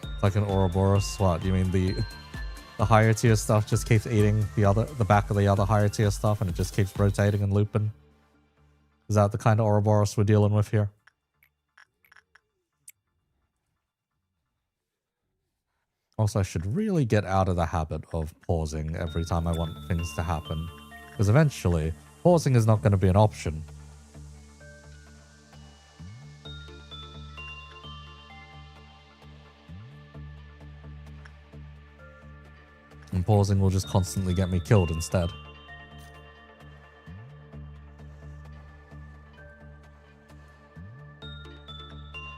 It's like an Ouroboros. What, you mean the higher tier stuff just keeps eating the back of the other higher tier stuff and it just keeps rotating and looping? Is that the kind of Ouroboros we're dealing with here? Also, I should really get out of the habit of pausing every time I want things to happen. Because eventually, pausing is not going to be an option. And pausing will just constantly get me killed instead.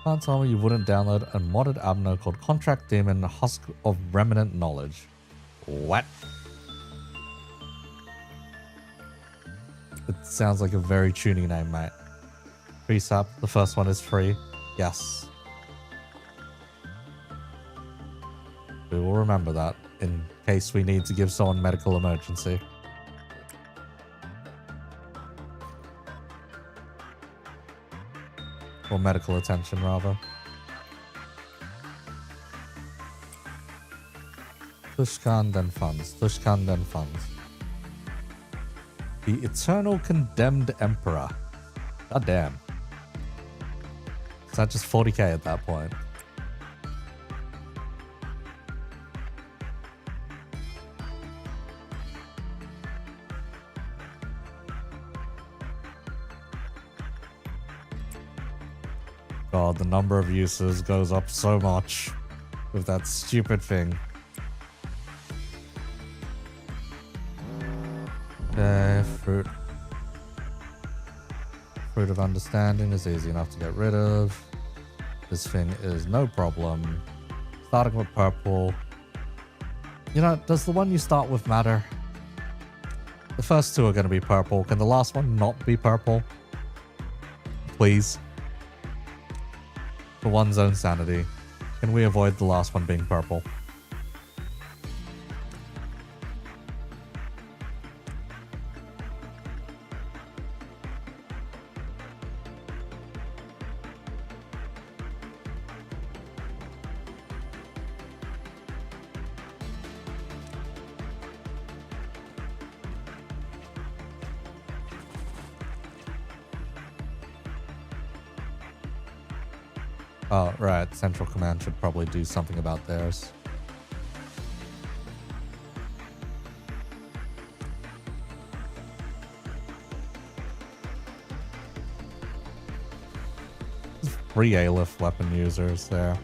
Can't tell me you wouldn't download a modded abno called Contract Demon Husk of Remnant Knowledge. What? It sounds like a very tuny name, mate. Free sap, the first one is free. Yes. We will remember that in case we need to give someone medical emergency. Or medical attention, rather. Tushkan, then funds. Tushkan, then funds. The Eternal Condemned Emperor. God damn. Is that just 40k at that point? God, the number of uses goes up so much with that stupid thing. Okay, fruit. Fruit of understanding is easy enough to get rid of. This thing is no problem. Starting with purple. You know, does the one you start with matter? The first two are going to be purple. Can the last one not be purple? Please. For one's own sanity, can we avoid the last one being purple? Oh, right. Central Command should probably do something about theirs. 3 A-lift weapon users there.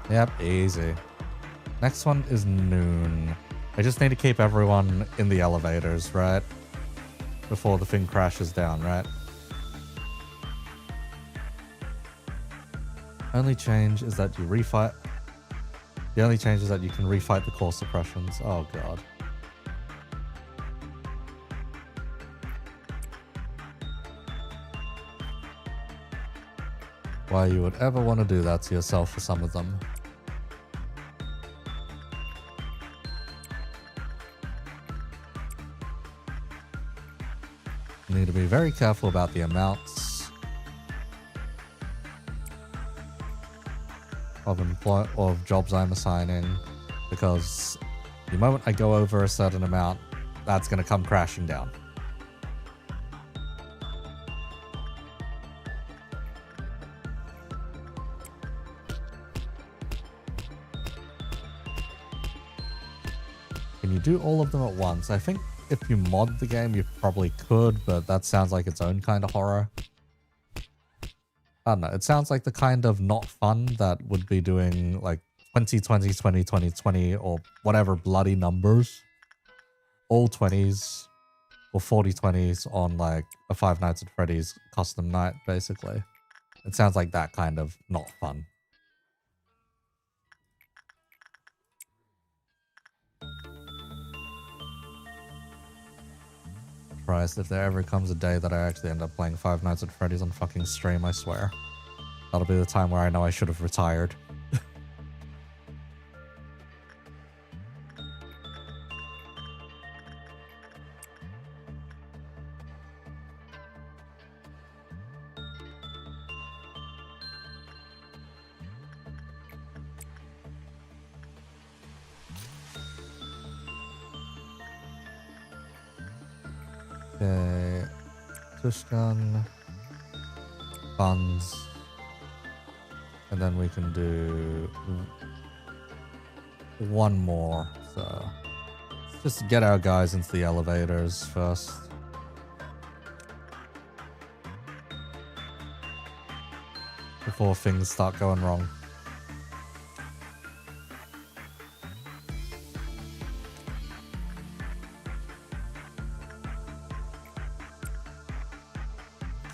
Yep, easy. Next one is noon. I just need to keep everyone in the elevators, right? Before the thing crashes down, right? Only change is that you refight. The only change is that you can refight the core suppressions. Oh god. Why you would ever want to do that to yourself for some of them. You need to be very careful about the amounts of jobs I'm assigning, because the moment I go over a certain amount, that's going to come crashing down. Can you do all of them at once? I think if you mod the game, you probably could, but that sounds like its own kind of horror. I don't know. It sounds like the kind of not fun that would be doing like 2020, 2020, or whatever bloody numbers. All 20s or 40 20s on like a Five Nights at Freddy's custom night, basically. It sounds like that kind of not fun. Christ, if there ever comes a day that I actually end up playing Five Nights at Freddy's on fucking stream, I swear. That'll be the time where I know I should have retired. Okay, push gun, funds, and then we can do one more. So let's just get our guys into the elevators first. Before things start going wrong.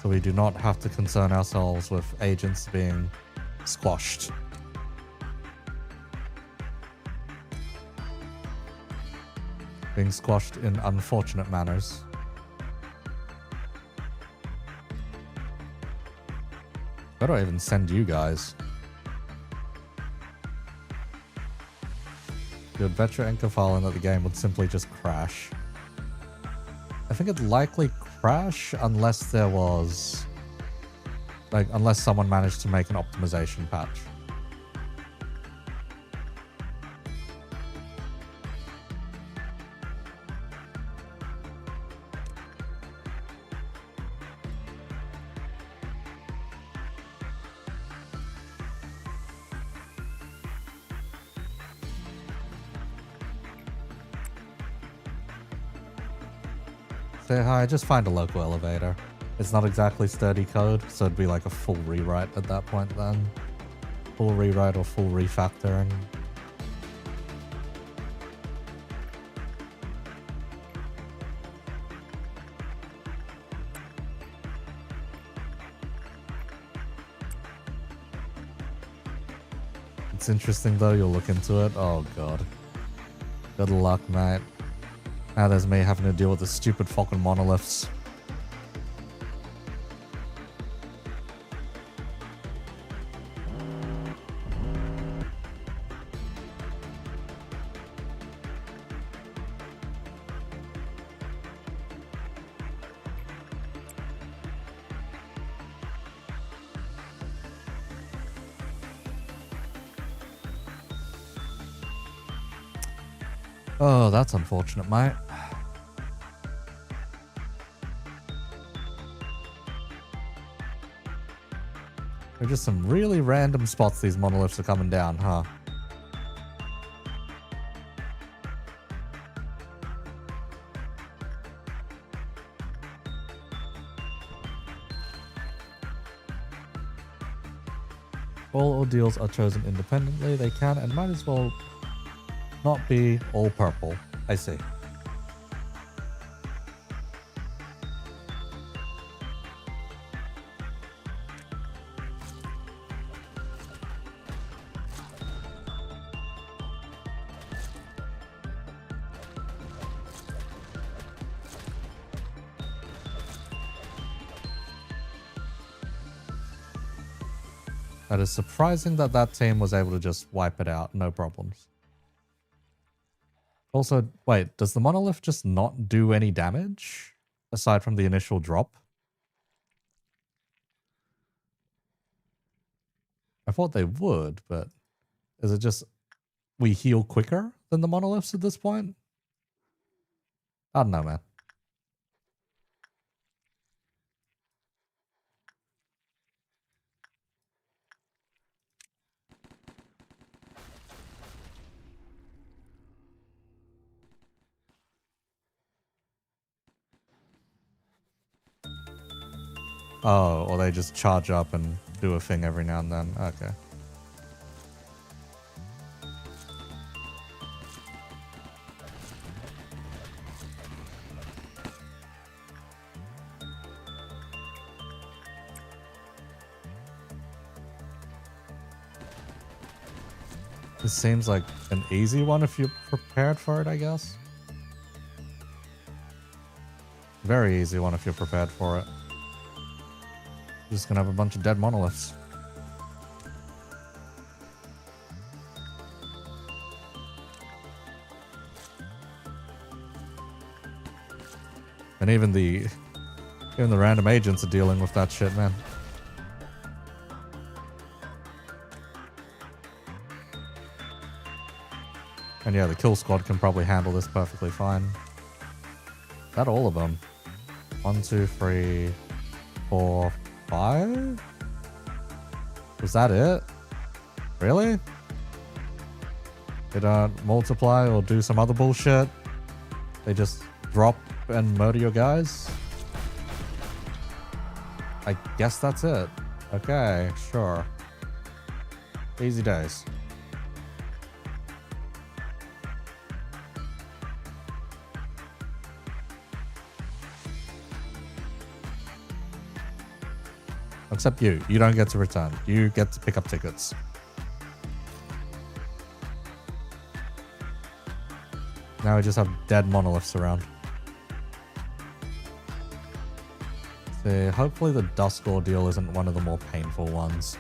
So we do not have to concern ourselves with agents being squashed. Being squashed in unfortunate manners. Where do I even send you guys? You would bet your anchor file in that the game would simply just crash. I think it'd likely crash unless there was, like, unless someone managed to make an optimization patch. Say hi, just find a local elevator. It's not exactly sturdy code, so it'd be like a full rewrite at that point then. Full rewrite or full refactoring. It's interesting though, you'll look into it. Oh god. Good luck, mate. Now there's me having to deal with the stupid fucking monoliths. Oh, that's unfortunate, mate. They're just some really random spots these monoliths are coming down, huh? all ordeals are chosen independently, they can and might as well not be all purple. I see. That is surprising that that team was able to just wipe it out, no problems. Also, wait, does the monolith just not do any damage? Aside from the initial drop? I thought they would, but is it just we heal quicker than the monoliths at this point? I don't know, man. Oh, or they just charge up and do a thing every now and then. Okay. This seems like an easy one if you're prepared for it, I guess. Very easy one if you're prepared for it. Just gonna have a bunch of dead monoliths. And even the random agents are dealing with that shit, man. And yeah, the kill squad can probably handle this perfectly fine. Is that all of them? 1, 2, 3, 4, 5? Was that it? Really? They don't multiply or do some other bullshit? They just drop and murder your guys? I guess that's it. Okay, sure. Easy days. Except you. You don't get to return. You get to pick up tickets. Now we just have dead monoliths around. See, hopefully the Dusk Ordeal isn't one of the more painful ones.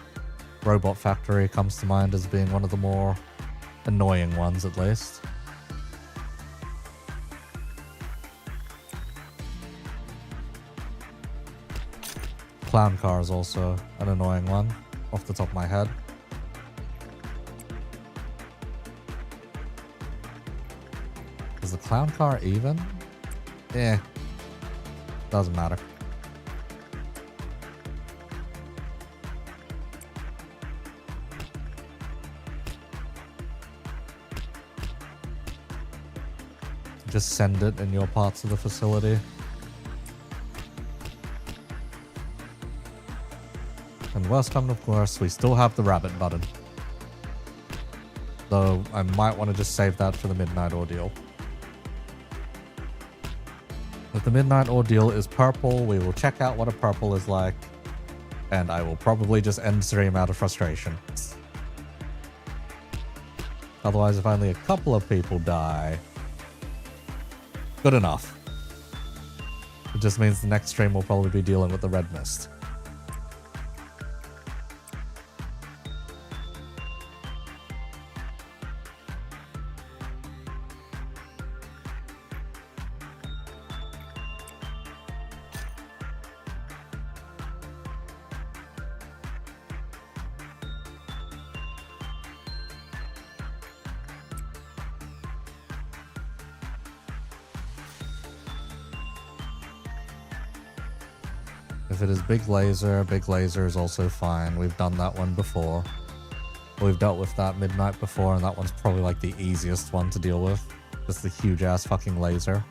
Robot Factory comes to mind as being one of the more annoying ones, at least. Clown car is also an annoying one, off the top of my head. Is the clown car even? Eh. Doesn't matter. Just send it in your parts of the facility. And worst come to worst, we still have the rabbit button. Though I might want to just save that for the Midnight Ordeal. If the Midnight Ordeal is purple, we will check out what a purple is like. And I will probably just end stream out of frustration. Otherwise, if only a couple of people die, good enough. It just means the next stream will probably be dealing with the red mist. If it is big laser is also fine. We've done that one before. We've dealt with that midnight before, and that one's probably like the easiest one to deal with. Just the huge ass fucking laser.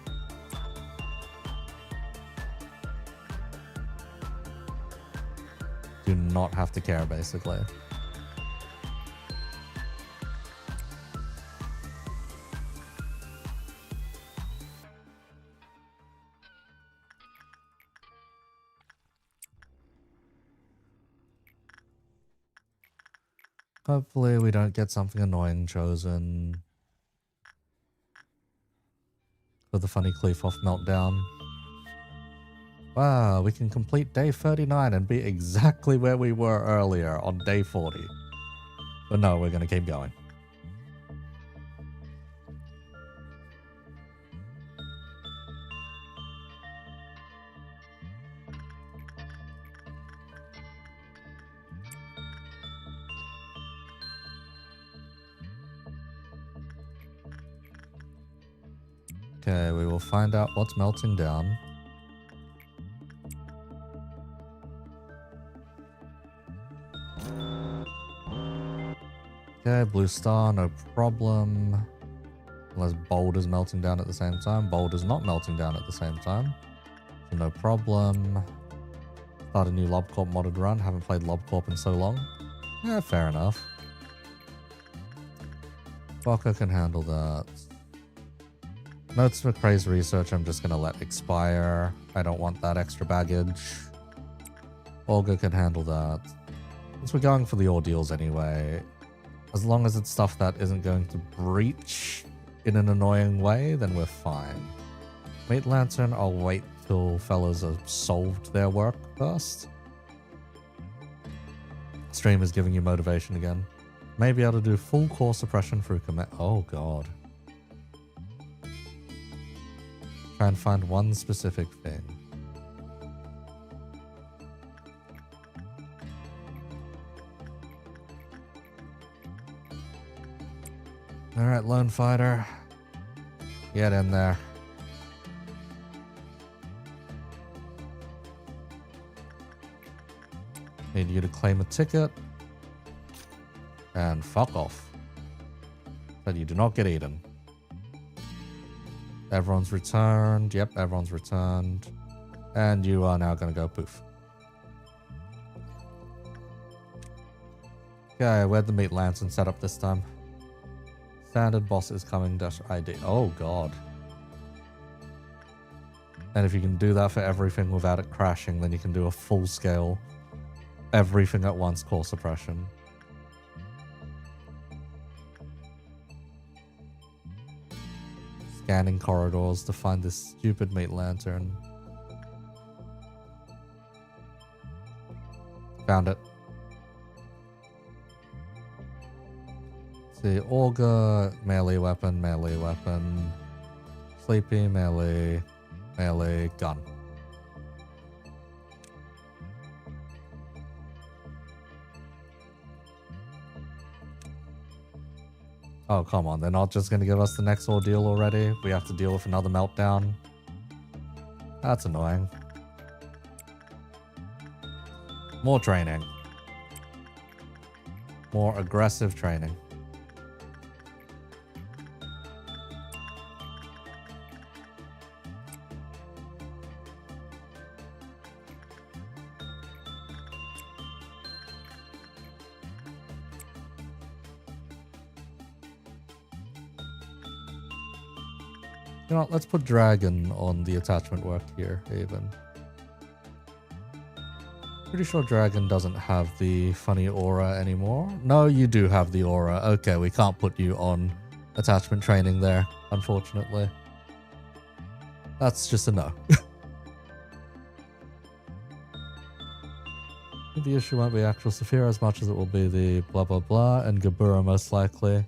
Do not have to care, basically. Hopefully we don't get something annoying chosen for the funny Cleafoff meltdown. Wow, we can complete day 39 and be exactly where we were earlier on day 40. But no, we're going to keep going. Okay, we will find out what's melting down. Okay, blue star, no problem. Unless boulder's melting down at the same time. Boulder's not melting down at the same time. So no problem. Start a new LobCorp modded run. Haven't played LobCorp in so long. Yeah, fair enough. Baka can handle that. Notes for crazy research I'm just going to let expire. I don't want that extra baggage. Olga can handle that. Since we're going for the ordeals anyway, as long as it's stuff that isn't going to breach in an annoying way, then we're fine. Meat Lantern, I'll wait till fellas have solved their work first. Stream is giving you motivation again. Maybe able to do full core suppression through commit. Oh god. Try and find one specific thing. Alright, Lone Fighter. Get in there. Need you to claim a ticket. And fuck off. But you do not get eaten. Everyone's returned. Yep, everyone's returned. And you are now going to go poof. Okay, where'd the meat lantern set up this time? Standard boss is coming dash ID. Oh god. And if you can do that for everything without it crashing, then you can do a full scale everything at once core suppression. Scanning corridors to find this stupid meat lantern. Found it. See, Olga, melee weapon, melee weapon. Sleepy, melee, melee, gun. Oh, come on. They're not just going to give us the next ordeal already. We have to deal with another meltdown. That's annoying. More training. More aggressive training. You know what, let's put Dragon on the attachment work here, even. Pretty sure Dragon doesn't have the funny aura anymore. No, you do have the aura. Okay, we can't put you on attachment training there, unfortunately. That's just a no. The issue won't be actual Saphira as much as it will be the blah blah blah and Gebura most likely.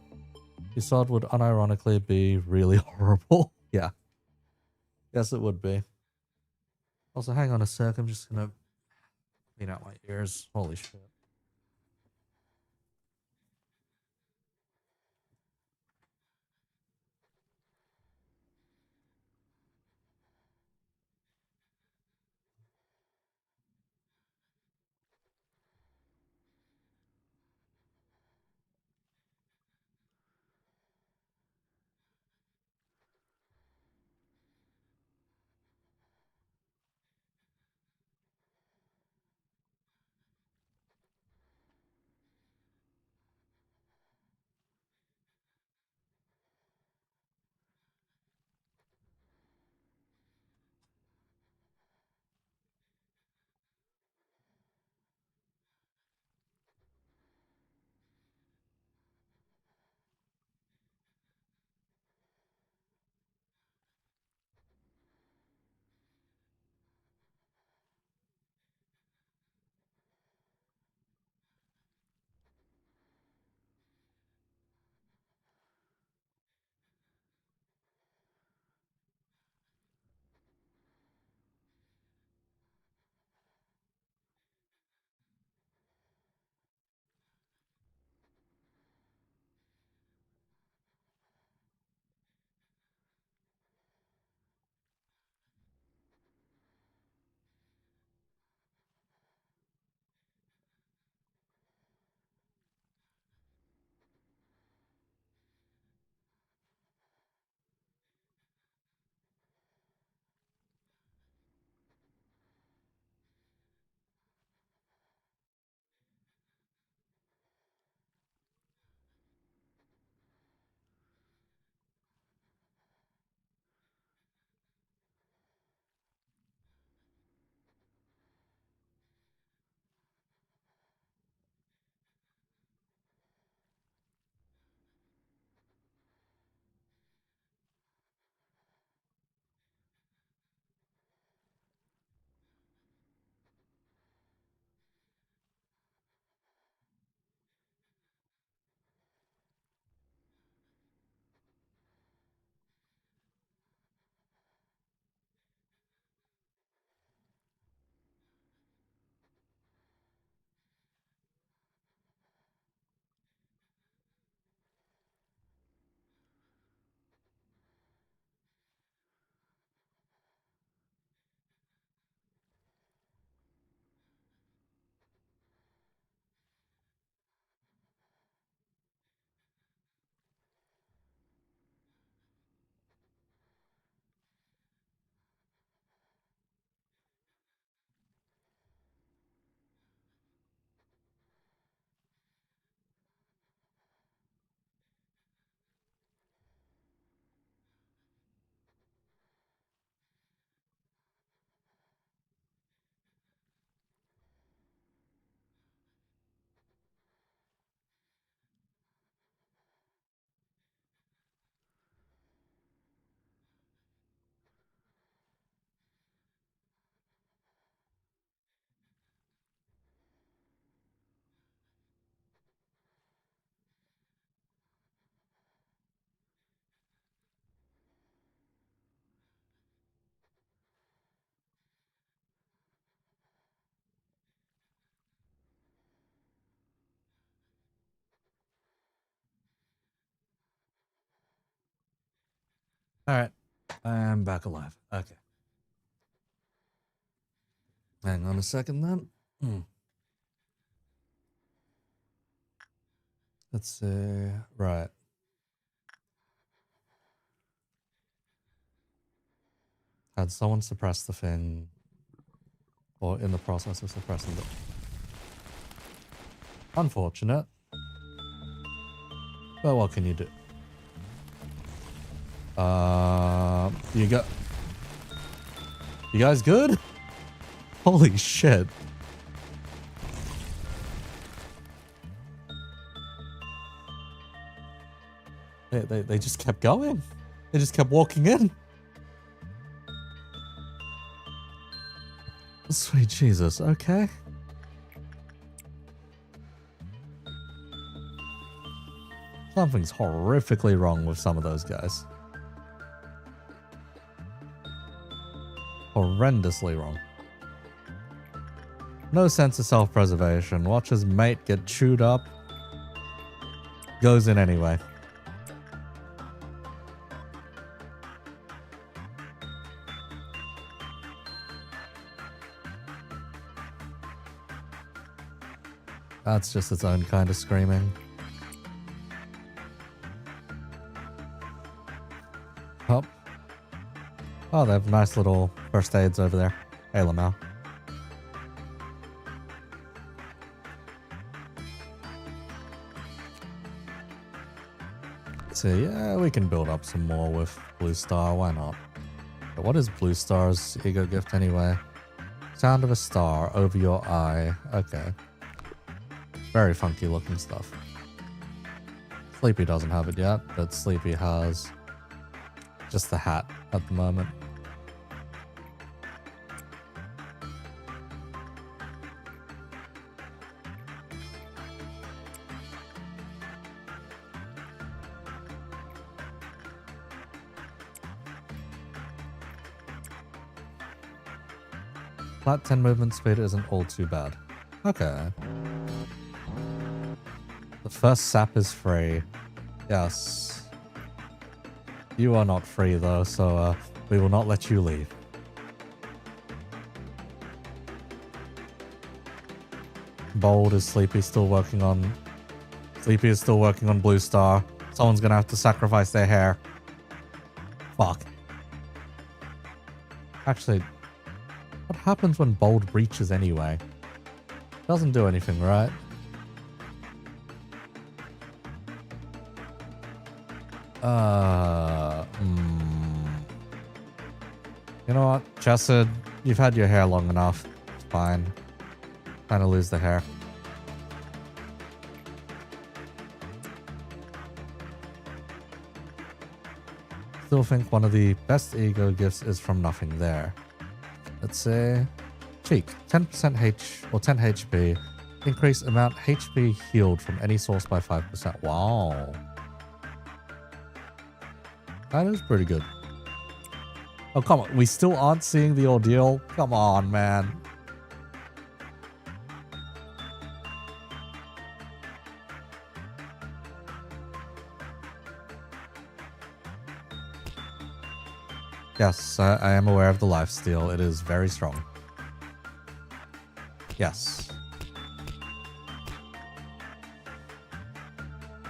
Isod would unironically be really horrible. Yeah. Yes, it would be. Also, hang on a sec. I'm just gonna clean out my ears. Holy shit. Alright. I am back alive. Okay. Hang on a second then. Let's see. Right. Had someone suppress the thing, or in the process of suppressing it. Unfortunate. But what can you do? You guys good? Holy shit. They just kept going. They just kept walking in. Sweet Jesus, okay. Something's horrifically wrong with some of those guys. Horrendously wrong. No sense of self-preservation. Watch his mate get chewed up. Goes in anyway. That's just its own kind of screaming. Oh. Oh, they have nice little first aids over there. Hey, Lamau. So yeah, we can build up some more with Blue Star. Why not? But what is Blue Star's ego gift anyway? Sound of a star over your eye. Okay. Very funky looking stuff. Sleepy doesn't have it yet, but Sleepy has just the hat at the moment. Flat 10 movement speed isn't all too bad. Okay. The first sap is free. Yes. You are not free though, so we will not let you leave. Bold is Sleepy still working on... Sleepy is still working on Blue Star. Someone's gonna have to sacrifice their hair. Fuck. Actually, what happens when Bold breaches anyway? Doesn't do anything, right? You know what, Chesed, you've had your hair long enough. It's fine. Kind of lose the hair. Still think one of the best ego gifts is from nothing there. Let's say Cheek, 10% H or 10 HP. Increase amount HP healed from any source by 5%. Wow. That is pretty good. Oh, come on. We still aren't seeing the ordeal? Come on, man. Yes, I am aware of the lifesteal. It is very strong. Yes.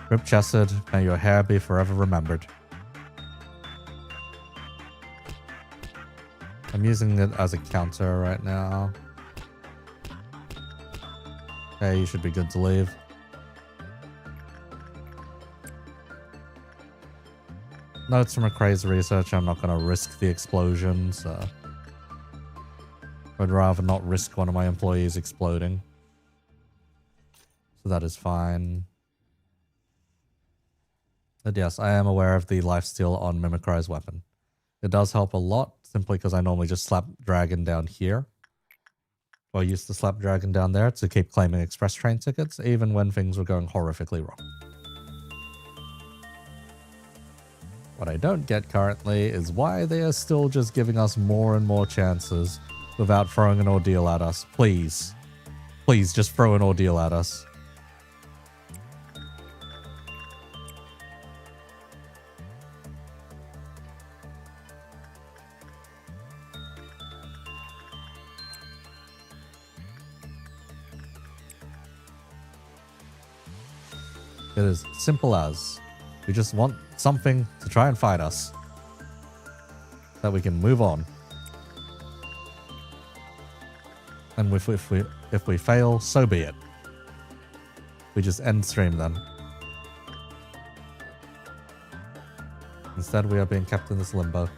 Rip Chesed, may your hair be forever remembered. I'm using it as a counter right now. Okay, you should be good to leave. Notes from a crazed researcher, I'm not going to risk the explosion, so... I'd rather not risk one of my employees exploding. So that is fine. But yes, I am aware of the lifesteal on Mimicry's weapon. It does help a lot, simply because I normally just slap Dragon down here. Or I used to slap Dragon down there to keep claiming express train tickets, even when things were going horrifically wrong. What I don't get currently is why they are still just giving us more and more chances without throwing an ordeal at us. Please. Please, just throw an ordeal at us. It is simple as we just want something to try and fight us that we can move on. And if we fail, so be it. We just end stream then. Instead, we are being kept in this limbo.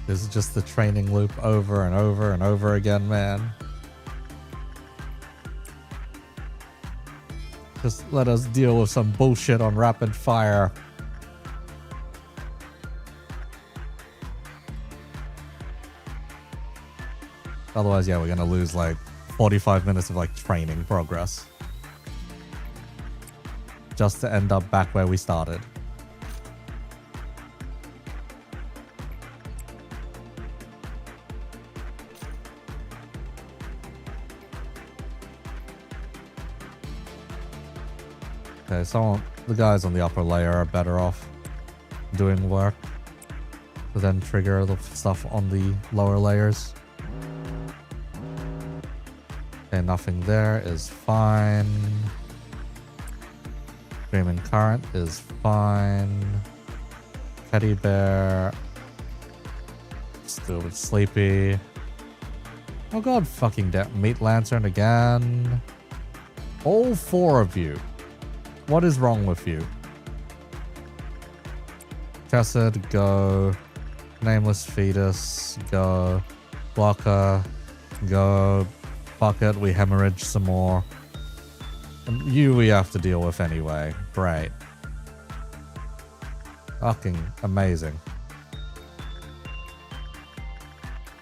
This is just the training loop over and over and over again, man. Just let us deal with some bullshit on rapid fire. Otherwise, yeah, we're gonna lose like 45 minutes of like training progress. Just to end up back where we started. Okay, the guys on the upper layer are better off doing work to then trigger the stuff on the lower layers. Okay, nothing there is fine. Streaming current is fine. Teddy bear. Still sleepy. Oh god, fucking meat lantern again. All four of you. What is wrong with you? Chesed, go. Nameless fetus, go. Blocker, go. Bucket, we hemorrhage some more. And you we have to deal with anyway. Great. Fucking amazing.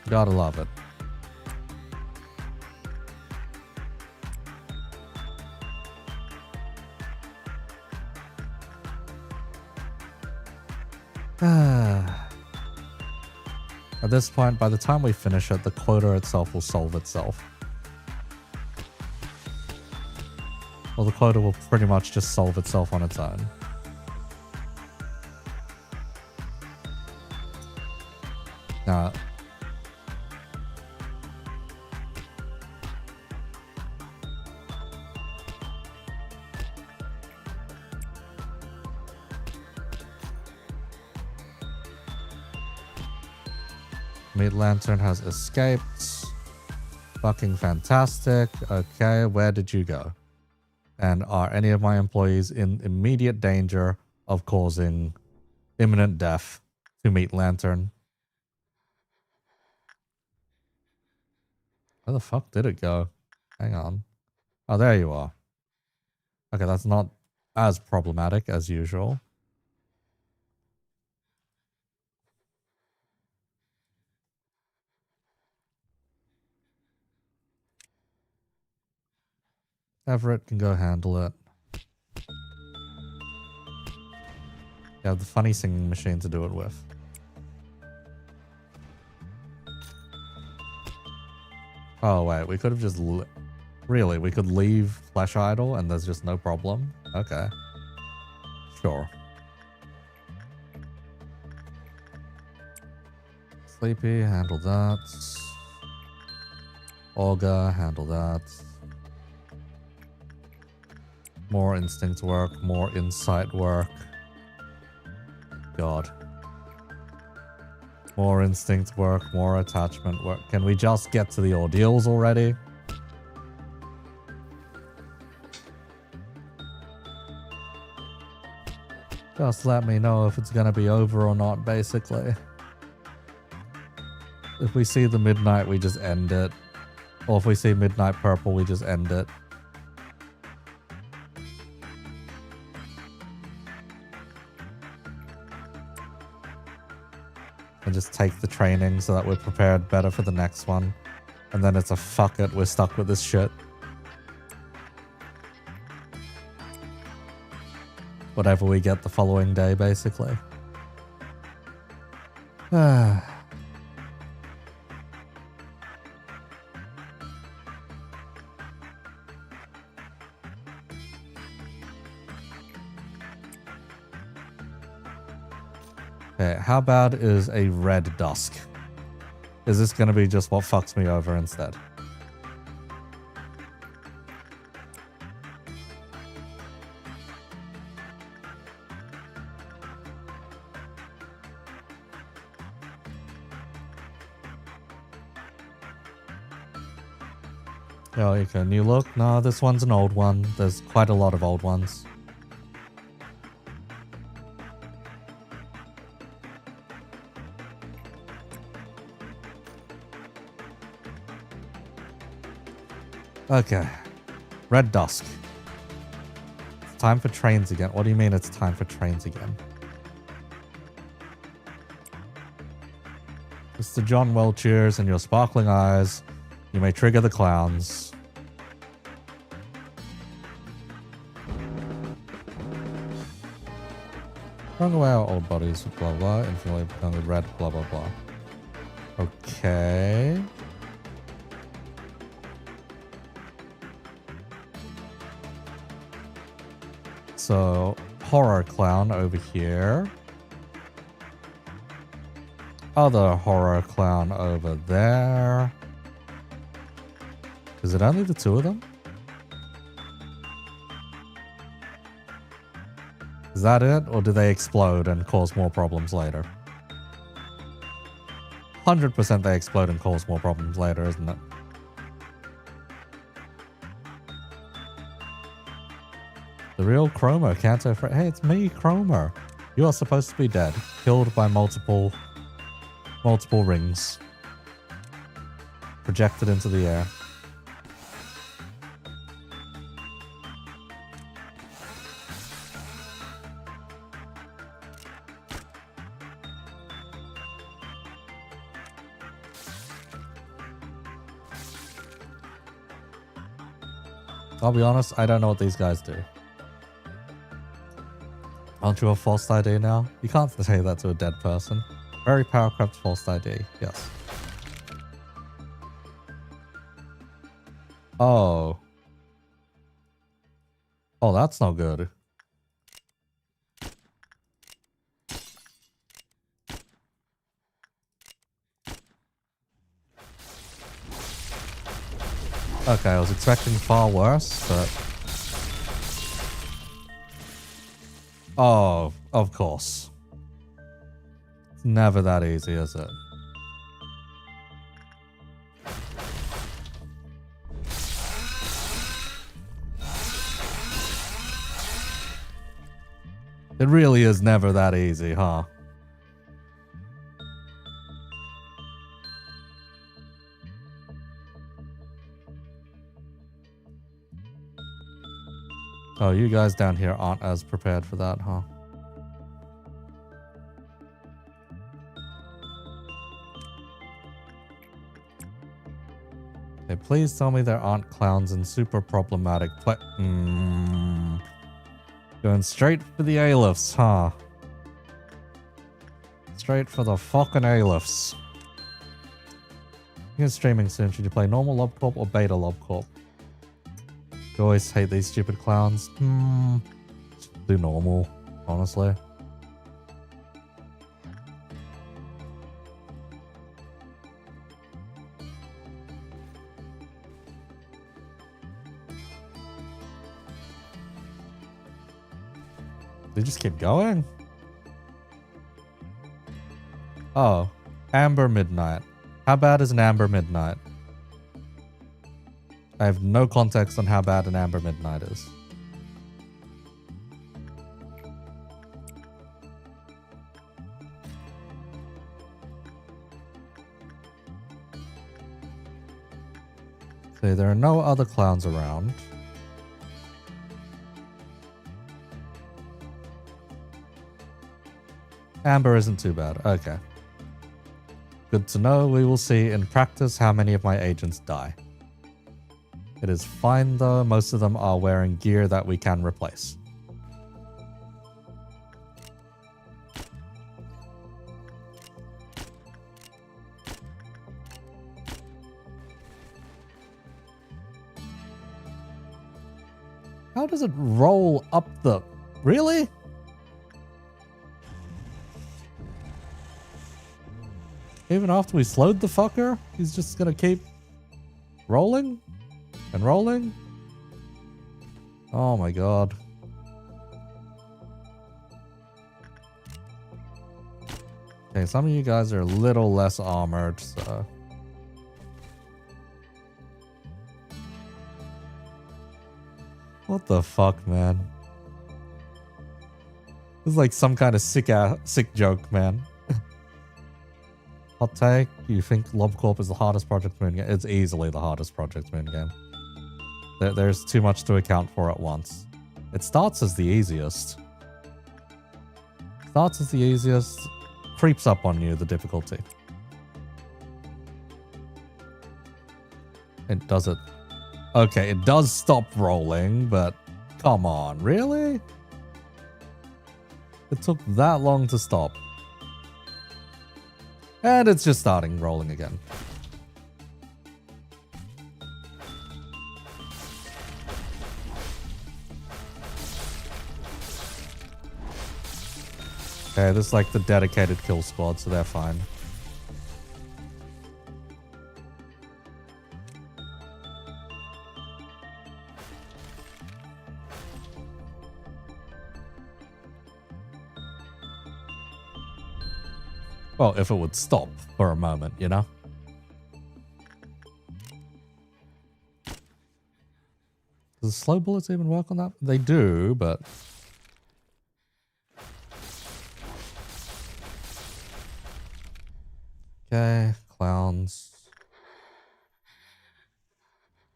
Gotta love it. At this point, by the time we finish it, the quota itself will solve itself. Well, the quota will pretty much just solve itself on its own. Now, Meat Lantern has escaped. Fucking fantastic. Okay, where did you go? And are any of my employees in immediate danger of causing imminent death to Meat Lantern? Where the fuck did it go? Hang on. Oh, there you are. Okay, that's not as problematic as usual. Everett can go handle it. You have the funny singing machine to do it with. Oh wait, we could have just... Really, we could leave Flesh Idol and there's just no problem? Okay. Sure. Sleepy, handle that. Olga, handle that. More instinct work, more insight work. God. More instinct work, more attachment work. Can we just get to the ordeals already? Just let me know if it's gonna be over or not, basically. If we see the midnight, we just end it. Or if we see midnight purple, we just end it. and just take the training so that we're prepared better for the next one. And then it's a fuck it, we're stuck with this shit. Whatever we get the following day, basically. Okay, how bad is a red dusk? Is this going to be just what fucks me over instead? Oh, okay, new look? No, this one's an old one. There's quite a lot of old ones. Okay. Red Dusk. It's time for trains again. What do you mean it's time for trains again? Mr. John Welchers and your sparkling eyes. You may trigger the clowns. Run away our old bodies, blah blah, infinitely become the red, blah blah blah. Okay. So, horror clown over here. Other horror clown over there. Is it only the two of them? Is that it? Or do they explode and cause more problems later? 100% they explode and cause more problems later, isn't it? The real Chroma, Canto Fred. Hey, it's me, Chroma. You are supposed to be dead. Killed by multiple rings. Projected into the air. I'll be honest, I don't know what these guys do. Aren't you a false ID now? You can't say that to a dead person. Very power crept false ID, yes. Oh. Oh, that's not good. Okay, I was expecting far worse, but... Oh, of course. It's never that easy, is it? It really is never that easy, huh? Oh, you guys down here aren't as prepared for that, huh? Okay, please tell me there aren't clowns in super problematic Going straight for the A-lifts, huh? Straight for the fucking A-lifts. You're streaming soon. Should you play normal LobCorp or beta LobCorp? You always hate these stupid clowns. Just do normal, honestly. They just keep going? Oh, Amber Midnight. How bad is an Amber Midnight? I have no context on how bad an Amber Midnight is. Okay, there are no other clowns around. Amber isn't too bad. Okay. Good to know. We will see in practice how many of my agents die. It is fine though. Most of them are wearing gear that we can replace. How does it roll up the... Really? Even after we slowed the fucker, he's just gonna keep rolling and rolling? Oh my god. Okay, some of you guys are a little less armored, so... What the fuck, man? This is like some kind of sick joke, man. Hot take, you think LobCorp is the hardest Project Moon game? It's easily the hardest Project Moon game. There's too much to account for at once. It starts as the easiest. Creeps up on you, the difficulty. It does it. Okay, it does stop rolling, but come on, really? It took that long to stop. And it's just starting rolling again. Okay, this is like the dedicated kill squad, so they're fine. Well, if it would stop for a moment, you know? Does slow bullets even work on that? They do, but... Okay, clowns.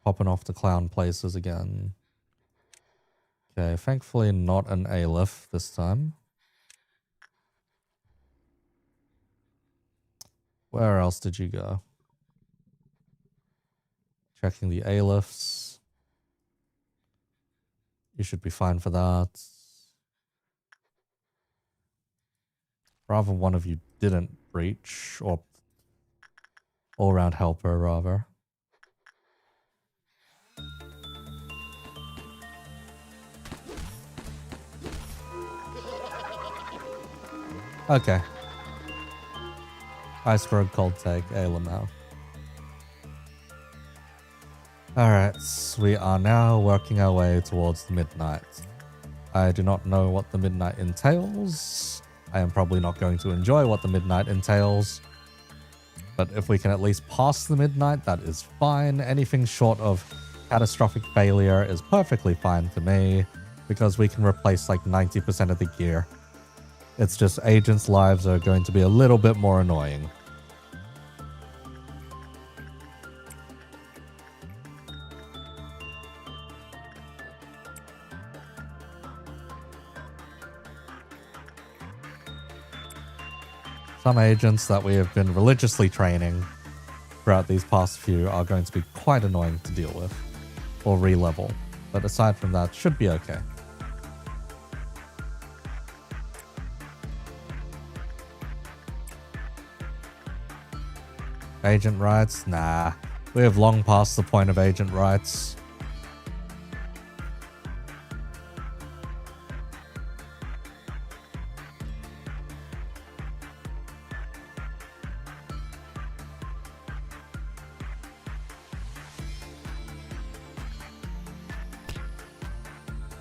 Popping off the clown places again. Okay, thankfully not an Aleph this time. Where else did you go? Checking the Alephs. You should be fine for that. Rather one of you didn't breach, or all-round helper, rather. Okay. Iceberg, cold take, Alamau. Alright, we are now working our way towards the midnight. I do not know what the midnight entails. I am probably not going to enjoy what the midnight entails. But if we can at least pass the midnight, that is fine. Anything short of catastrophic failure is perfectly fine to me, because we can replace like 90% of the gear. It's just agents' lives are going to be a little bit more annoying. Some agents that we have been religiously training throughout these past few are going to be quite annoying to deal with, or re-level. But aside from that, should be okay. Agent rights? Nah. We have long passed the point of agent rights.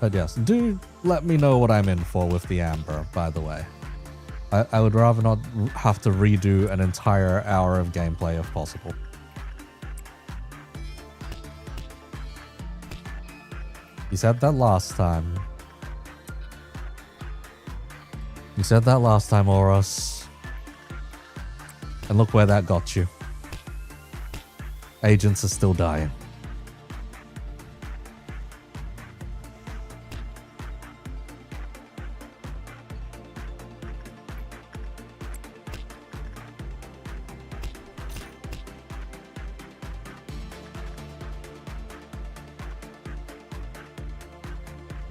But yes, do let me know what I'm in for with the Amber, by the way. I would rather not have to redo an entire hour of gameplay if possible. You said that last time. You said that last time, Oros. And look where that got you. Agents are still dying.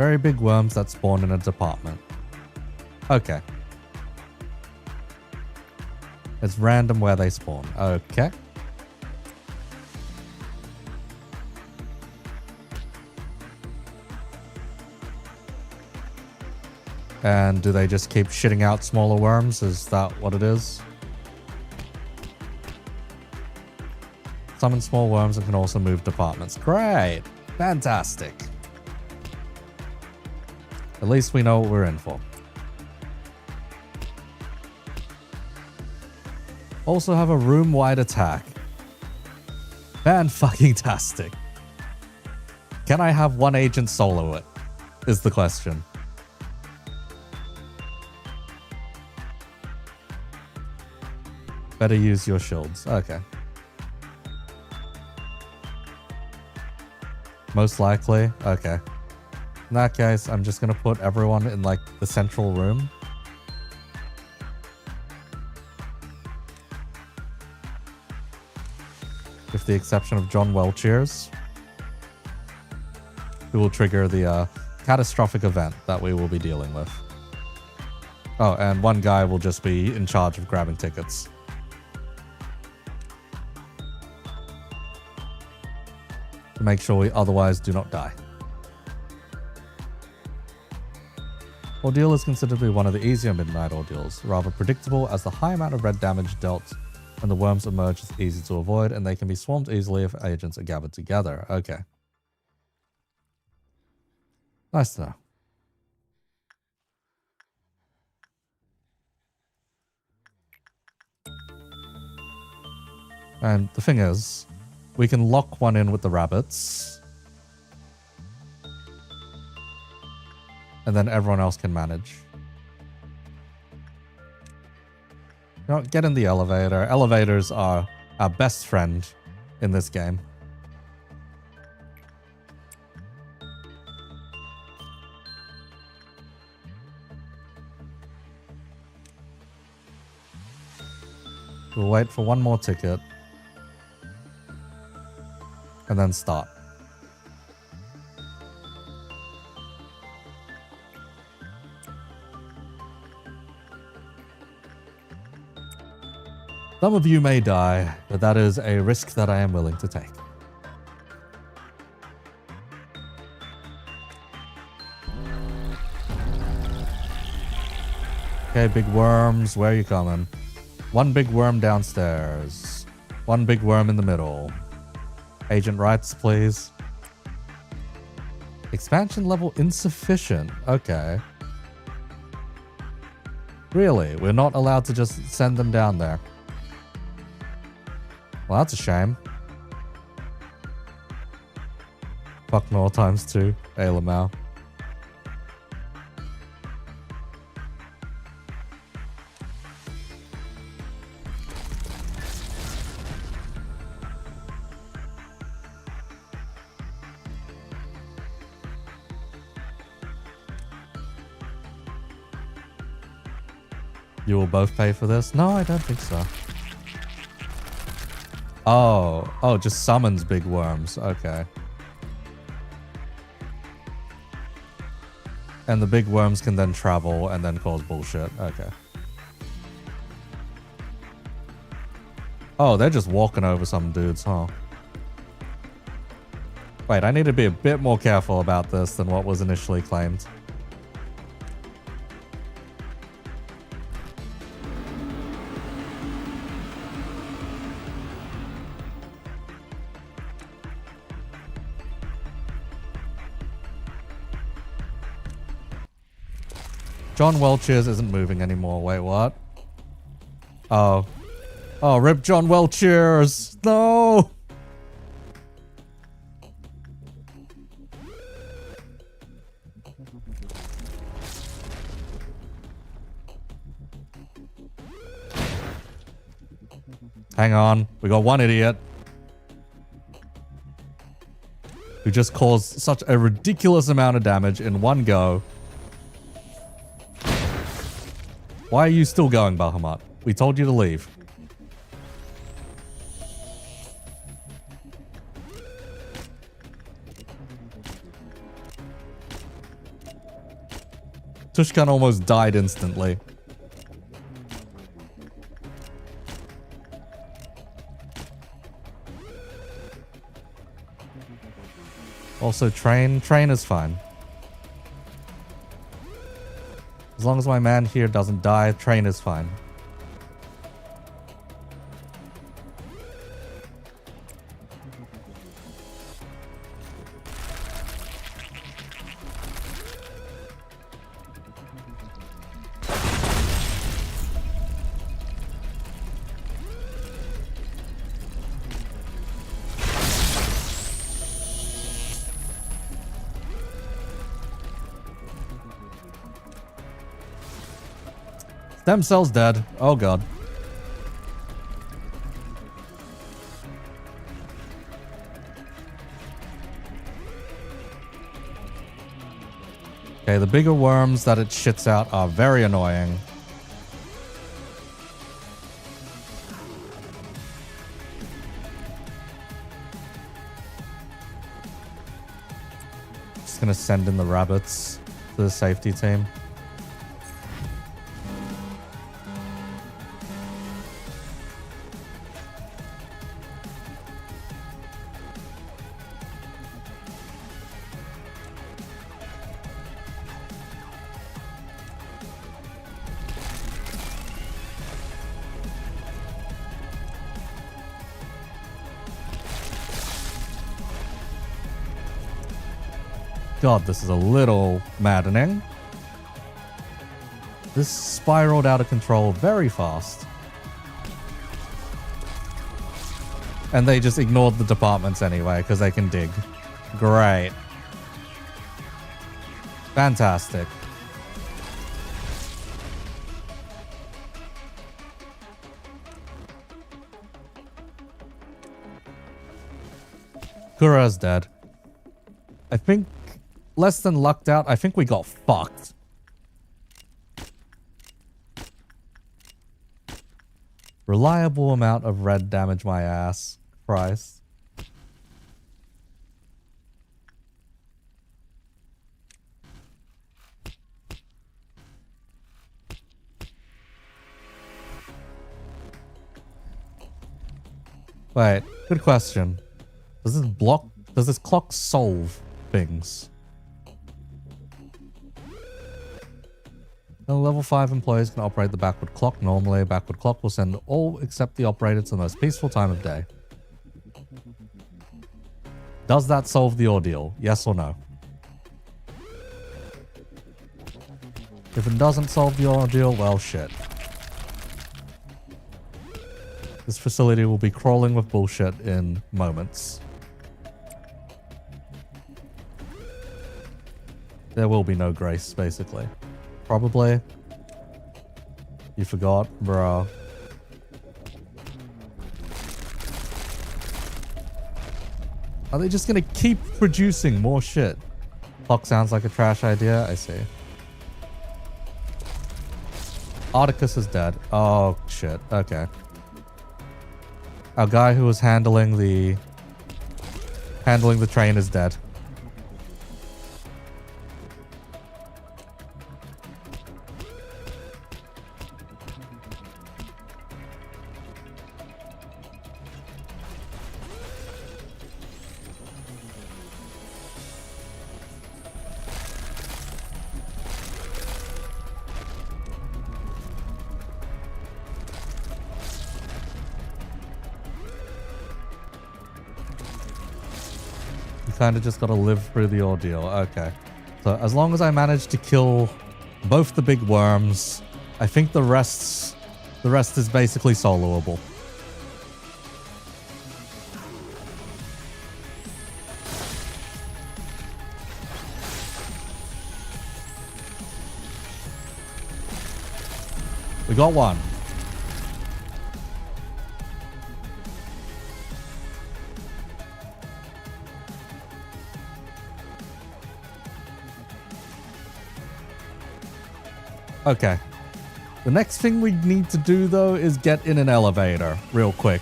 Very big worms that spawn in a department. Okay. It's random where they spawn. Okay. And do they just keep shitting out smaller worms? Is that what it is? Summon small worms and can also move departments. Great. Fantastic. At least we know what we're in for. Also have a room-wide attack. Fan-fucking-tastic. Can I have one agent solo it? Is the question. Better use your shields. Okay. Most likely. Okay. In that case, I'm just going to put everyone in like the central room. With the exception of John Welchers, who will trigger the catastrophic event that we will be dealing with. Oh, and one guy will just be in charge of grabbing tickets. To make sure we otherwise do not die. Ordeal is considered to be one of the easier midnight ordeals, rather predictable as the high amount of red damage dealt when the worms emerge is easy to avoid, and they can be swarmed easily if agents are gathered together. Okay. Nice to know. And the thing is, we can lock one in with the rabbits. And then everyone else can manage. You know, get in the elevator. Elevators are our best friend in this game. We'll wait for one more ticket. And then start. Some of you may die, but that is a risk that I am willing to take. Okay, big worms, where are you coming? One big worm downstairs. One big worm in the middle. Agent rights, please. Expansion level insufficient. Okay. Really? We're not allowed to just send them down there. Well, that's a shame. Fuck no times 2. Hey, Lamau. You will both pay for this? No, I don't think so. Oh, just summons big worms. Okay. And the big worms can then travel and then cause bullshit. Okay. Oh, they're just walking over some dudes, huh? Wait, I need to be a bit more careful about this than what was initially claimed. John Welchers isn't moving anymore. Wait, what? Oh. Oh, rip John Welchers! No! Hang on. We got one idiot who just caused such a ridiculous amount of damage in one go. Why are you still going, Bahamut? We told you to leave. Tushkan almost died instantly. Also, train is fine. As long as my man here doesn't die, train is fine. Stem cells dead. Oh god. Okay, the bigger worms that it shits out are very annoying. Just gonna send in the rabbits to the safety team. God, this is a little maddening. This spiraled out of control very fast. And they just ignored the departments anyway, because they can dig. Great. Fantastic. Gebura's dead. I think less than lucked out. I think we got fucked. Reliable amount of red damage my ass. Christ. Wait, good question. Does this clock solve things? Level 5 employees can operate the backward clock. Normally, a backward clock will send all except the operator to the most peaceful time of day. Does that solve the ordeal? Yes or no? If it doesn't solve the ordeal, well, shit. This facility will be crawling with bullshit in moments. There will be no grace, basically. Probably. You forgot, bro. Are they just gonna keep producing more shit? Clock sounds like a trash idea. I see. Articus is dead. Oh, shit. Okay. Our guy who was handling the train is dead. Kind of just got to live through the ordeal. Okay. So as long as I manage to kill both the big worms, I think the rest is basically soloable. We got one. Okay. The next thing we need to do, though, is get in an elevator real quick.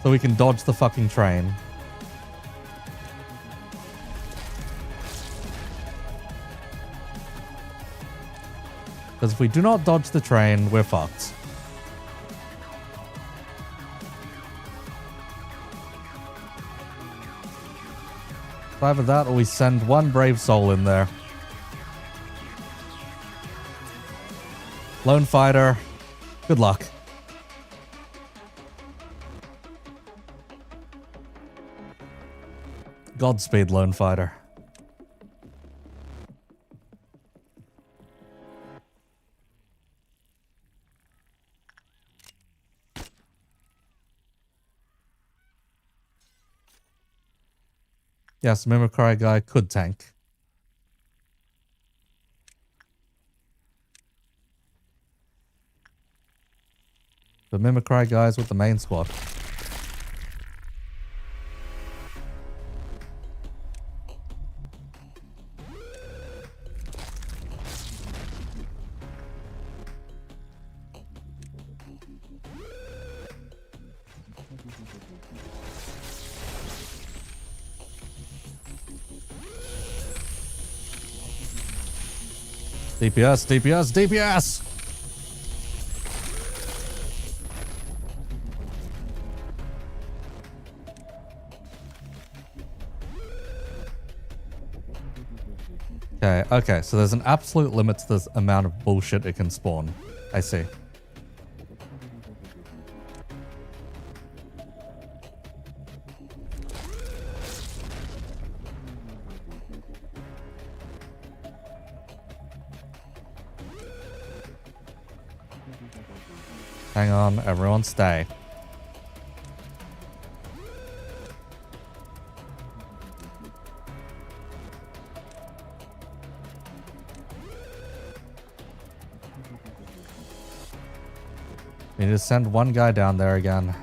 So we can dodge the fucking train. Because if we do not dodge the train, we're fucked. It's either that or we send one brave soul in there. Lone fighter, good luck. Godspeed, lone fighter. Yes, Mimicry guy could tank. The Mimicry guys with the main squad. DPS, DPS, DPS! Okay, so there's an absolute limit to the amount of bullshit it can spawn. I see. Hang on, everyone stay. We need to send one guy down there again.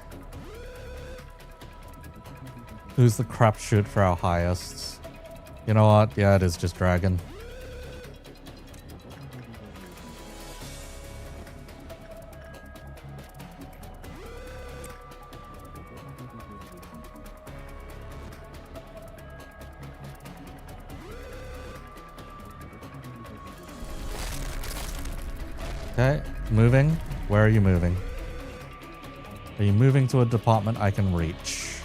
Who's the crapshoot for our highest? You know what? Yeah, it is just Dragon. Okay, moving. Where are you moving? Are you moving to a department I can reach?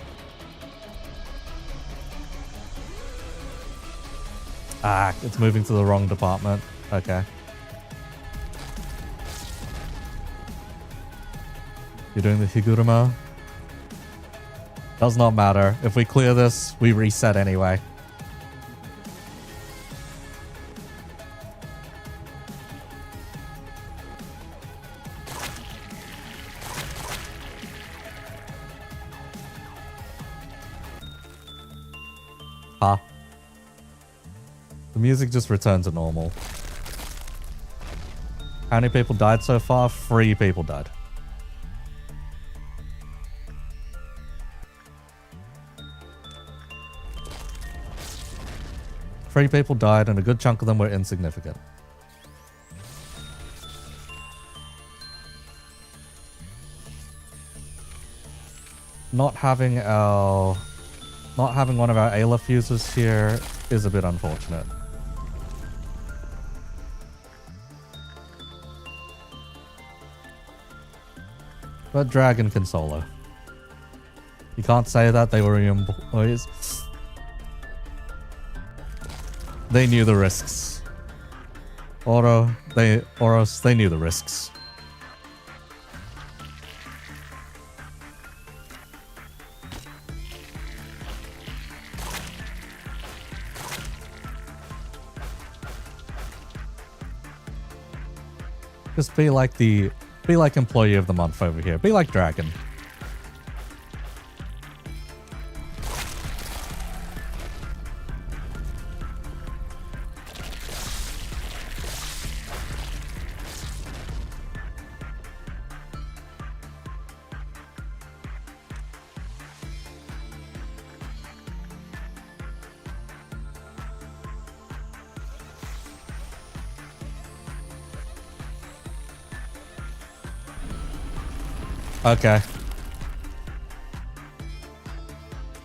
Ah, it's moving to the wrong department. Okay. You're doing the Higuruma? Does not matter. If we clear this, we reset anyway. Huh? The music just returned to normal. How many people died so far? 3 people died. Three people died and a good chunk of them were insignificant. Not having one of our Aleph users here is a bit unfortunate. But Dragon can solo. You can't say that, they were employees. They knew the risks. Oros, they knew the risks. Just be like employee of the month over here. Be like Dragon. Okay.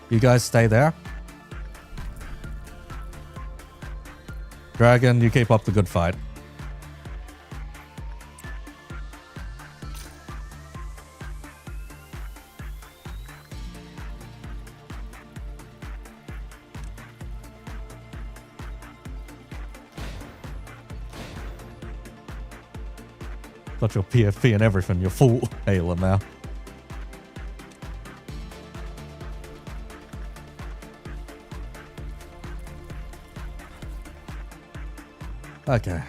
You guys stay there. Dragon, you keep up the good fight. Got your PFP and everything. You're full Halo now. Okay.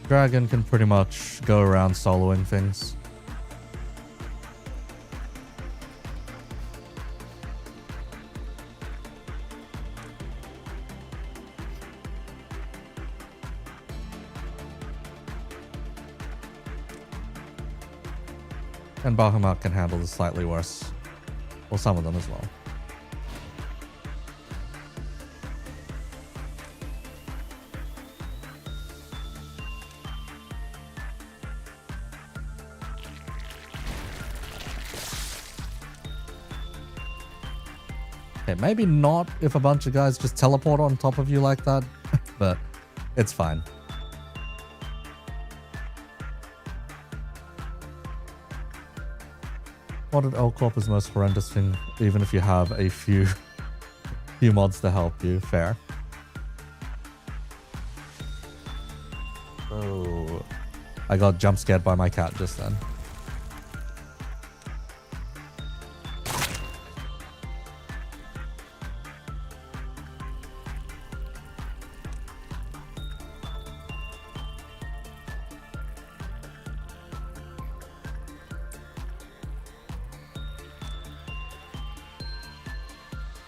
Dragon can pretty much go around soloing things. And Bahamut can handle this slightly worse. Well, some of them as well. Okay, maybe not if a bunch of guys just teleport on top of you like that, but it's fine. Modded L-Corp is the most horrendous thing, even if you have a few mods to help you. Fair. Oh, I got jump scared by my cat just then.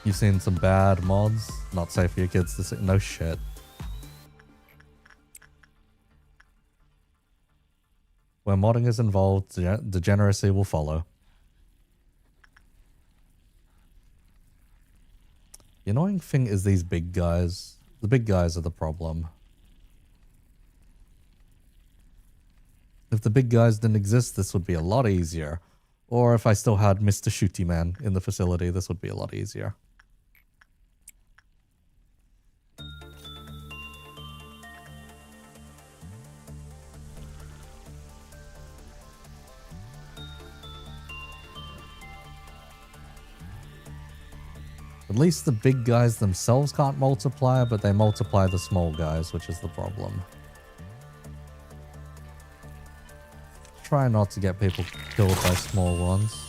You've seen some bad mods? Not safe for your kids to see. No shit. Where modding is involved, degeneracy will follow. The annoying thing is these big guys. The big guys are the problem. If the big guys didn't exist, this would be a lot easier. Or if I still had Mr. Shooty Man in the facility, this would be a lot easier. At least the big guys themselves can't multiply, but they multiply the small guys, which is the problem. Try not to get people killed by small ones.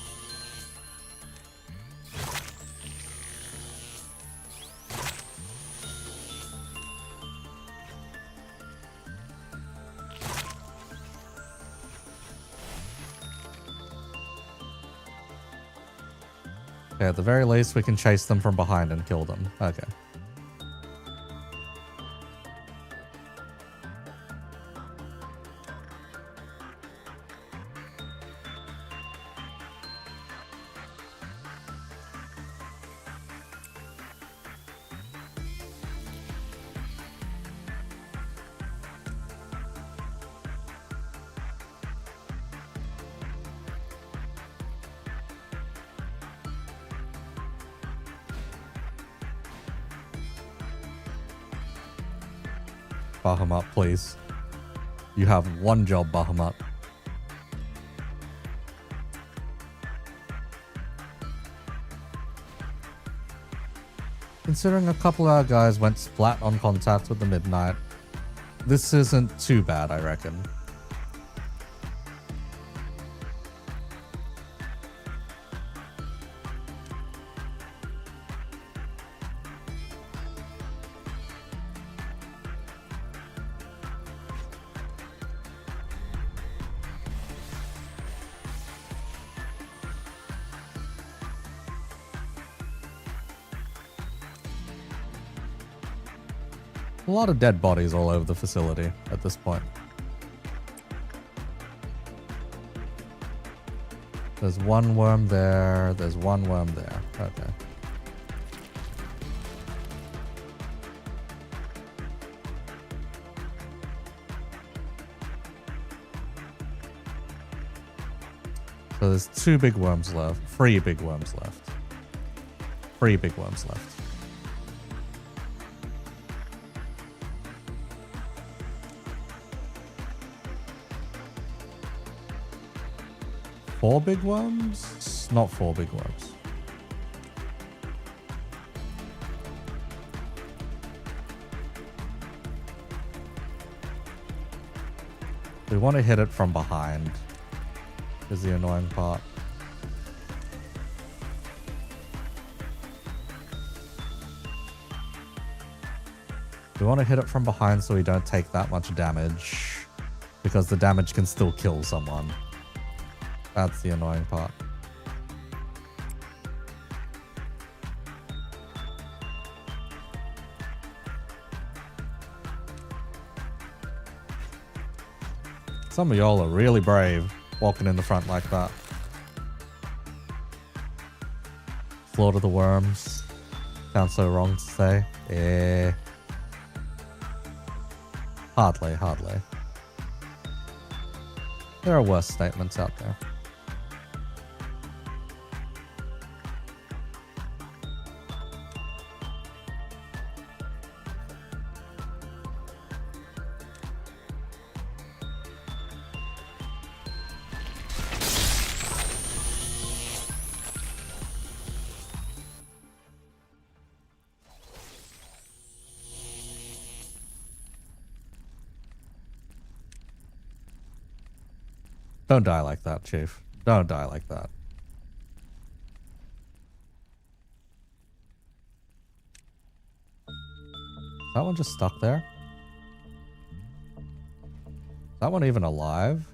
Okay, at the very least, we can chase them from behind and kill them. Okay. Bahamut, please. You have one job, Bahamut. Considering a couple of our guys went splat on contact with the Midnight, this isn't too bad, I reckon. A lot of dead bodies all over the facility at this point. There's one worm there. There's one worm there. Okay. So there's 2 big worms left. 3 big worms left. 3 big worms left. Four big worms? Not 4 big worms. We want to hit it from behind, is the annoying part. We want to hit it from behind so we don't take that much damage, because the damage can still kill someone. That's the annoying part. Some of y'all are really brave walking in the front like that. Slaughter the worms. Sounds so wrong to say. Yeah. Hardly, hardly. There are worse statements out there. Don't die like that, Chief. Don't die like that. Is that one just stuck there? Is that one even alive?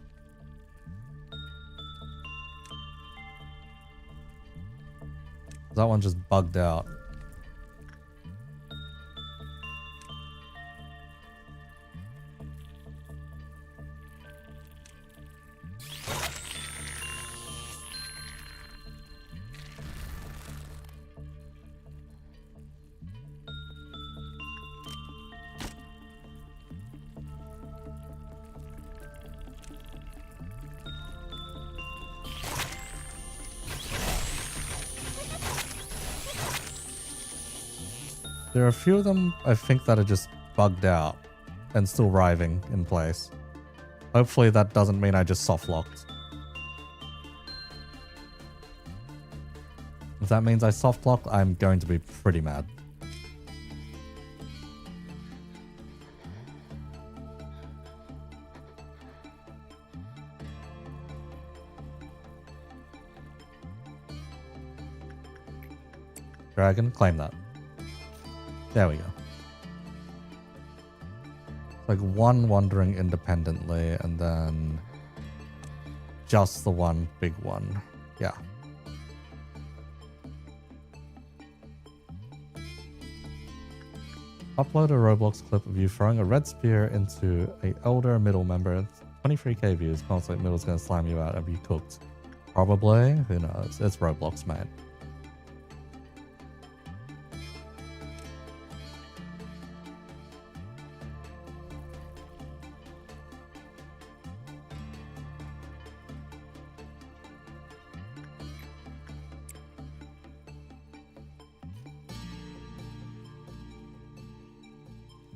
Is that one just bugged out? There are a few of them, I think, that are just bugged out and still writhing in place. Hopefully that doesn't mean I just soft locked. If that means I soft locked, I'm going to be pretty mad. Dragon, claim that. There we go. Like one wandering independently and then just the one big one. Yeah. Upload a Roblox clip of you throwing a red spear into a elder middle member. 23k views. Conflict middle's gonna slam you out. Have you cooked? Probably. Who knows? It's Roblox, mate.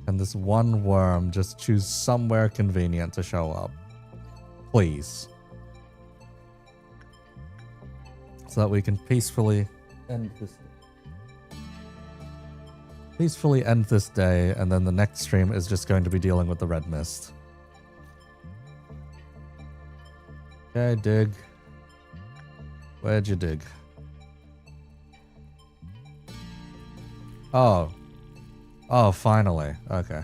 And this one worm just choose somewhere convenient to show up. Please. So that we can peacefully end this day, and then the next stream is just going to be dealing with the red mist. Okay, dig. Where'd you dig? Oh. Oh, finally. Okay.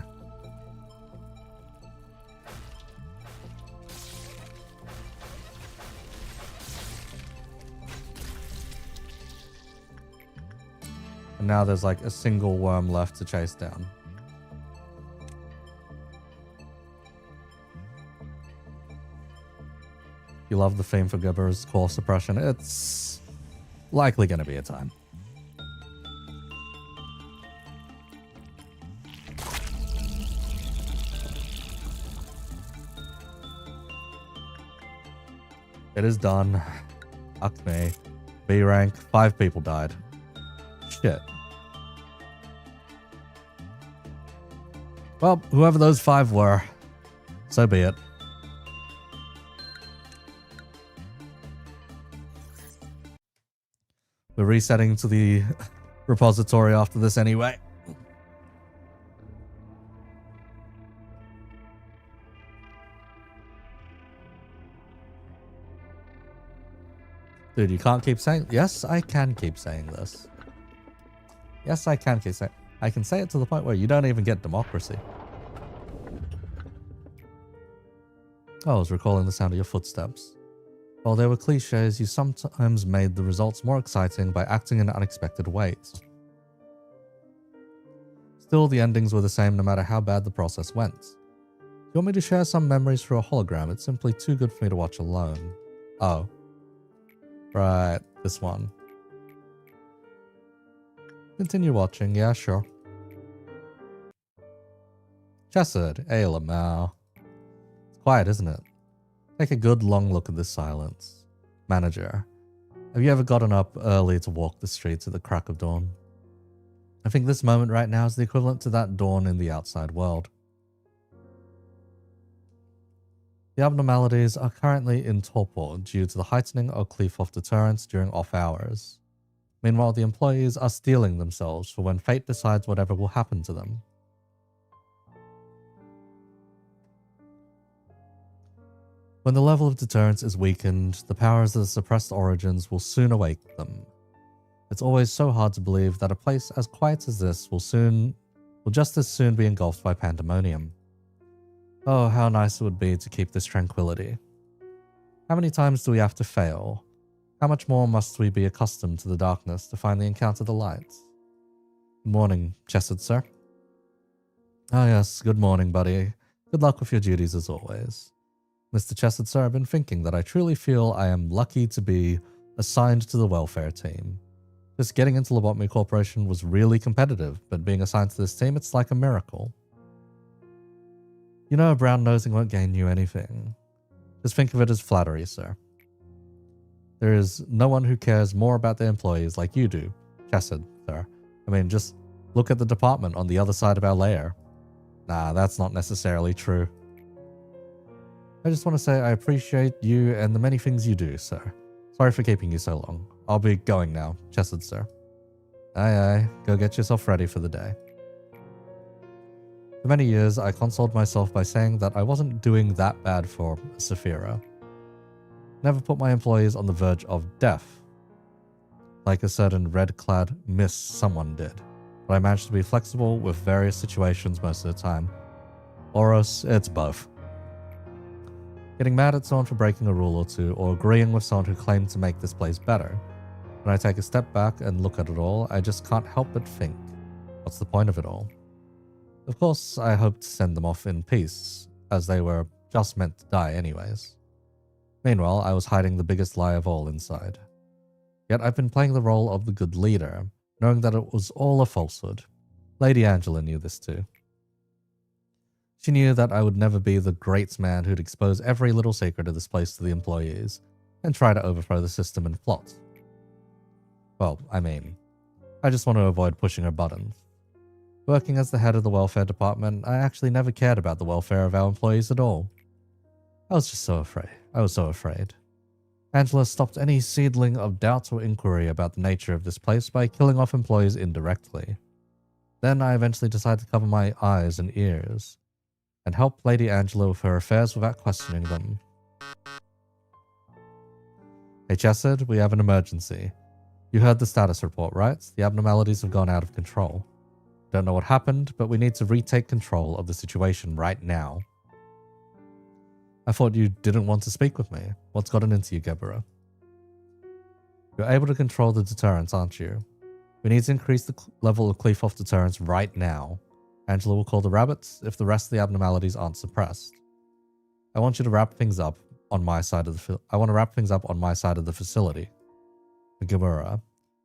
And now there's like a single worm left to chase down. You love the theme for Gebura's core suppression. It's likely going to be a time. It is done. Fuck me. B rank. 5 people died. Shit. Well, whoever those 5 were, so be it. We're resetting to the repository after this anyway. Dude, you can't keep saying... Yes, I can keep saying this. Yes, I can keep saying... I can say it to the point where you don't even get democracy. I was recalling the sound of your footsteps. While they were cliches, you sometimes made the results more exciting by acting in unexpected ways. Still, the endings were the same no matter how bad the process went. If you want me to share some memories through a hologram, it's simply too good for me to watch alone. Oh. Right, this one. Continue watching, yeah, sure. Chesed, hey Lamau. It's quiet, isn't it? Take a good long look at this silence. Manager, have you ever gotten up early to walk the streets at the crack of dawn? I think this moment right now is the equivalent to that dawn in the outside world. The abnormalities are currently in torpor due to the heightening of Qliphoth deterrence during off hours. Meanwhile, the employees are steeling themselves for when fate decides whatever will happen to them. When the level of deterrence is weakened, the powers of the suppressed origins will soon awake them. It's always so hard to believe that a place as quiet as this will just as soon be engulfed by pandemonium. Oh, how nice it would be to keep this tranquility. How many times do we have to fail? How much more must we be accustomed to the darkness to finally encounter the light? Good morning, Chesed, sir. Ah yes, good morning, buddy. Good luck with your duties as always. Mr. Chesed, sir, I've been thinking that I truly feel I am lucky to be assigned to the welfare team. Just getting into Lobotomy Corporation was really competitive, but being assigned to this team, it's like a miracle. You know, brown nosing won't gain you anything. Just think of it as flattery, sir. There is no one who cares more about their employees like you do, Chesed, sir. I mean, just look at the department on the other side of our layer. Nah, that's not necessarily true. I just want to say I appreciate you and the many things you do, sir. Sorry for keeping you so long. I'll be going now, Chesed, sir. Aye, go get yourself ready for the day. For many years, I consoled myself by saying that I wasn't doing that bad for Saphira. Never put my employees on the verge of death, like a certain red-clad miss someone did, but I managed to be flexible with various situations most of the time. Oros, it's both. Getting mad at someone for breaking a rule or two, or agreeing with someone who claimed to make this place better. When I take a step back and look at it all, I just can't help but think, what's the point of it all? Of course, I hoped to send them off in peace, as they were just meant to die anyways. Meanwhile, I was hiding the biggest lie of all inside. Yet I've been playing the role of the good leader, knowing that it was all a falsehood. Lady Angela knew this too. She knew that I would never be the great man who'd expose every little secret of this place to the employees, and try to overthrow the system and plot. Well, I mean, I just want to avoid pushing her buttons. Working as the head of the welfare department, I actually never cared about the welfare of our employees at all. I was just so afraid. I was so afraid. Angela stopped any seedling of doubt or inquiry about the nature of this place by killing off employees indirectly. Then I eventually decided to cover my eyes and ears, and help Lady Angela with her affairs without questioning them. Hey Chesed, we have an emergency. You heard the status report, right? The abnormalities have gone out of control. Don't know what happened, but we need to retake control of the situation right now. I thought you didn't want to speak with me. What's gotten into you, Gebura? You're able to control the deterrence, aren't you? We need to increase the level of Qliphoth deterrence right now. Angela will call the rabbits if the rest of the abnormalities aren't suppressed. I want you to wrap things up on my side of the facility. Gebura.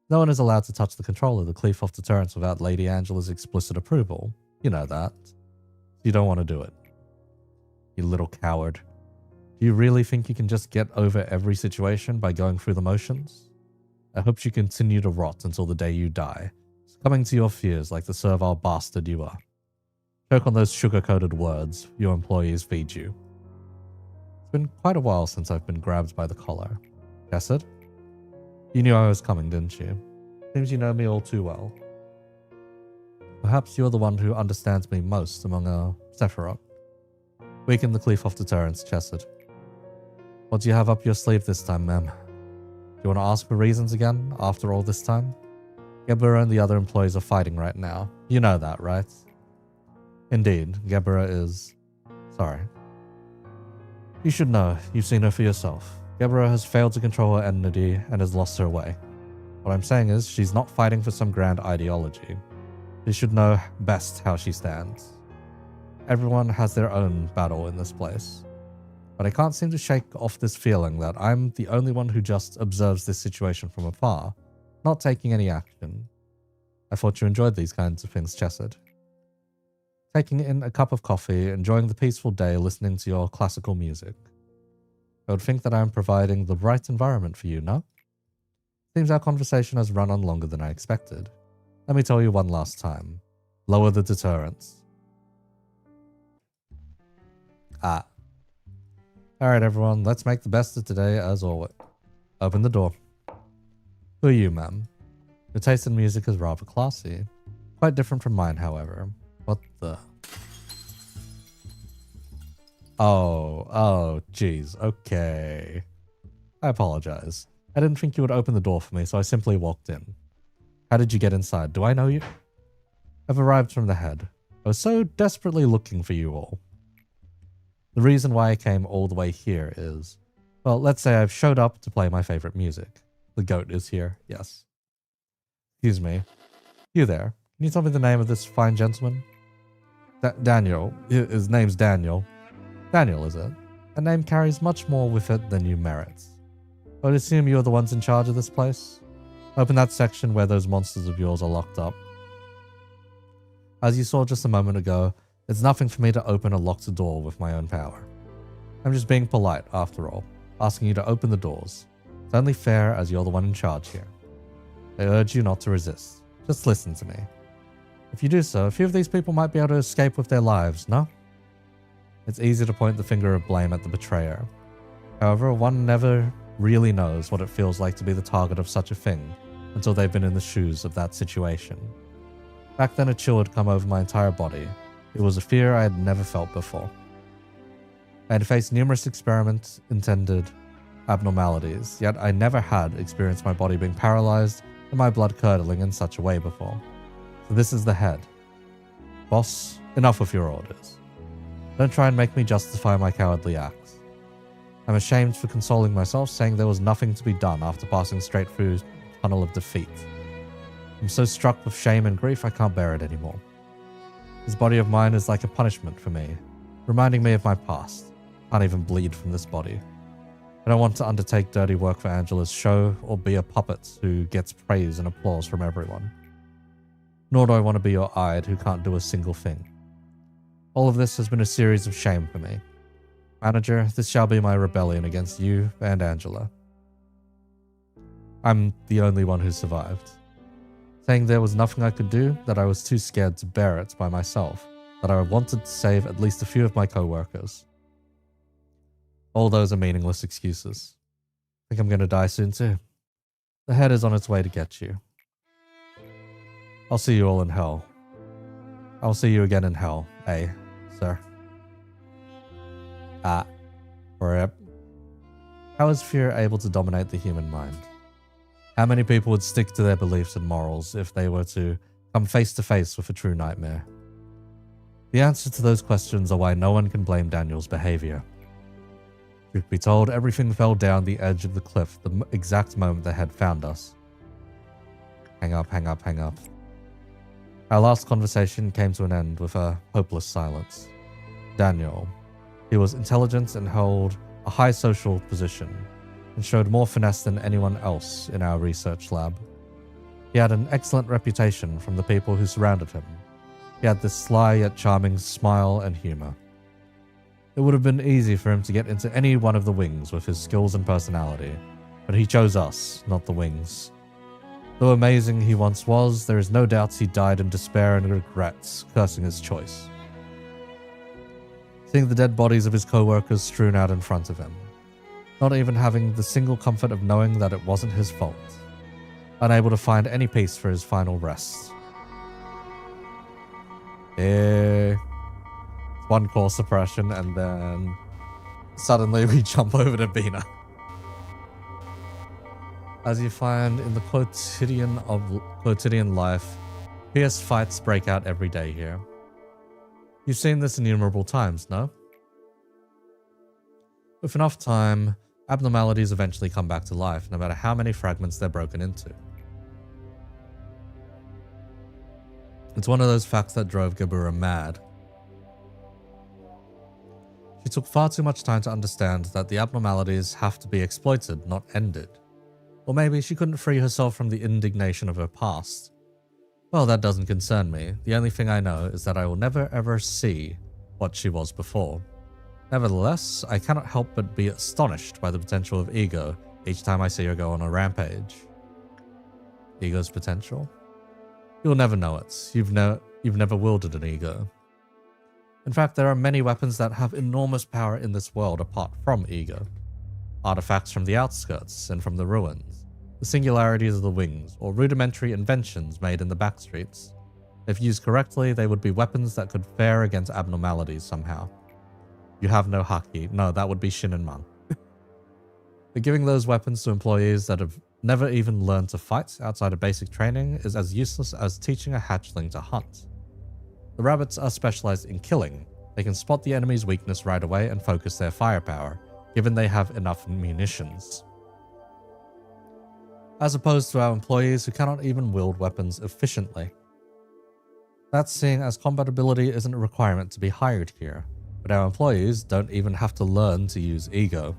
No one is allowed to touch the control of the Qliphoth deterrence without Lady Angela's explicit approval. You know that. You don't want to do it. You little coward. Do you really think you can just get over every situation by going through the motions? I hope you continue to rot until the day you die, succumbing to your fears like the servile bastard you are. Choke on those sugar-coated words your employees feed you. It's been quite a while since I've been grabbed by the collar. Chesed? You knew I was coming, didn't you? Seems you know me all too well. Perhaps you're the one who understands me most among our Sephiroth. Weaken the Qliphoth deterrence, Chesed. What do you have up your sleeve this time, ma'am? you want to ask for reasons again after all this time? Gebura and the other employees are fighting right now. You know that, right? Indeed, Gebura is... sorry. You should know. You've seen her for yourself. Gebura has failed to control her entity and has lost her way. What I'm saying is, she's not fighting for some grand ideology. She should know best how she stands. Everyone has their own battle in this place. But I can't seem to shake off this feeling that I'm the only one who just observes this situation from afar, not taking any action. I thought you enjoyed these kinds of things, Chesed. Taking in a cup of coffee, enjoying the peaceful day, listening to your classical music. I would think that I am providing the right environment for you, no? Seems our conversation has run on longer than I expected. Let me tell you one last time. Lower the deterrence. Alright everyone, let's make the best of today as always. Open the door. Who are you, ma'am? Your taste in music is rather classy. Quite different from mine, however. What the... Oh, jeez, okay. I apologize. I didn't think you would open the door for me, so I simply walked in. How did you get inside? Do I know you? I've arrived from the head. I was so desperately looking for you all. The reason why I came all the way here is... well, let's say I've showed up to play my favorite music. The goat is here, yes. Excuse me. You there. Can you tell me the name of this fine gentleman? Daniel. His name's Daniel. Daniel, is it? That name carries much more with it than you merit. I would assume you're the ones in charge of this place? Open that section where those monsters of yours are locked up. As you saw just a moment ago, it's nothing for me to open a locked door with my own power. I'm just being polite, after all, asking you to open the doors. It's only fair as you're the one in charge here. I urge you not to resist. Just listen to me. If you do so, a few of these people might be able to escape with their lives, no? It's easy to point the finger of blame at the betrayer. However, one never really knows what it feels like to be the target of such a thing until they've been in the shoes of that situation. Back then a chill had come over my entire body. It was a fear I had never felt before. I had faced numerous experiments intended abnormalities, yet I never had experienced my body being paralyzed and my blood curdling in such a way before. So this is the head. Boss, enough of your orders. Don't try and make me justify my cowardly acts. I'm ashamed for consoling myself, saying there was nothing to be done after passing straight through the tunnel of defeat. I'm so struck with shame and grief I can't bear it anymore. This body of mine is like a punishment for me, reminding me of my past. I can't even bleed from this body. I don't want to undertake dirty work for Angela's show or be a puppet who gets praise and applause from everyone. Nor do I want to be your eyed who can't do a single thing. All of this has been a series of shame for me. Manager, this shall be my rebellion against you and Angela. I'm the only one who survived. Saying there was nothing I could do, that I was too scared to bear it by myself, that I wanted to save at least a few of my co-workers. All those are meaningless excuses. I think I'm going to die soon too. The head is on its way to get you. I'll see you all in hell. I'll see you again in hell, sir? Rip. How is fear able to dominate the human mind? How many people would stick to their beliefs and morals if they were to come face to face with a true nightmare? The answer to those questions are why no one can blame Daniel's behavior. Truth be told, everything fell down the edge of the cliff the exact moment the head found us. Hang up, hang up, hang up. Our last conversation came to an end with a hopeless silence. Daniel. He was intelligent and held a high social position, and showed more finesse than anyone else in our research lab. He had an excellent reputation from the people who surrounded him. He had this sly yet charming smile and humor. It would have been easy for him to get into any one of the wings with his skills and personality, but he chose us, not the wings. Though amazing he once was, there is no doubt he died in despair and regrets, cursing his choice. Seeing the dead bodies of his co-workers strewn out in front of him, not even having the single comfort of knowing that it wasn't his fault, unable to find any peace for his final rest. One core suppression, and then suddenly we jump over to Bina. As you find in the quotidian life, fierce fights break out every day here. You've seen this innumerable times, no? With enough time, abnormalities eventually come back to life, no matter how many fragments they're broken into. It's one of those facts that drove Gebura mad. She took far too much time to understand that the abnormalities have to be exploited, not ended. Or maybe she couldn't free herself from the indignation of her past. Well, that doesn't concern me. The only thing I know is that I will never ever see what she was before. Nevertheless, I cannot help but be astonished by the potential of ego each time I see her go on a rampage. Ego's potential? You'll never know it. You've never wielded an ego. In fact, there are many weapons that have enormous power in this world apart from ego. Artifacts from the outskirts and from the ruins, the singularities of the wings, or rudimentary inventions made in the backstreets. If used correctly, they would be weapons that could fare against abnormalities somehow. You have no haki. No, that would be Shinenman. But giving those weapons to employees that have never even learned to fight outside of basic training is as useless as teaching a hatchling to hunt. The rabbits are specialized in killing. They can spot the enemy's weakness right away and focus their firepower, given they have enough munitions. As opposed to our employees who cannot even wield weapons efficiently. That's seeing as combat ability isn't a requirement to be hired here, but our employees don't even have to learn to use ego.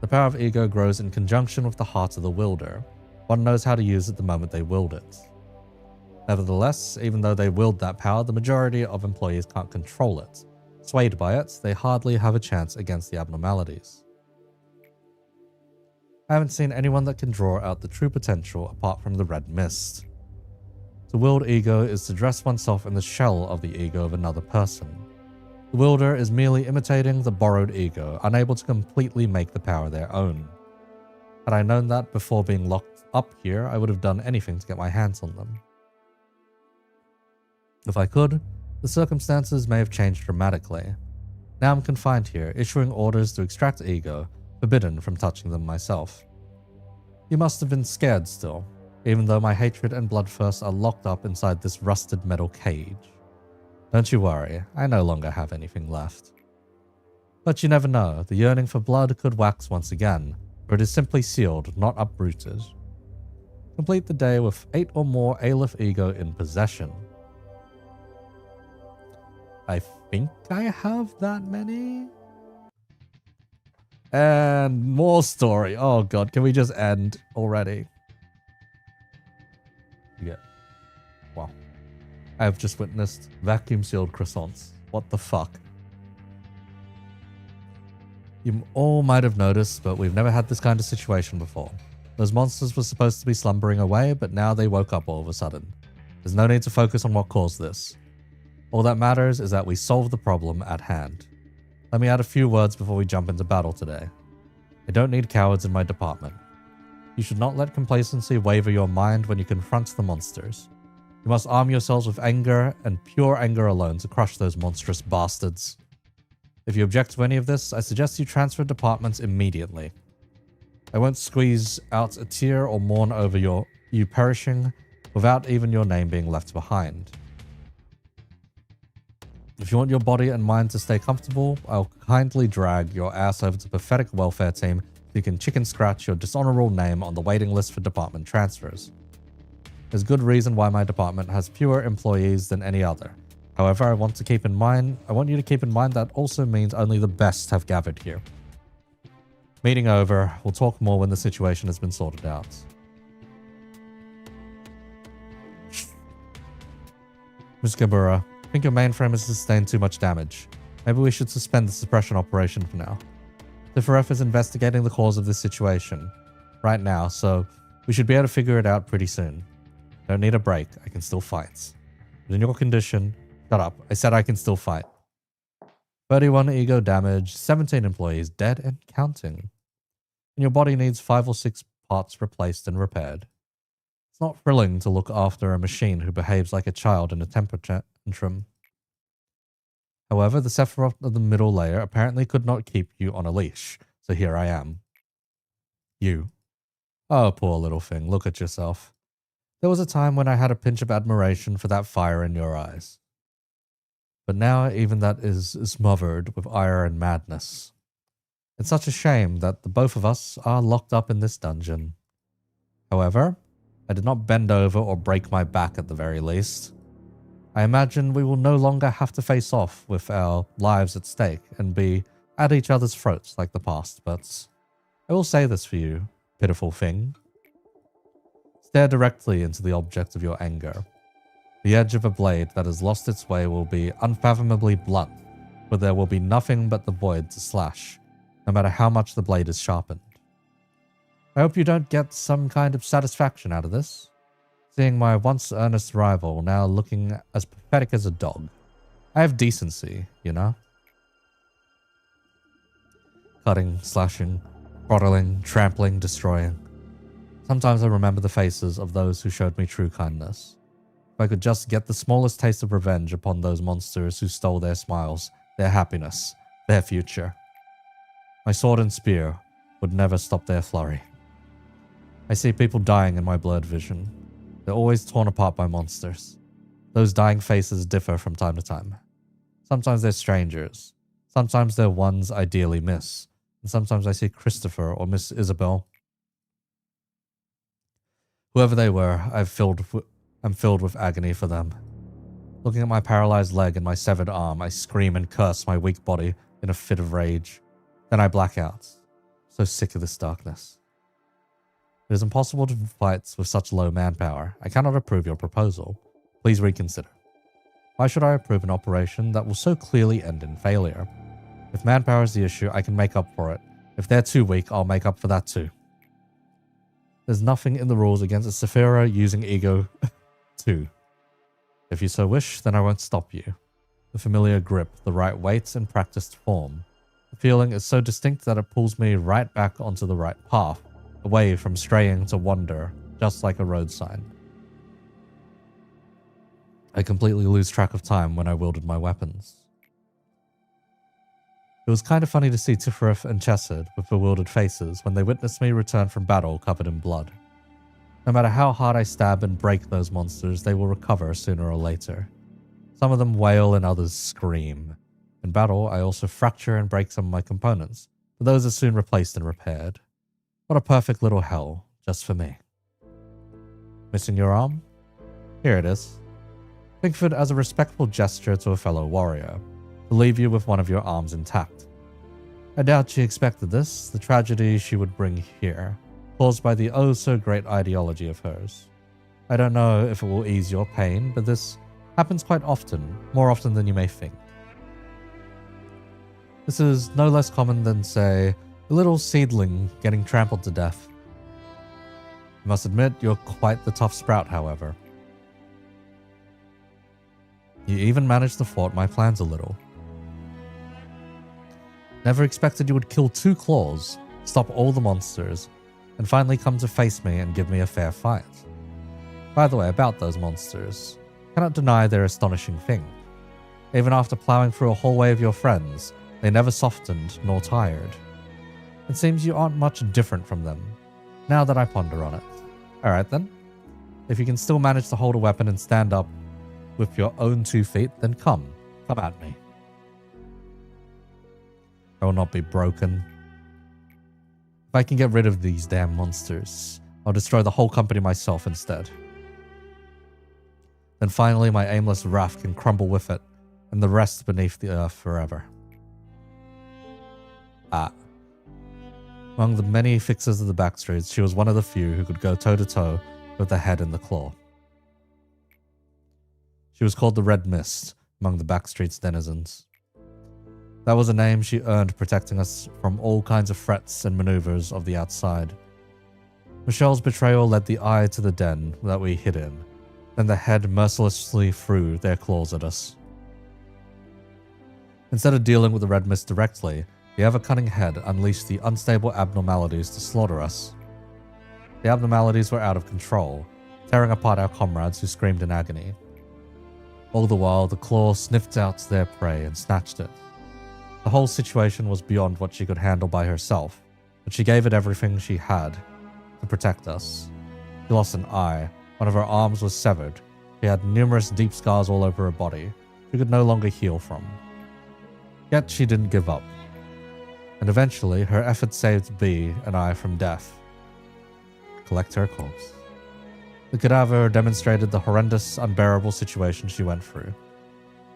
The power of ego grows in conjunction with the heart of the wielder. One knows how to use it the moment they wield it. Nevertheless, even though they wield that power, the majority of employees can't control it. Swayed by it, they hardly have a chance against the abnormalities. I haven't seen anyone that can draw out the true potential apart from the red mist. To wield ego is to dress oneself in the shell of the ego of another person. The wielder is merely imitating the borrowed ego, unable to completely make the power their own. Had I known that before being locked up here, I would have done anything to get my hands on them. If I could, the circumstances may have changed dramatically. Now I'm confined here, issuing orders to extract ego, forbidden from touching them myself. You must have been scared still, even though my hatred and bloodthirst are locked up inside this rusted metal cage. Don't you worry, I no longer have anything left. But you never know, the yearning for blood could wax once again, or it is simply sealed, not uprooted. Complete the day with 8 or more Aleph ego in possession. I think I have that many? And more story. Oh god, can we just end already? Yeah. Wow. I have just witnessed vacuum-sealed croissants. What the fuck? You all might have noticed, but we've never had this kind of situation before. Those monsters were supposed to be slumbering away, but now they woke up all of a sudden. There's no need to focus on what caused this. All that matters is that we solve the problem at hand. Let me add a few words before we jump into battle today. I don't need cowards in my department. You should not let complacency waver your mind when you confront the monsters. You must arm yourselves with anger and pure anger alone to crush those monstrous bastards. If you object to any of this, I suggest you transfer departments immediately. I won't squeeze out a tear or mourn over you perishing without even your name being left behind. If you want your body and mind to stay comfortable, I'll kindly drag your ass over to Pathetic Welfare Team so you can chicken scratch your dishonorable name on the waiting list for department transfers. There's good reason why my department has fewer employees than any other. However, I want you to keep in mind that also means only the best have gathered here. Meeting over, we'll talk more when the situation has been sorted out. Ms. Gebura, I think your mainframe has sustained too much damage. Maybe we should suspend the suppression operation for now. Tifaref is investigating the cause of this situation right now, so we should be able to figure it out pretty soon. Don't need a break, I can still fight. But in your condition, shut up, I said I can still fight. 31 ego damage, 17 employees dead and counting. And your body needs 5 or 6 parts replaced and repaired. It's not thrilling to look after a machine who behaves like a child in a temper tantrum. However, the Sephiroth of the middle layer apparently could not keep you on a leash, so here I am. You. Oh, poor little thing, look at yourself. There was a time when I had a pinch of admiration for that fire in your eyes. But now even that is smothered with ire and madness. It's such a shame that the both of us are locked up in this dungeon. However, I did not bend over or break my back at the very least. I imagine we will no longer have to face off with our lives at stake and be at each other's throats like the past, but I will say this for you, pitiful thing. Stare directly into the object of your anger. The edge of a blade that has lost its way will be unfathomably blunt, but there will be nothing but the void to slash, no matter how much the blade is sharpened. I hope you don't get some kind of satisfaction out of this, seeing my once earnest rival now looking as pathetic as a dog. I have decency, you know? Cutting, slashing, throttling, trampling, destroying. Sometimes I remember the faces of those who showed me true kindness. If I could just get the smallest taste of revenge upon those monsters who stole their smiles, their happiness, their future. My sword and spear would never stop their flurry. I see people dying in my blurred vision. They're always torn apart by monsters. Those dying faces differ from time to time. Sometimes they're strangers. Sometimes they're ones I dearly miss. And sometimes I see Christopher or Miss Isabel. Whoever they were, I'm filled with agony for them. Looking at my paralyzed leg and my severed arm, I scream and curse my weak body in a fit of rage. Then I black out. So sick of this darkness. It is impossible to fight with such low manpower. I cannot approve your proposal. Please reconsider. Why should I approve an operation that will so clearly end in failure? If manpower is the issue, I can make up for it. If they're too weak, I'll make up for that too. There's nothing in the rules against a Sephira using ego too. If you so wish, then I won't stop you. The familiar grip, the right weight and practiced form. The feeling is so distinct that it pulls me right back onto the right path, away from straying to wander, just like a road sign. I completely lose track of time when I wielded my weapons. It was kind of funny to see Tifrith and Chesed with bewildered faces when they witnessed me return from battle covered in blood. No matter how hard I stab and break those monsters, they will recover sooner or later. Some of them wail and others scream. In battle, I also fracture and break some of my components, but those are soon replaced and repaired. What a perfect little hell, just for me. Missing your arm? Here it is. Think of it as a respectful gesture to a fellow warrior, to leave you with one of your arms intact. I doubt she expected this, the tragedy she would bring here, caused by the oh-so-great ideology of hers. I don't know if it will ease your pain, but this happens quite often, more often than you may think. This is no less common than, say, a little seedling getting trampled to death. I must admit, you're quite the tough sprout, however. You even managed to thwart my plans a little. Never expected you would kill 2 claws, stop all the monsters, and finally come to face me and give me a fair fight. By the way, about those monsters, cannot deny their astonishing thing. Even after plowing through a hallway of your friends, they never softened nor tired. It seems you aren't much different from them, now that I ponder on it. Alright then. If you can still manage to hold a weapon and stand up with your own 2 feet, then come at me. I will not be broken. If I can get rid of these damn monsters, I'll destroy the whole company myself instead. Then finally my aimless wrath can crumble with it, and the rest beneath the earth forever. Among the many fixers of the backstreets, she was one of the few who could go toe-to-toe with the head and the claw. She was called the Red Mist among the backstreet's denizens. That was a name she earned protecting us from all kinds of threats and maneuvers of the outside. Michelle's betrayal led the eye to the den that we hid in, then the head mercilessly threw their claws at us. Instead of dealing with the Red Mist directly, the ever-cunning head unleashed the unstable abnormalities to slaughter us. The abnormalities were out of control, tearing apart our comrades who screamed in agony. All the while, the claw sniffed out their prey and snatched it. The whole situation was beyond what she could handle by herself, but she gave it everything she had, to protect us. She lost an eye. One of her arms was severed. She had numerous deep scars all over her body. She could no longer heal from. Yet she didn't give up. And eventually, her efforts saved B and I from death. Collect her corpse. The cadaver demonstrated the horrendous, unbearable situation she went through.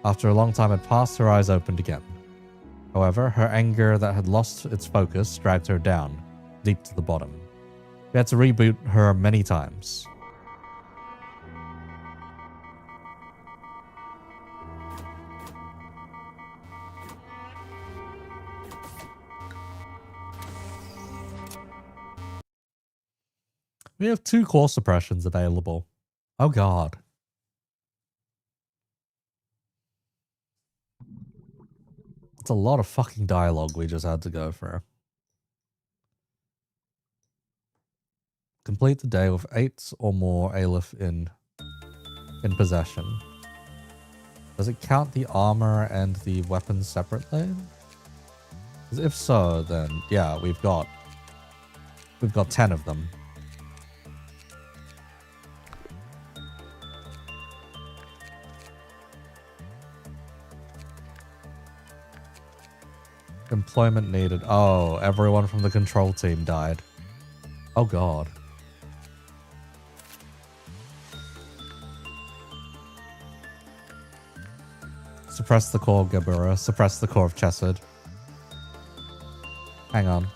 After a long time had passed, her eyes opened again. However, her anger that had lost its focus dragged her down, deep to the bottom. We had to reboot her many times. We have 2 core suppressions available. Oh god. It's a lot of fucking dialogue we just had to go through. Complete the day with 8 or more Aleph in possession. Does it count the armor and the weapons separately? 'Cause if so, then yeah, we've got 10 of them. Employment needed. Oh, everyone from the control team died. Oh god. Suppress the core of Gebura. Suppress the core of Chesed. Hang on.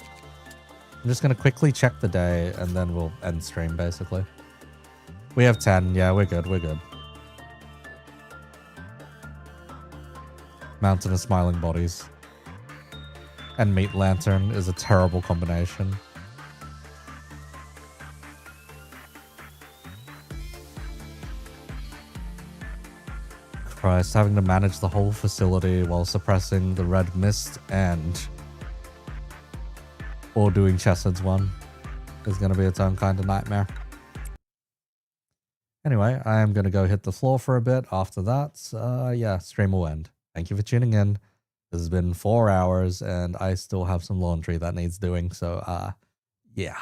I'm just going to quickly check the day and then we'll end stream basically. We have 10. Yeah, we're good. We're good. Mountain of Smiling Bodies. And Meat Lantern is a terrible combination. Christ, having to manage the whole facility while suppressing the red mist or doing Chesed's one is going to be its own kind of nightmare. Anyway, I am going to go hit the floor for a bit. After that, yeah, stream will end. Thank you for tuning in. This has been 4 hours and I still have some laundry that needs doing. So, yeah.